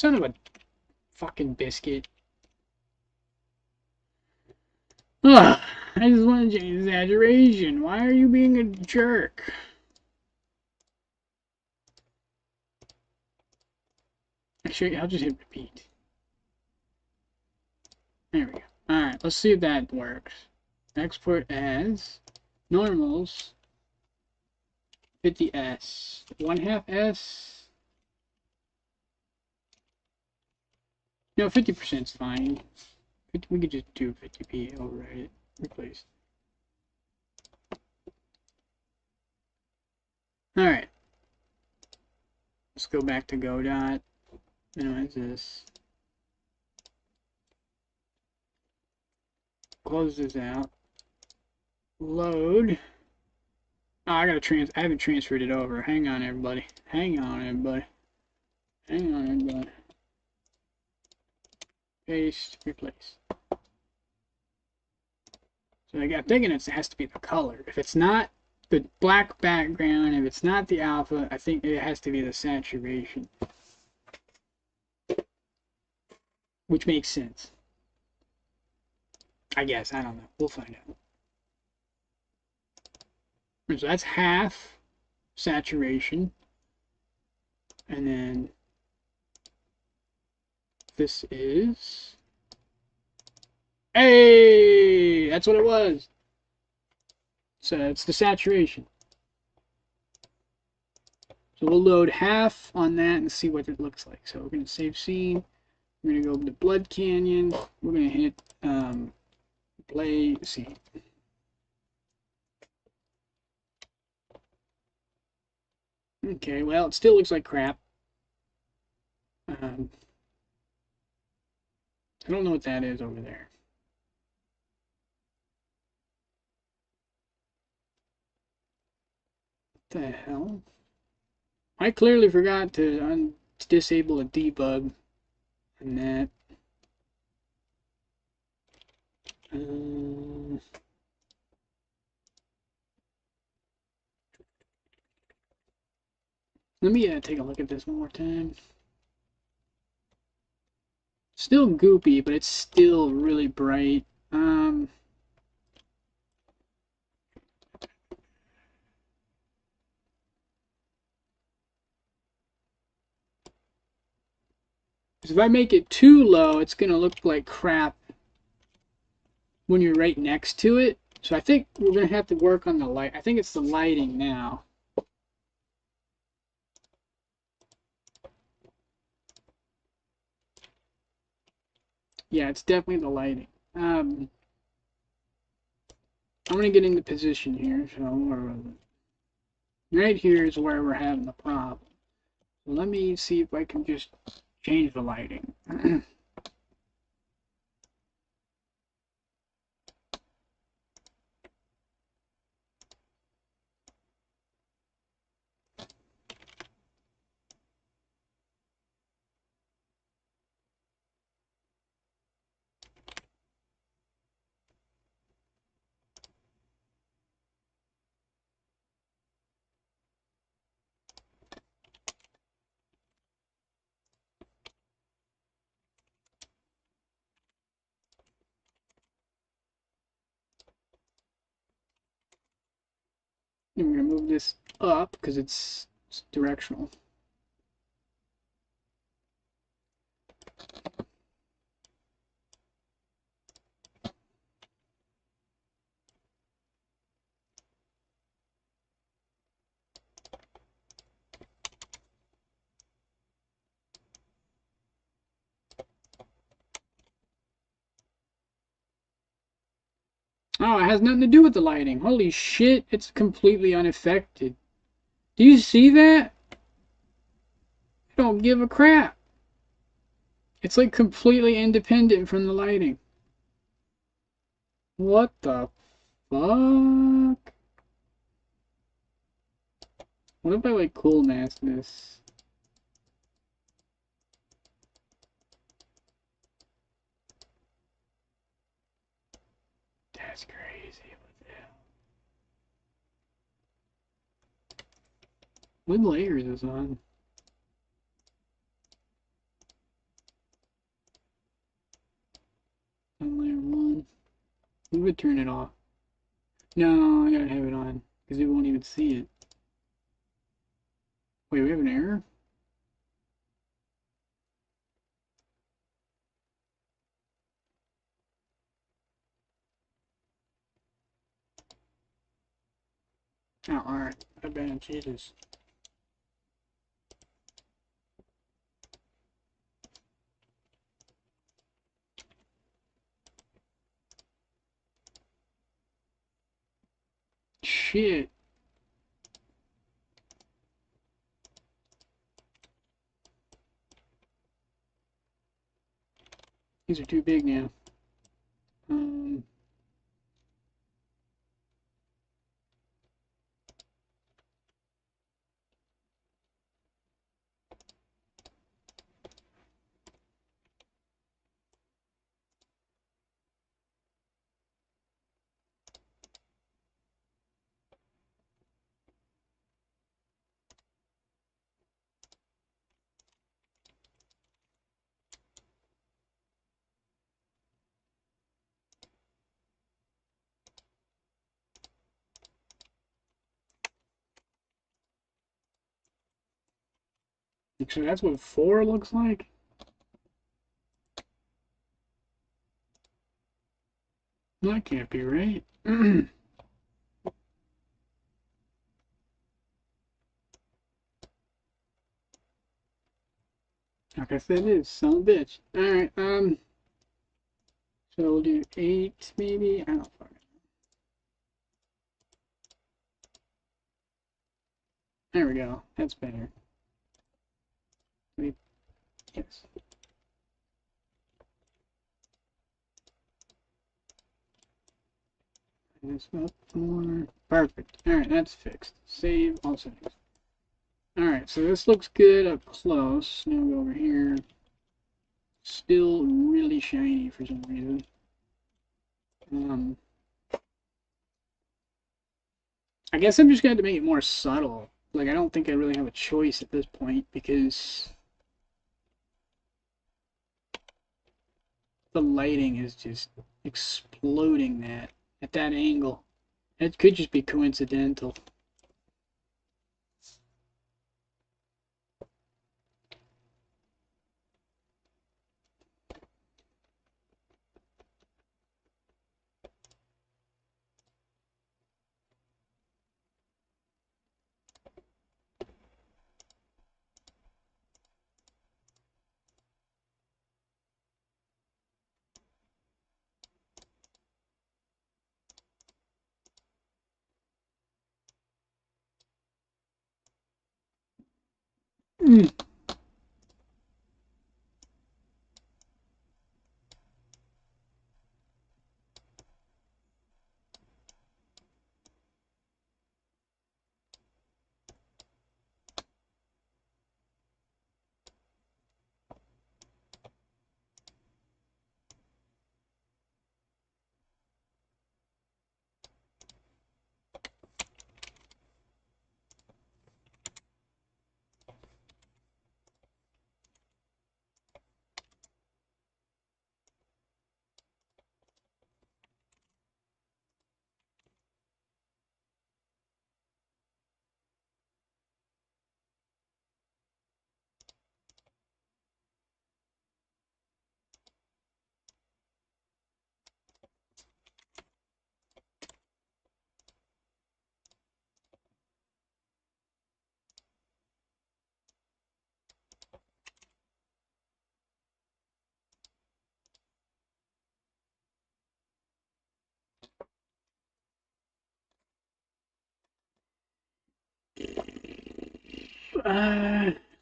Son of a fucking biscuit. Ugh, I just want to change the saturation. Why are you being a jerk? Actually, I'll just hit repeat. There we go. Alright, let's see if that works. Export as normals 50s. 1/2 S. No, 50% is fine. We could just do 50p, override it, replace. Alright. Let's go back to Godot. Minimize this. Close this out. Load. Oh, I haven't transferred it over. Hang on, everybody. Hang on, everybody. Hang on, everybody. Paste, replace. So I'm thinking it has to be the color. If it's not the black background, if it's not the alpha, I think it has to be the saturation. Which makes sense. I guess, I don't know. We'll find out. So that's half saturation. And then this is... Hey! That's what it was. So it's the saturation. So we'll load half on that and see what it looks like. So we're going to save scene. We're going to go to Blood Canyon. We're going to hit play scene. Okay, well, it still looks like crap. I don't know what that is over there. What the hell? I clearly forgot to disable a debug on that. Let me take a look at this one more time. Still goopy, but it's still really bright. If I make it too low, it's going to look like crap when you're right next to it. So I think we're going to have to work on the light. I think it's the lighting now. Yeah, it's definitely the lighting. I'm going to get into position here. So right here is where we're having the problem. So let me see if I can just change the lighting. And we're going to move this up because it's directional. Oh, it has nothing to do with the lighting. Holy shit, it's completely unaffected. Do you see that? I don't give a crap. It's like completely independent from the lighting. What the fuck? What if I like cool mask this? That's crazy. What the hell? What layer is this on? We would turn it off. No, I gotta have it on because it won't even see it. Wait, we have an error? Oh, alright. I bet. Jesus. Shit. These are too big now. Um, so that's what 4 looks like? That can't be right. Like I said, it is son of a bitch. Alright, so we'll do 8 maybe? I don't fucking know. There we go. That's better. Wait, yes. That's up 4. Perfect. Alright, that's fixed. Save all settings. Alright, so this looks good up close. Now we go over here. Still really shiny for some reason. I guess I'm just going to make it more subtle. Like, I don't think I really have a choice at this point because the lighting is just exploding that at that angle. It could just be coincidental. Mm.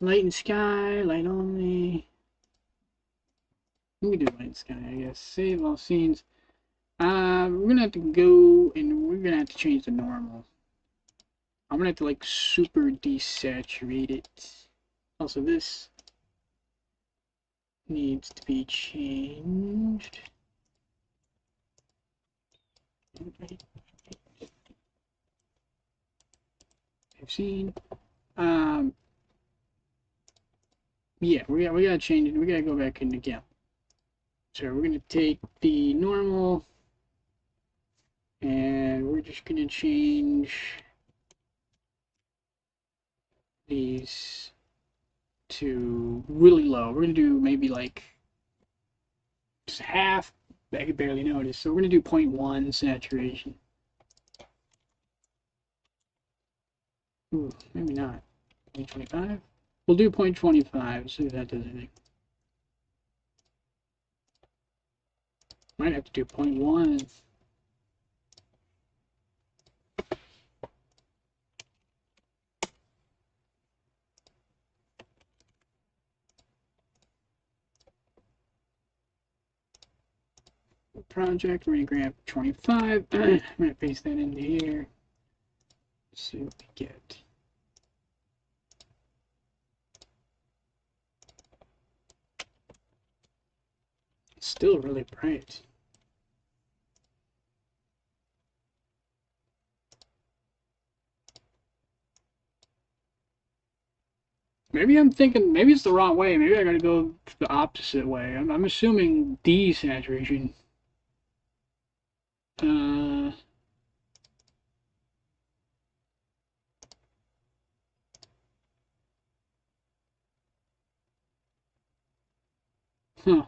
Light and sky, light only. We can do light and sky, I guess. Save all scenes. We're gonna have to go and we're gonna have to change the normal. I'm gonna have to like super desaturate it. Also, this needs to be changed. I've seen. Yeah, we gotta change it. We gotta go back in again. So we're gonna take the normal. And we're just going to change these to really low. We're going to do maybe like just half. I could barely notice. So we're going to do 0.1 saturation. Ooh, maybe not. 0.25? We'll do 0.25, see if that does anything. Might have to do 0.1. Project, we're going to grab 25. I'm going to paste that into here. Let's see what we get. It's still really bright. Maybe I'm thinking, maybe it's the wrong way. Maybe I gotta go the opposite way. I'm assuming desaturation. Uh, huh.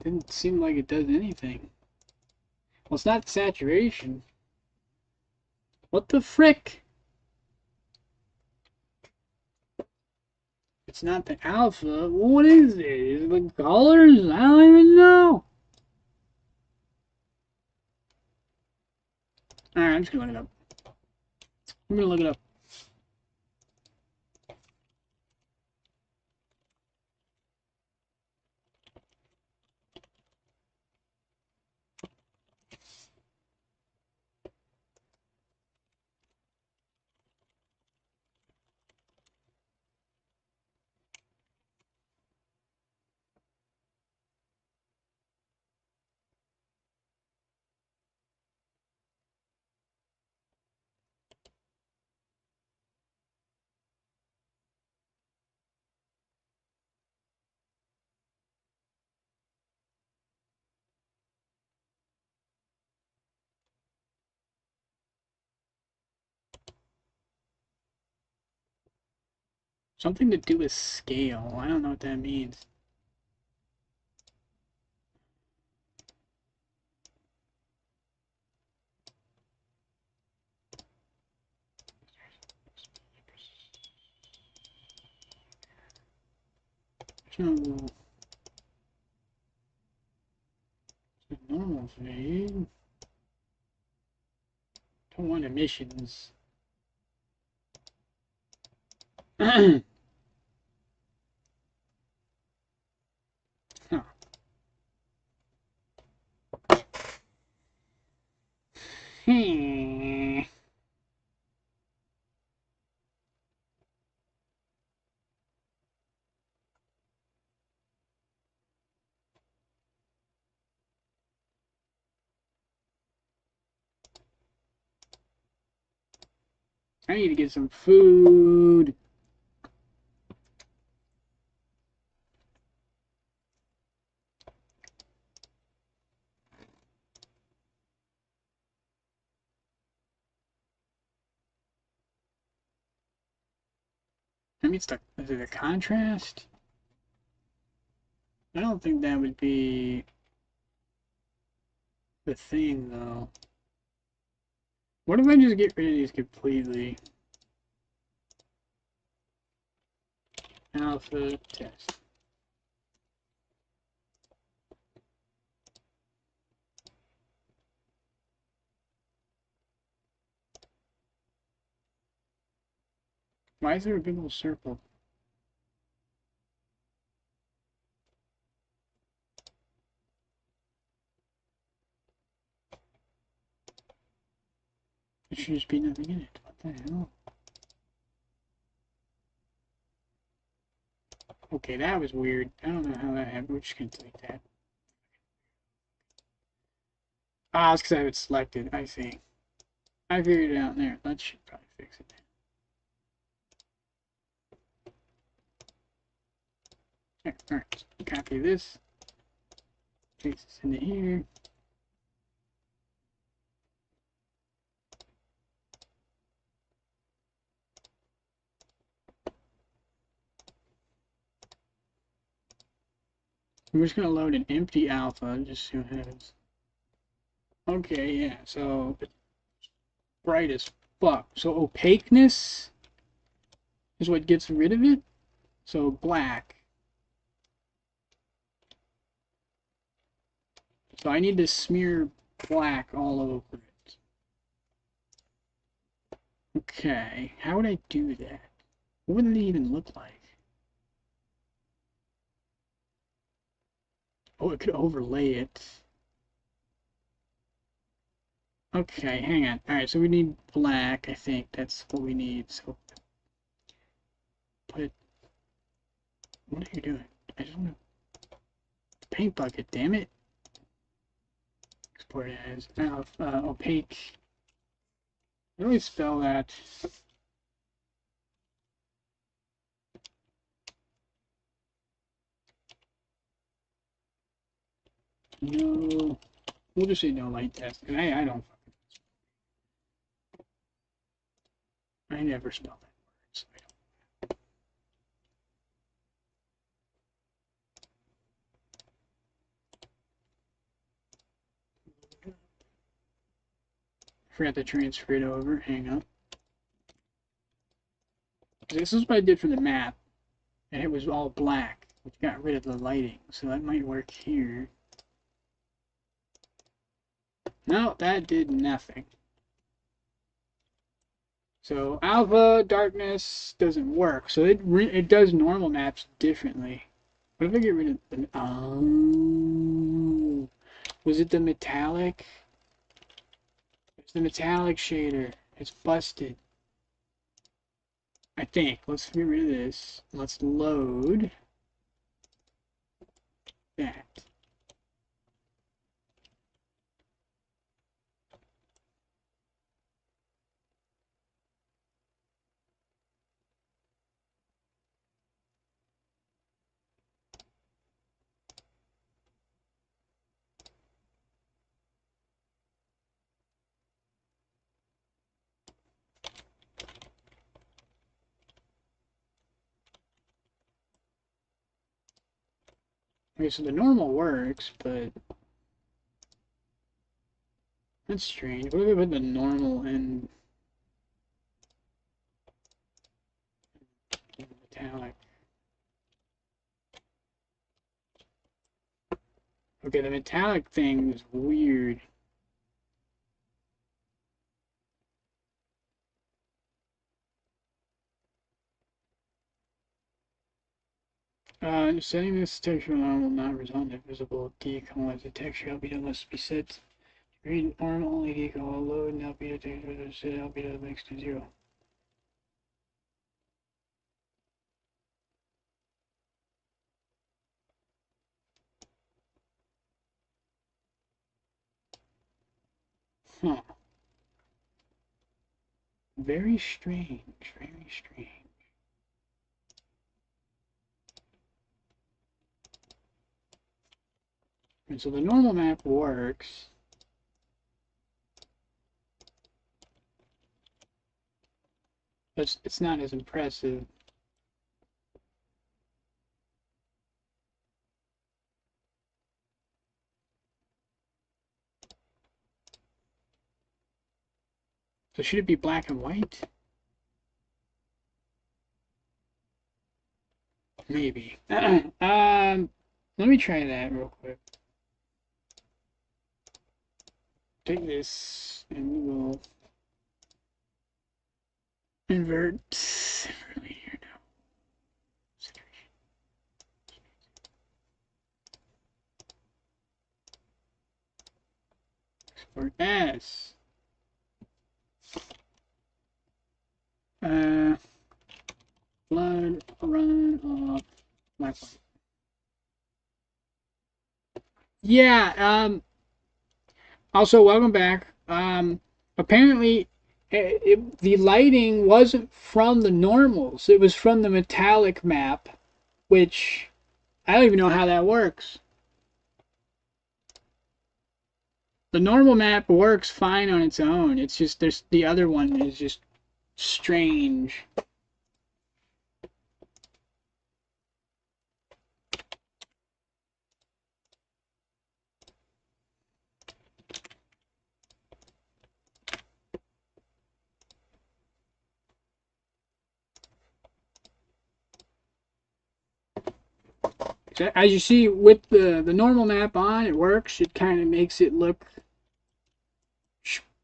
Didn't seem like it does anything. Well, it's not saturation. What the frick? It's not the alpha. What is it? Is it the colors? I don't even know. Alright, I'm just gonna look it up. I'm gonna look it up. Something to do with scale. I don't know what that means. So, normal fade. Don't want emissions. Huh. Hmm. I need to get some food. I mean, is it a contrast? I don't think that would be the thing, though. What if I just get rid of these completely? Alpha test. Why is there a big old circle? There should just be nothing in it. What the hell? Okay, that was weird. I don't know how that happened. We're just gonna delete that. Ah, it's because I have it selected. I see. I figured it out there. That should probably fix it. Alright, copy this. Paste this into here. We're just gonna load an empty alpha and just see what happens. Okay, yeah, so it's bright as fuck. So opaqueness is what gets rid of it. So black. So I need to smear black all over it. Okay, how would I do that? What would it even look like? Oh, it could overlay it. Okay, hang on. Alright, so we need black, I think. That's what we need. So put it. What are you doing? I just want to paint bucket, damn it. Export as opaque. How do we spell that? No. We'll just say no light test. And I don't fucking. I never spell that word, so I don't. Forgot to transfer it over. Hang on. This is what I did for the map. And it was all black, which got rid of the lighting. So that might work here. No, that did nothing. So alpha darkness doesn't work. So it does normal maps differently. What if I get rid of the... Oh, was it the metallic? It's the metallic shader. It's busted. I think. Let's get rid of this. Let's load that. Okay, so the normal works, but that's strange. What if I put the normal in metallic? Okay, the metallic thing is weird. Setting this texture alarm will not result in visible decal as the texture albedo must be set to read normal only decal load and albedo texture set albedo mixed to 0. Huh. Very strange, very strange. And so the normal map works. But it's not as impressive. So should it be black and white? Maybe. Let me try that real quick. Take this and we will invert really here now. Export as blood run off black white. Yeah, also welcome back. Apparently The lighting wasn't from the normals. It was from the metallic map, which I don't even know how that works. The normal map works fine on its own. It's just there's the other one is just strange. As you see with the normal map on, it works. It kind of makes it look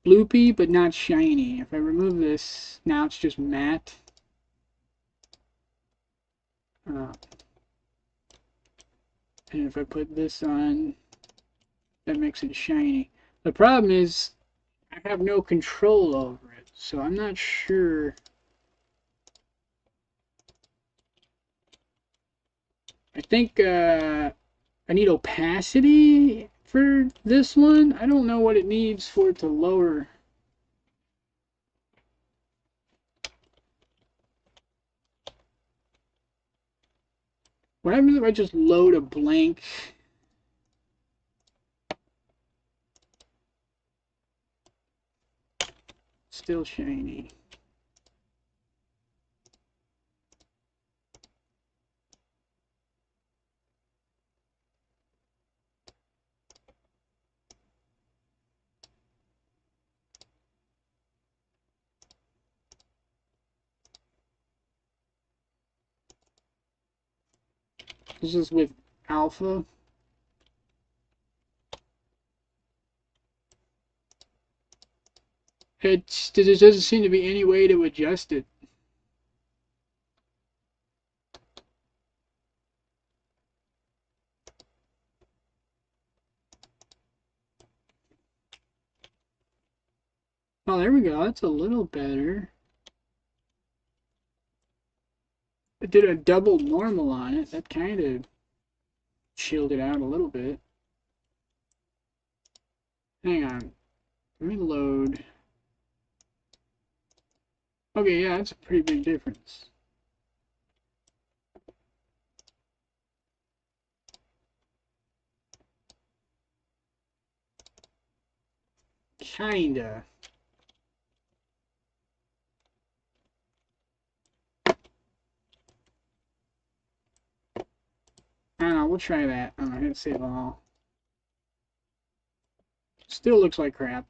bloopy but not shiny. If I remove this, now it's just matte. And if I put this on, that makes it shiny. The problem is I have no control over it, so I'm not sure. I think I need opacity for this one. I don't know what it needs for it to lower. What happens if I just load a blank? Still shiny. This is with alpha. There doesn't seem to be any way to adjust it. Oh, there we go. That's a little better. I did a double normal on it. That kind of chilled it out a little bit. Hang on. Let me load. Okay, yeah, that's a pretty big difference. Kinda. I don't know, we'll try that. I'm gonna hit save all. Still looks like crap.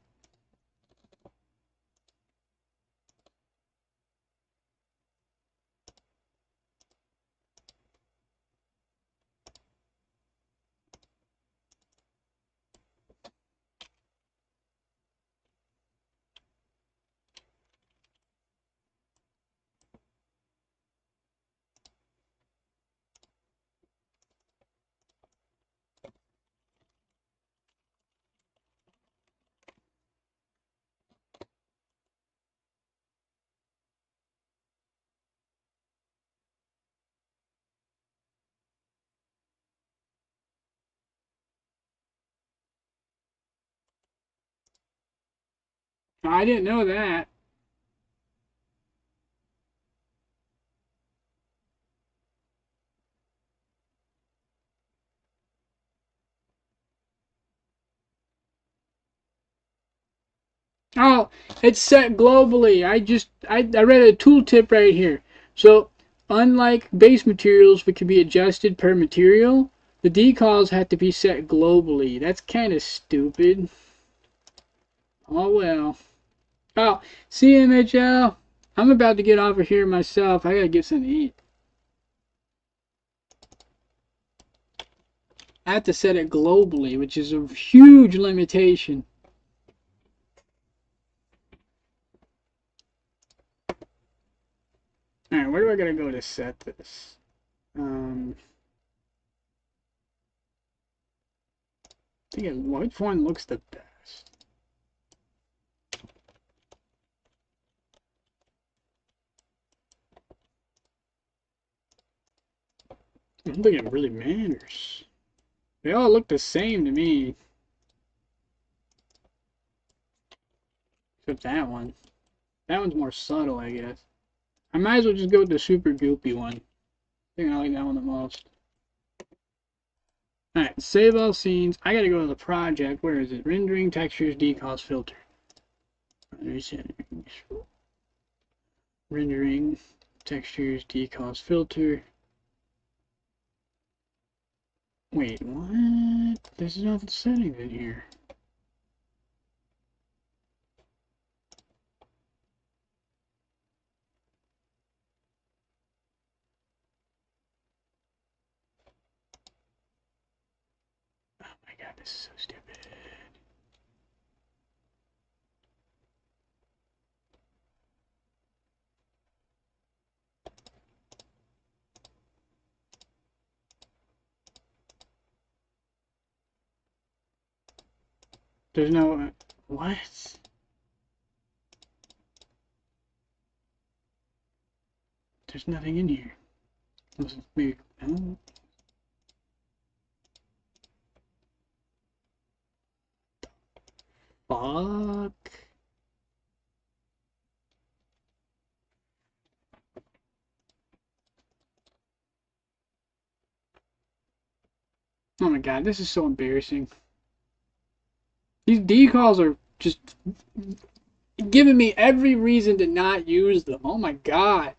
I didn't know that. Oh, it's set globally. I read a tooltip right here. So, unlike base materials, which can be adjusted per material, the decals have to be set globally. That's kind of stupid. Oh well. Oh, see you, Mitchell. I'm about to get off of here myself. I gotta get something to eat. I have to set it globally, which is a huge limitation. Alright, where do I gotta go to set this? I think which one looks the best? I don't think it really matters. They all look the same to me. Except that one. That one's more subtle, I guess. I might as well just go with the super goopy one. I think I like that one the most. Alright, save all scenes. I gotta go to the project. Where is it? Rendering, textures, decals, filter. Rendering, textures, decals, filter. Wait, what? There's no settings in here. Oh my god, this is so stupid. There's no... What? There's nothing in here. Maybe... Oh. Fuck. Oh my god, this is so embarrassing. These decals are just giving me every reason to not use them. Oh my god.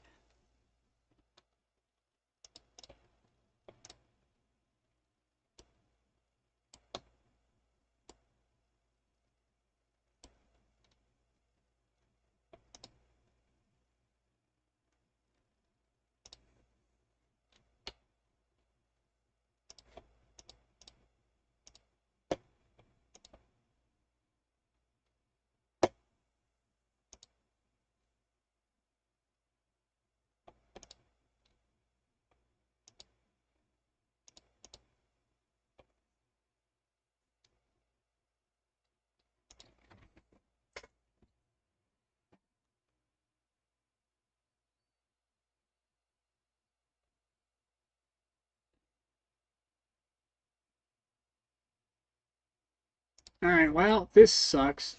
Alright, well, this sucks.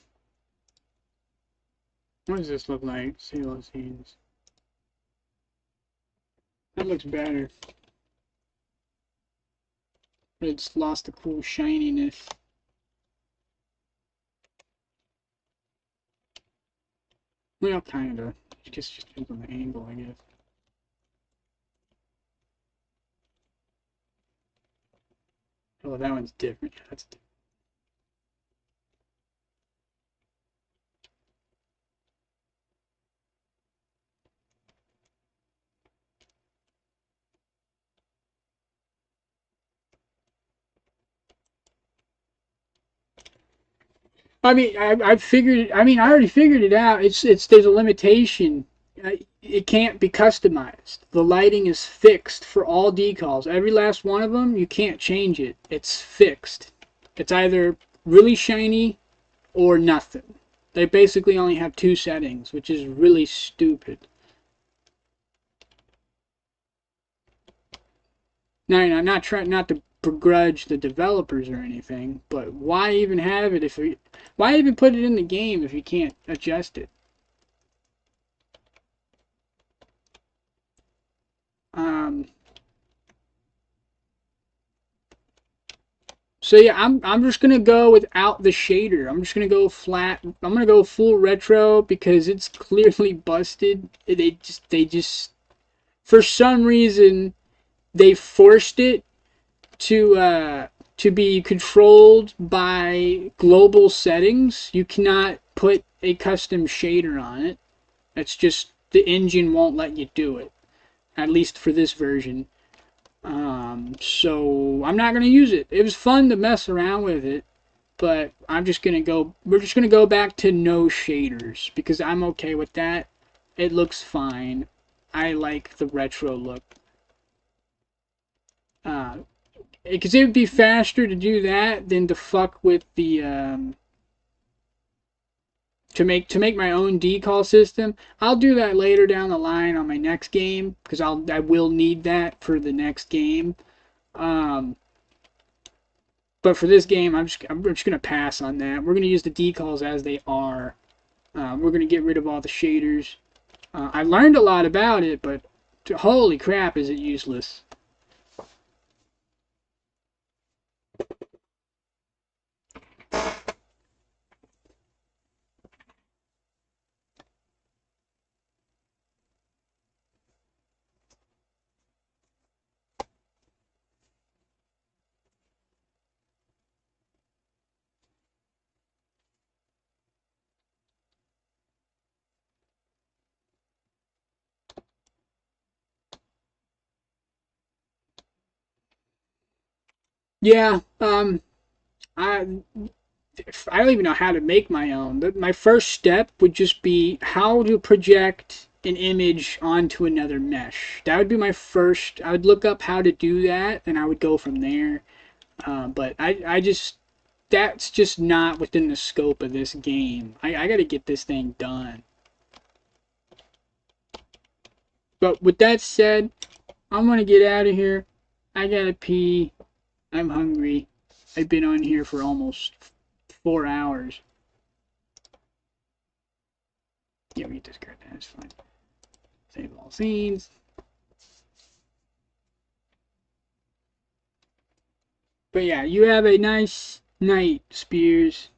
What does this look like? See those scenes. That looks better. But it's lost the cool shininess. Well, kinda. It just depends on the angle, I guess. Oh, that one's different. Yeah, that's different. I mean, I've figured. I mean, I already figured it out. There's a limitation. It can't be customized. The lighting is fixed for all decals. Every last one of them, you can't change it. It's fixed. It's either really shiny or nothing. They basically only have two settings, which is really stupid. Now, I'm not trying not to begrudge the developers or anything, but why even have it if why even put it in the game if you can't adjust it? Um, so yeah, I'm just gonna go without the shader. I'm just gonna go flat. I'm gonna go full retro because it's clearly busted. They just for some reason they forced it to be controlled by global settings. You cannot put a custom shader on it. It's just the engine won't let you do it, at least for this version. So I'm not gonna use it. It was fun to mess around with it, but I'm just gonna go. We're just gonna go back to no shaders because I'm okay with that. It looks fine. I like the retro look. Because it would be faster to do that than to fuck with the to make my own decal system. I'll do that later down the line on my next game because I will need that for the next game. Um, but for this game, I'm just gonna pass on that. We're gonna use the decals as they are. We're going to get rid of all the shaders. I learned a lot about it, but holy crap, is it useless. Yeah, I I don't even know how to make my own. My first step would just be how to project an image onto another mesh. That would be my first. I would look up how to do that, and I would go from there. But I just that's just not within the scope of this game. I got to get this thing done. But with that said, I'm gonna get out of here. I gotta pee. I'm hungry. I've been on here for almost 4 hours. Yeah, we discard that. That's fine. Save all scenes. But yeah, you have a nice night, Spears.